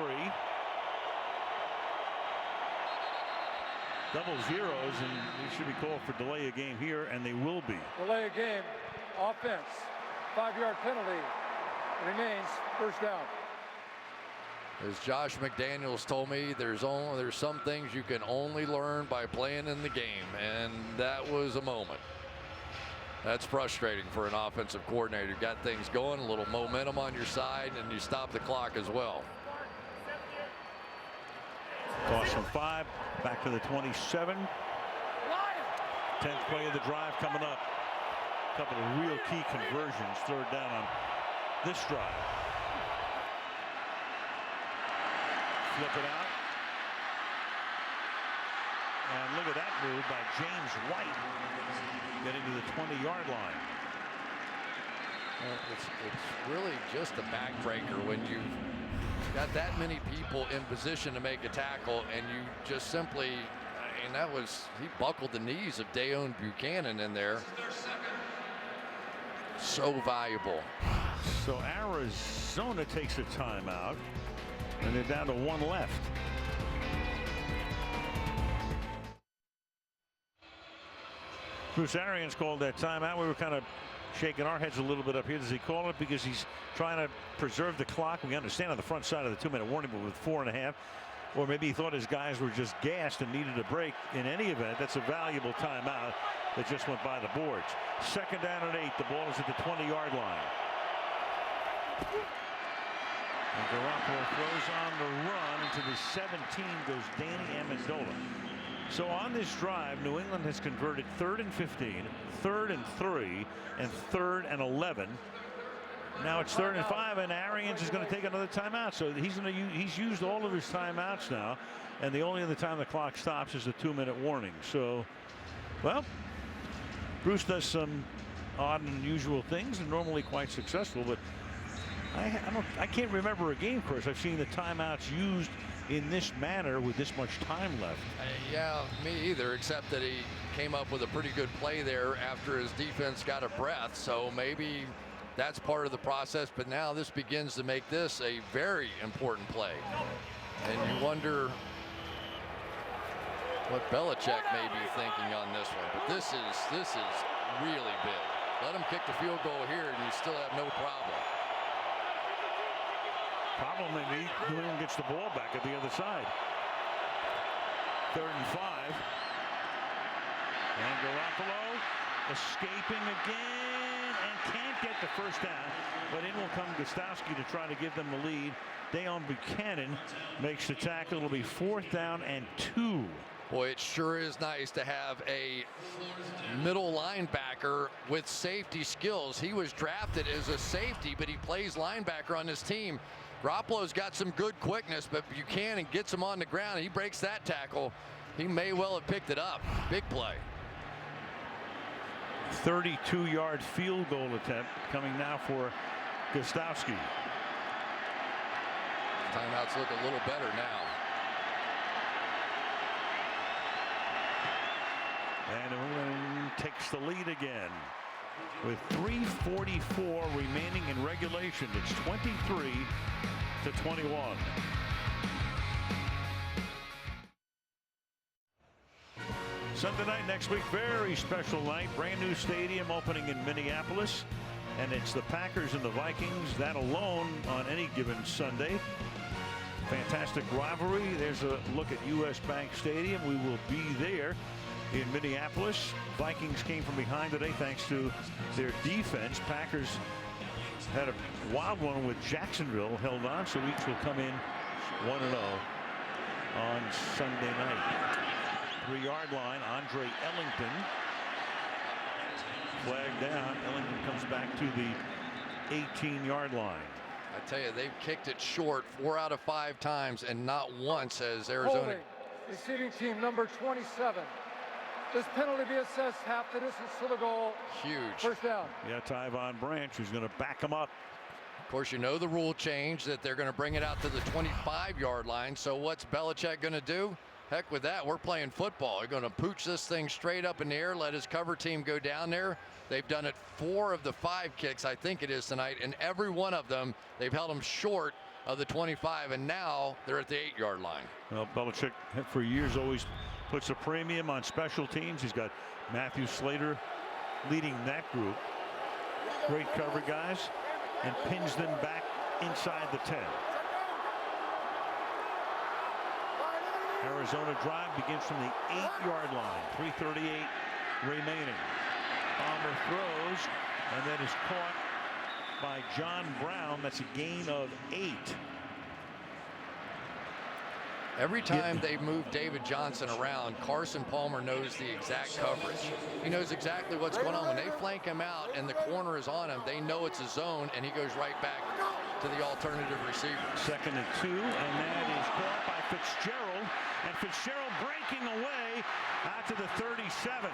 Double zeros, and they should be called for delay a game here, and they will be. Delay a game. Offense. 5-yard penalty. Remains 1st down. As Josh McDaniels told me, there's some things you can only learn by playing in the game, and that was a moment. That's frustrating for an offensive coordinator. You got things going, a little momentum on your side, and you stop the clock as well. Toss from 5, back to the 27. 10th play of the drive coming up. A couple of real key conversions. 3rd down on this drive. Flip it out. And look at that move by James White. Getting to the 20-yard line. Well, it's really just a backbreaker when you've got that many people in position to make a tackle, and you just simply, and that was, he buckled the knees of Dayon Buchanan in there. So valuable. So Arizona takes a timeout, and they're down to one left. Bruce Arians called that timeout. We were kind of shaking our heads a little bit up here. Does he call it because he's trying to preserve the clock? We understand on the front side of the 2-minute warning, but with 4.5. Or maybe he thought his guys were just gassed and needed a break. In any event, that's a valuable timeout that just went by the boards. 2nd down and 8. The ball is at the 20-yard line. And Garoppolo throws on the run. Into the 17 goes Danny Amendola. So on this drive, New England has converted 3rd and 15, 3rd and 3, and 3rd and 11. Now it's 3rd and 5, and Arians is going to take another timeout. So he's used all of his timeouts now, and the only other time the clock stops is the 2-minute warning. So, well, Bruce does some odd and unusual things, and normally quite successful. But I can't remember a game, Chris, I've seen the timeouts used in this manner with this much time left. Yeah, me either, except that he came up with a pretty good play there after his defense got a breath. So maybe that's part of the process, but now this begins to make this a very important play. And you wonder what Belichick may be thinking on this one. But this is really big. Let him kick the field goal here and you still have no problem. Problem maybe New England gets the ball back at the other side. 3rd and 5. And Garoppolo escaping again and can't get the first down. But in will come Gostowski to try to give them the lead. Dayon Buchanan makes the tackle. It'll be 4th down and 2. Boy, it sure is nice to have a middle linebacker with safety skills. He was drafted as a safety, but he plays linebacker on this team. Garoppolo's got some good quickness, but Buchanan gets him on the ground. He breaks that tackle. He may well have picked it up. Big play. 32-yard field goal attempt coming now for Gostowski. Timeouts look a little better now. And New England takes the lead again with 3:44 remaining in regulation. It's 23-21. Sunday night next week, very special night. Brand new stadium opening in Minneapolis. And it's the Packers and the Vikings. That alone on any given Sunday. Fantastic rivalry. There's a look at US Bank Stadium. We will be there in Minneapolis. Vikings came from behind today thanks to their defense. Packers had a wild one with Jacksonville, held on, so each will come in 1-0 on Sunday night. 3-yard line, Andre Ellington flagged down. Ellington comes back to the 18-yard line. I tell you, they've kicked it short 4 out of 5 times, and not once has Arizona. Holding, receiving team number 27. This penalty be assessed half the distance to the goal. Huge. First down. Yeah, Tyvon Branch who's going to back him up. Of course, you know the rule change that they're going to bring it out to the 25-yard line. So what's Belichick going to do? Heck with that. We're playing football. They're going to pooch this thing straight up in the air, let his cover team go down there. They've done it 4 of the 5 kicks, I think it is tonight, and every one of them, they've held them short of the 25, and now they're at the 8-yard line. Well, Belichick for years always puts a premium on special teams. He's got Matthew Slater leading that group. Great cover guys, and pins them back inside the 10. Arizona drive begins from the 8-yard line. 3:38 remaining. Palmer throws and then is caught by John Brown. That's a gain of 8. Every time they move David Johnson around, Carson Palmer knows the exact coverage. He knows exactly what's going on. When they flank him out and the corner is on him, they know it's a zone, and he goes right back to the alternative receiver. 2nd and 2, and that is caught by Fitzgerald, and Fitzgerald breaking away out to the 37.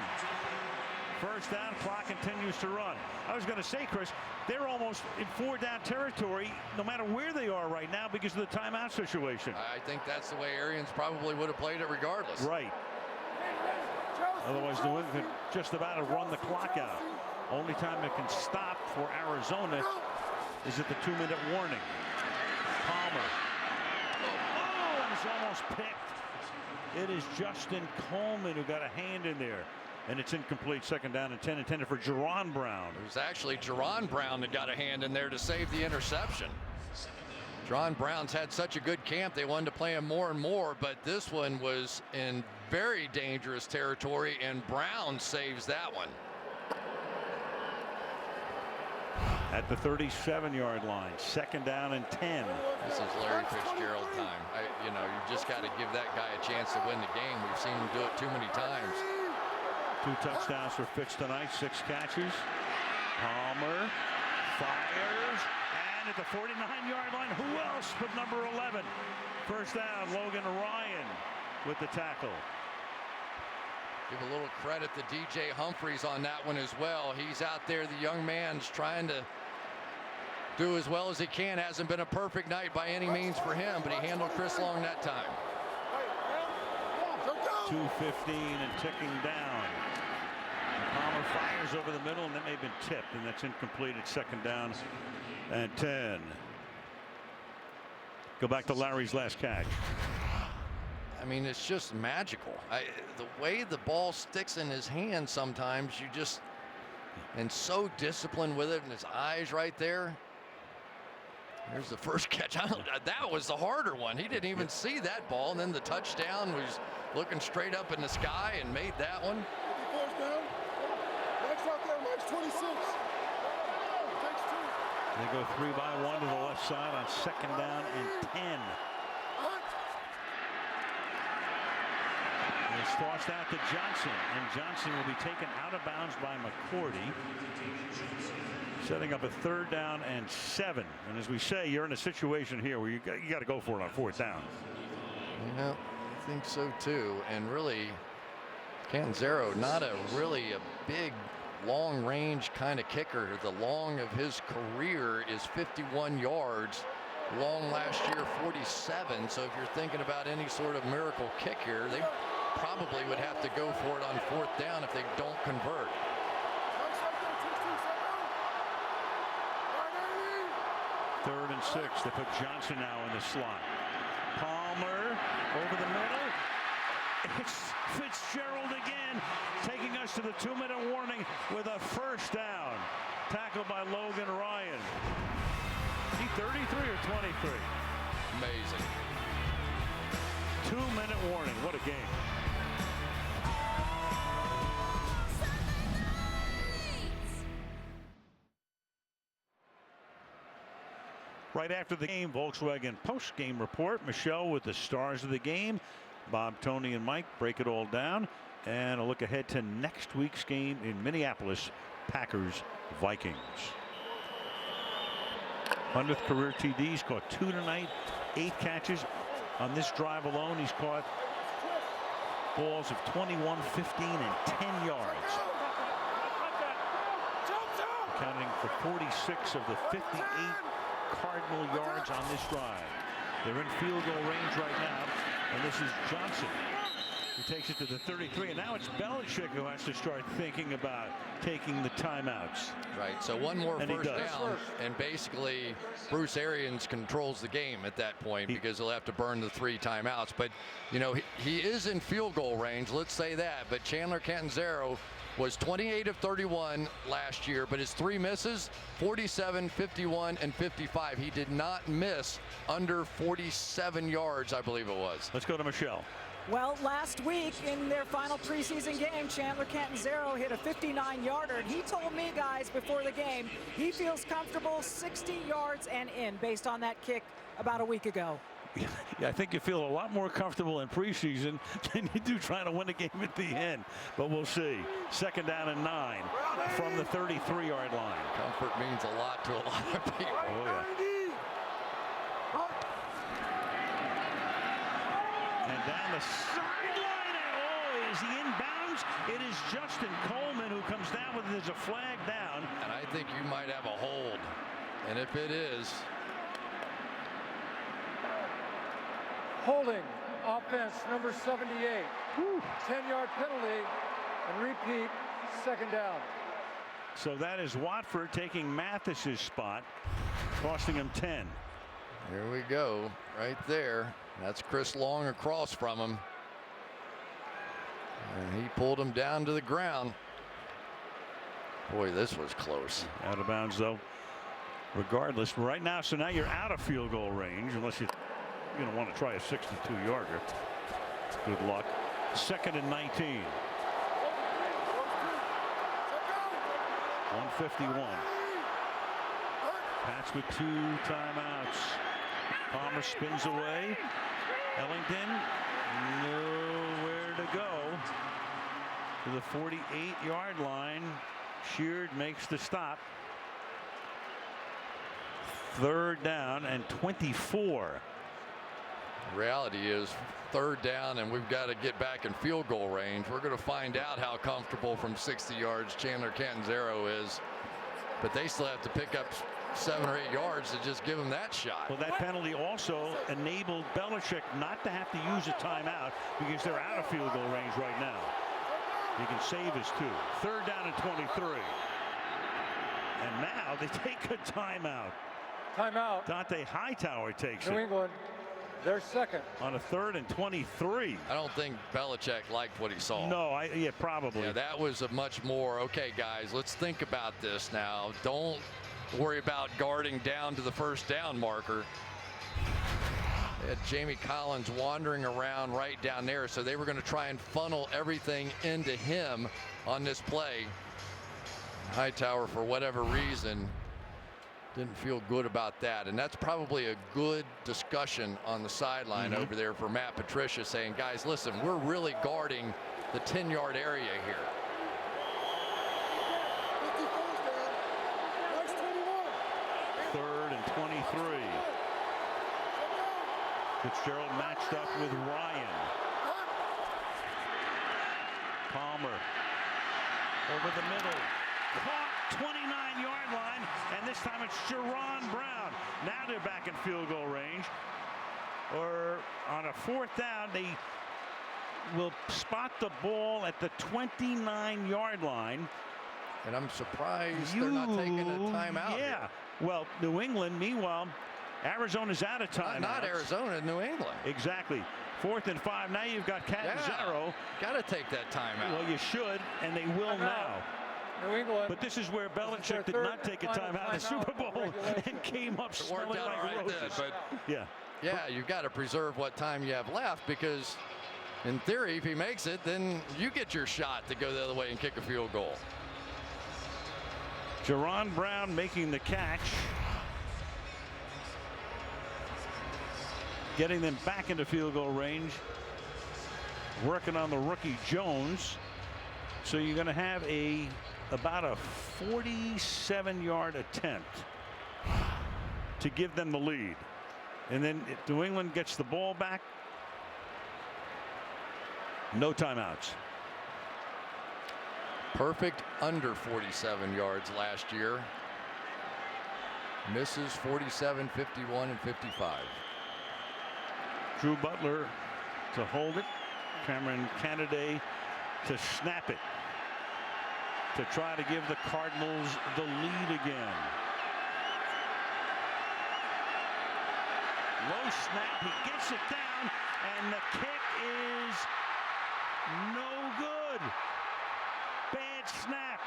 First down, clock continues to run. I was going to say, Chris, they're almost in 4-down territory no matter where they are right now because of the timeout situation. I think that's the way Arians probably would have played it regardless. Right. Otherwise, New England just about to run the clock out. Only time it can stop for Arizona is at the 2-minute warning. Palmer. Oh, it's almost picked. It is Justin Coleman who got a hand in there. And it's incomplete. Second down and 10, intended for Jerron Brown. It was actually Jerron Brown that got a hand in there to save the interception. Jerron Brown's had such a good camp. They wanted to play him more and more, but this one was in very dangerous territory, and Brown saves that one. At the 37-yard line, second down and 10. This is Larry Fitzgerald time. You just got to give that guy a chance to win the game. We've seen him do it too many times. 2 touchdowns for Fitz tonight, 6 catches. Palmer fires, and at the 49-yard line, who else but number 11? First down, Logan Ryan with the tackle. Give a little credit to DJ Humphries on that one as well. He's out there, the young man's trying to do as well as he can. Hasn't been a perfect night by any means for him, but he handled Chris Long that time. 2:15 and ticking down. Palmer fires over the middle, and that may have been tipped, and that's incomplete at second down and 10. Go back to Larry's last catch. I mean, it's just magical. The way the ball sticks in his hand sometimes, and so disciplined with it, and his eyes right there. Here's the first catch. That was the harder one. He didn't even see that ball, and then the touchdown was looking straight up in the sky and made that one. Max 26. They go 3-by-1 to the left side on second down and 10. It's tossed out to Johnson, and Johnson will be taken out of bounds by McCourty, setting up a third down and 7. And as we say, you're in a situation here where you got to go for it on fourth down. Yeah, I think so too. And really, Catanzaro, not really a big long range kind of kicker. The long of his career is 51 yards. Long last year 47. So if you're thinking about any sort of miracle kick here, they probably would have to go for it on fourth down if they don't convert. Third and 6. They put Johnson now in the slot. Palmer over the middle. It's Fitzgerald again, taking us to the 2-minute warning with a first down. Tackled by Logan Ryan. Is he 33 or 23? Amazing. 2-minute warning. What a game. Right after the game, Volkswagen post-game report. Michelle with the stars of the game. Bob, Tony, and Mike break it all down. And a look ahead to next week's game in Minneapolis, Packers-Vikings. 100th career TD. He's caught 2 tonight, 8 catches. On this drive alone, he's caught balls of 21, 15, and 10 yards. Accounting for 46 of the 58 Cardinal yards on this drive. They're in field goal range right now, and this is Johnson who takes it to the 33, and now it's Belichick who has to start thinking about taking the timeouts. Right, so one more first down, and basically Bruce Arians controls the game at that point because he'll have to burn the 3 timeouts. But he is in field goal range, let's say that. But Chandler Catanzaro was 28 of 31 last year, but his 3 misses, 47, 51, and 55. He did not miss under 47 yards, I believe it was. Let's go to Michelle. Well, last week in their final preseason game, Chandler Catanzaro hit a 59-yarder. And he told me, guys, before the game, he feels comfortable 60 yards and in based on that kick about a week ago. Yeah, I think you feel a lot more comfortable in preseason than you do trying to win a game at the end. But we'll see. Second down and 9 from the 33-yard line. Comfort means a lot to a lot of people. Oh, yeah. And down the sideline, and As he inbounds, it is Justin Coleman who comes down with it as a flag down. And I think you might have a hold. And if it is, Holding offense number 78. 10-yard penalty and repeat, second down. So that is Watford taking Mathis's spot, costing him 10. Here we go, right there. That's Chris Long across from him. And he pulled him down to the ground. Boy, this was close. Out of bounds, though. Regardless, right now, so now you're out of field goal range, unless you're going to want to try a 62-yarder. Good luck. 2nd and 19. 151. Pats with 2 timeouts. Palmer spins away. Ellington nowhere to go. To the 48-yard line. Sheard makes the stop. 3rd down and 24. The reality is 3rd down and we've got to get back in field goal range. We're going to find out how comfortable from 60 yards Chandler Catanzaro is, but they still have to pick up 7 or 8 yards to just give him that shot. Well, that penalty also enabled Belichick not to have to use a timeout because they're out of field goal range right now. He can save his 2. 3rd down and 23. And now they take a timeout. Timeout. Dante Hightower takes New it. England, they're second. On a 3rd and 23. I don't think Belichick liked what he saw. No, yeah, probably. Yeah, that was a much more, okay, guys, let's think about this now. Don't worry about guarding down to the 1st down marker. They had Jamie Collins wandering around right down there, so they were going to try and funnel everything into him on this play. Hightower, for whatever reason, didn't feel good about that, and that's probably a good discussion on the sideline over there for Matt Patricia, saying, guys, listen, we're really guarding the 10-yard area here. 3rd and 23. Fitzgerald matched up with Ryan. Palmer over the middle. Caught 29-yard line, and this time it's Jerron Brown. Now they're back in field goal range. Or on a 4th down, they will spot the ball at the 29-yard line. And I'm surprised they're not taking a timeout. Yeah. Here. Well, New England, meanwhile, Arizona's out of time. Not Arizona, New England. Exactly. 4th and 5. Now you've got Catanzaro. Got to take that timeout. Well, you should, and they will now. New England. But this is where Belichick did not take a timeout in the Super Bowl and came up smelling like roses. But yeah, you've got to preserve what time you have left, because in theory, if he makes it, then you get your shot to go the other way and kick a field goal. Jerron Brown making the catch. Getting them back into field goal range. Working on the rookie Jones. So you're going to have about a 47-yard attempt to give them the lead. And then if New England gets the ball back, no timeouts. Perfect under 47 yards last year. Misses 47, 51, and 55. Drew Butler to hold it. Cameron Canaday to snap it. To try to give the Cardinals the lead again. Low snap, he gets it down, and the kick is no good. Bad snap.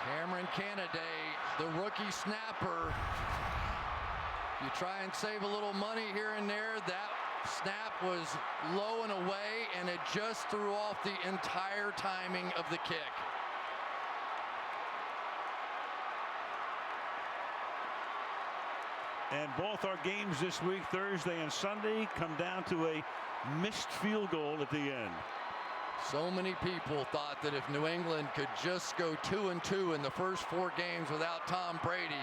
Cameron Canaday, the rookie snapper. You try and save a little money here and there. That snap was low and away, and it just threw off the entire timing of the kick. And both our games this week, Thursday and Sunday, come down to a missed field goal at the end. So many people thought that if New England could just go 2-2 in the first 4 games without Tom Brady,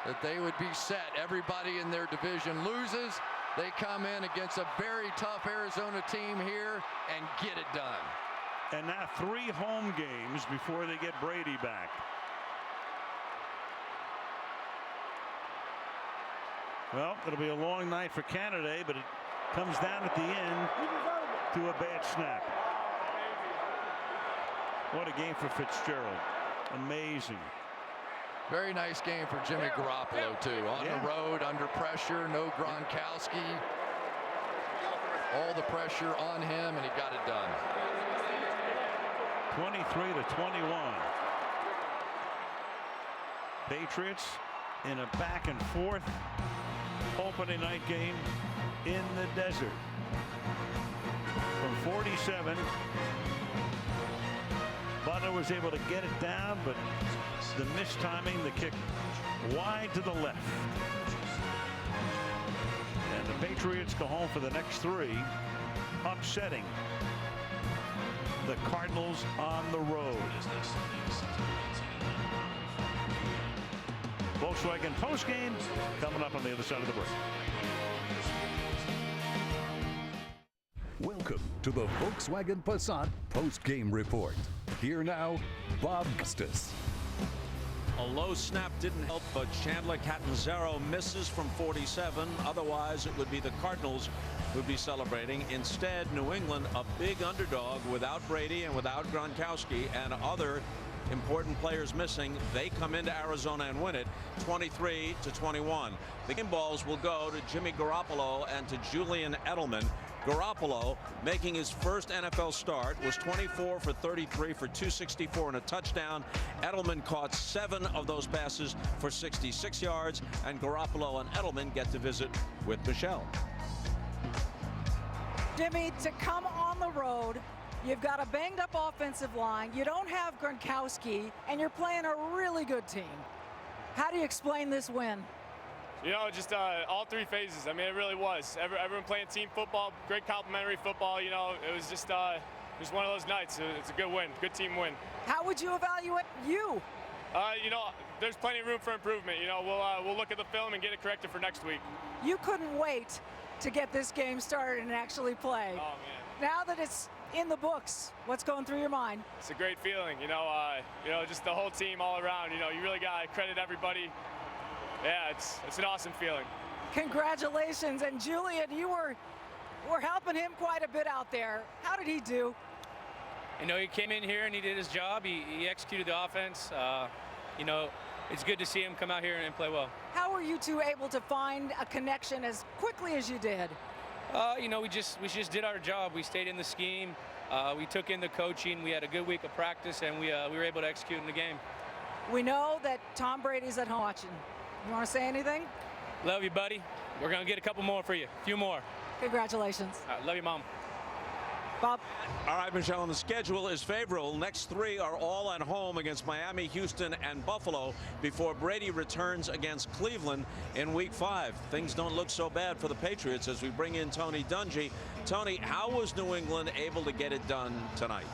that they would be set. Everybody in their division loses. They come in against a very tough Arizona team here and get it done. And now 3 home games before they get Brady back. Well, it'll be a long night for Canada, but it comes down at the end to a bad snap. What a game for Fitzgerald. Amazing. Very nice game for Jimmy Garoppolo, too. On the road, under pressure, no Gronkowski. All the pressure on him, and he got it done. 23-21. Patriots in a back and forth opening night game in the desert. From 47, Butler was able to get it down, but the mistiming, the kick wide to the left. And the Patriots go home for the next 3, upsetting the Cardinals on the road. Volkswagen postgame coming up on the other side of the break. Welcome to the Volkswagen Passat postgame report. Here now, Bob Gustus. A low snap didn't help, but Chandler Catanzaro misses from 47. Otherwise, it would be the Cardinals who would be celebrating. Instead, New England, a big underdog without Brady and without Gronkowski and other important players missing. They come into Arizona and win it 23-21. The game balls will go to Jimmy Garoppolo and to Julian Edelman. Garoppolo, making his first NFL start, was 24 for 33 for 264 and a touchdown. Edelman caught 7 of those passes for 66 yards, and Garoppolo and Edelman get to visit with Michelle. Jimmy, to come on the road, you've got a banged up offensive line, you don't have Gronkowski, and you're playing a really good team. How do you explain this win? You know, just all 3 phases. I mean, it really was. Everyone playing team football, great complimentary football. You know, it was just one of those nights. It's a good win, good team win. How would you evaluate you? You know, there's plenty of room for improvement. You know, we'll look at the film and get it corrected for next week. You couldn't wait to get this game started and actually play. Oh, man. Now that it's in the books, what's going through your mind? It's a great feeling. You know, just the whole team all around. You know, you really got to credit everybody. Yeah, it's an awesome feeling. Congratulations. And Julian, you were helping him quite a bit out there. How did he do? You know, he came in here and he did his job. He executed the offense. You know, it's good to see him come out here and play well. How were you two able to find a connection as quickly as you did? You know, we just did our job. We stayed in the scheme. We took in the coaching. We had a good week of practice, and we were able to execute in the game. We know that Tom Brady's at home watching. You want to say anything? Love you, buddy. We're going to get a couple more for you. A few more. Congratulations. Love you, Mom. Bob. All right, Michelle, and the schedule is favorable. Next 3 are all at home against Miami, Houston, and Buffalo before Brady returns against Cleveland in Week 5. Things don't look so bad for the Patriots as we bring in Tony Dungy. Tony, how was New England able to get it done tonight?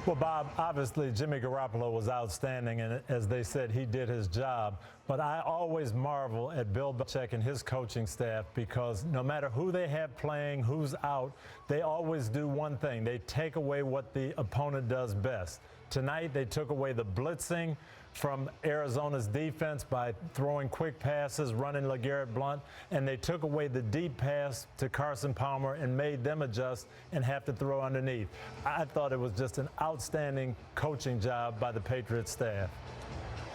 Well, Bob, obviously Jimmy Garoppolo was outstanding, and as they said, he did his job. But I always marvel at Bill Belichick and his coaching staff because no matter who they have playing, who's out, they always do one thing. They take away what the opponent does best. Tonight, they took away the blitzing from Arizona's defense by throwing quick passes, running LeGarrette Blount, and they took away the deep pass to Carson Palmer and made them adjust and have to throw underneath. I thought it was just an outstanding coaching job by the Patriots staff.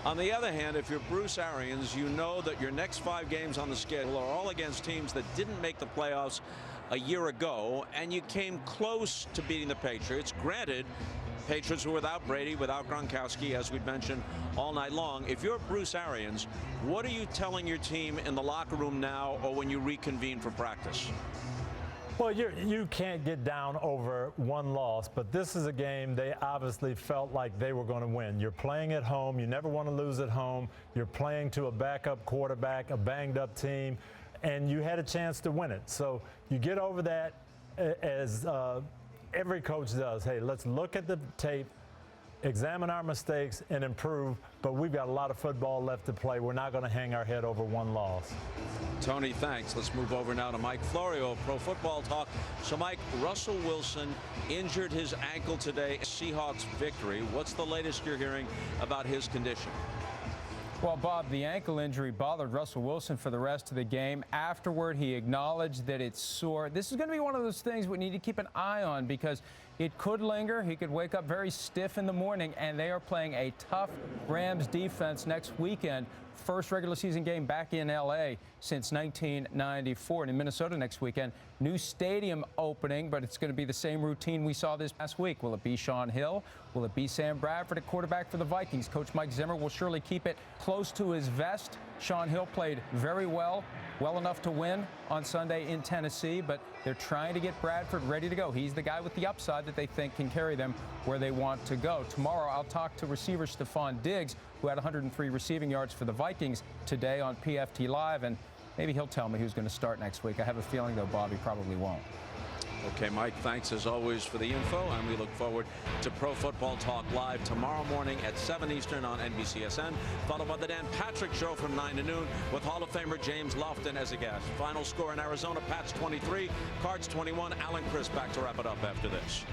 On the other hand, if you're Bruce Arians, you know that your next 5 games on the schedule are all against teams that didn't make the playoffs a year ago, and you came close to beating the Patriots. Granted, Patriots were without Brady, without Gronkowski, as we've mentioned all night long. If you're Bruce Arians, what are you telling your team in the locker room now or when you reconvene for practice? Well, you can't get down over one loss, but this is a game they obviously felt like they were going to win. You're playing at home. You never want to lose at home. You're playing to a backup quarterback, a banged-up team, and you had a chance to win it. So you get over that as every coach does. Hey, let's look at the tape examine our mistakes and improve, but we've got a lot of football left to play. We're not going to hang our head over one loss. Tony, thanks. Let's move over now to Mike Florio, Pro Football Talk. So, Mike, Russell Wilson injured his ankle today. Seahawks victory. What's the latest you're hearing about his condition? Well, Bob, the ankle injury bothered Russell Wilson for the rest of the game. Afterward, he acknowledged that it's sore. This is going to be one of those things we need to keep an eye on because it could linger. He could wake up very stiff in the morning, and they are playing a tough Rams defense next weekend. First regular season game back in L.A. since 1994. And in Minnesota next weekend, new stadium opening, but it's going to be the same routine we saw this past week. Will it be Sean Hill? Will it be Sam Bradford at quarterback for the Vikings? Coach Mike Zimmer will surely keep it close to his vest. Sean Hill played very well enough to win on Sunday in Tennessee, but they're trying to get Bradford ready to go. He's the guy with the upside that they think can carry them where they want to go. Tomorrow, I'll talk to receiver Stephon Diggs, who had 103 receiving yards for the Vikings today on PFT Live, and maybe he'll tell me who's going to start next week. I have a feeling, though, Bobby probably won't. Okay, Mike, thanks as always for the info, and we look forward to Pro Football Talk Live tomorrow morning at 7 Eastern on NBCSN, followed by the Dan Patrick Show from 9 to noon with Hall of Famer James Lofton as a guest. Final score in Arizona, Pats 23, Cards 21. Alan Chris back to wrap it up after this.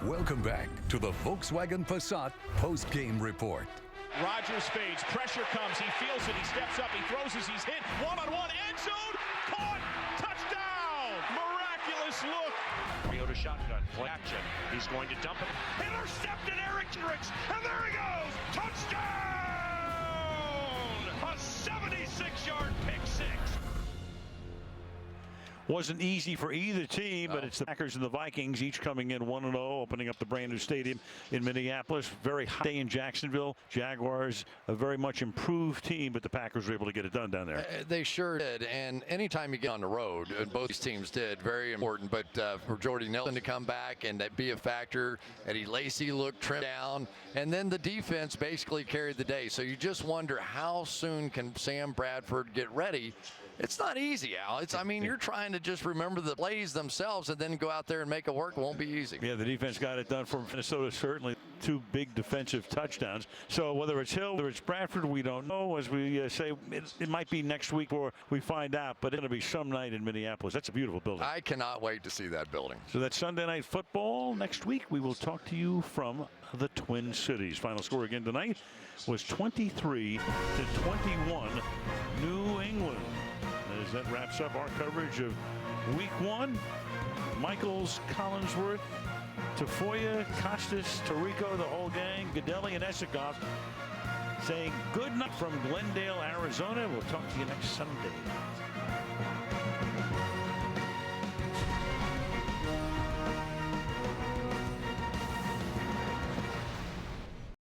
Welcome back to the Volkswagen Passat post-game report. Rodgers fades, pressure comes, he feels it, he steps up, he throws as he's hit, one-on-one, end zone, caught, touchdown, miraculous look. Mariota shotgun, play action, he's going to dump it, intercepted Eric Hendricks, and there he goes, touchdown, a 76-yard pick six. Wasn't easy for either team, but it's the Packers and the Vikings, each coming in 1-0, opening up the brand new stadium in Minneapolis. Very hot day in Jacksonville. Jaguars, a very much improved team, but the Packers were able to get it done down there. They sure did, and anytime you get on the road, both these teams did, very important. But for Jordy Nelson to come back and be a factor, Eddie Lacy looked trimmed down, and then the defense basically carried the day. So you just wonder how soon can Sam Bradford get ready. It's not easy, Al. I mean, you're trying to just remember the plays themselves and then go out there and make it work. It won't be easy. Yeah, the defense got it done for Minnesota, certainly. 2 big defensive touchdowns. So whether it's Hill, whether it's Bradford, we don't know. As we say, it might be next week before we find out, but it's going to be some night in Minneapolis. That's a beautiful building. I cannot wait to see that building. So that's Sunday Night Football. Next week, we will talk to you from the Twin Cities. Final score again tonight was 23-21, New England. As that wraps up our coverage of Week 1, Michaels, Collinsworth, Tafoya, Costas, Tirico, the whole gang, Godelli, and Esikoff saying good night from Glendale, Arizona. We'll talk to you next Sunday.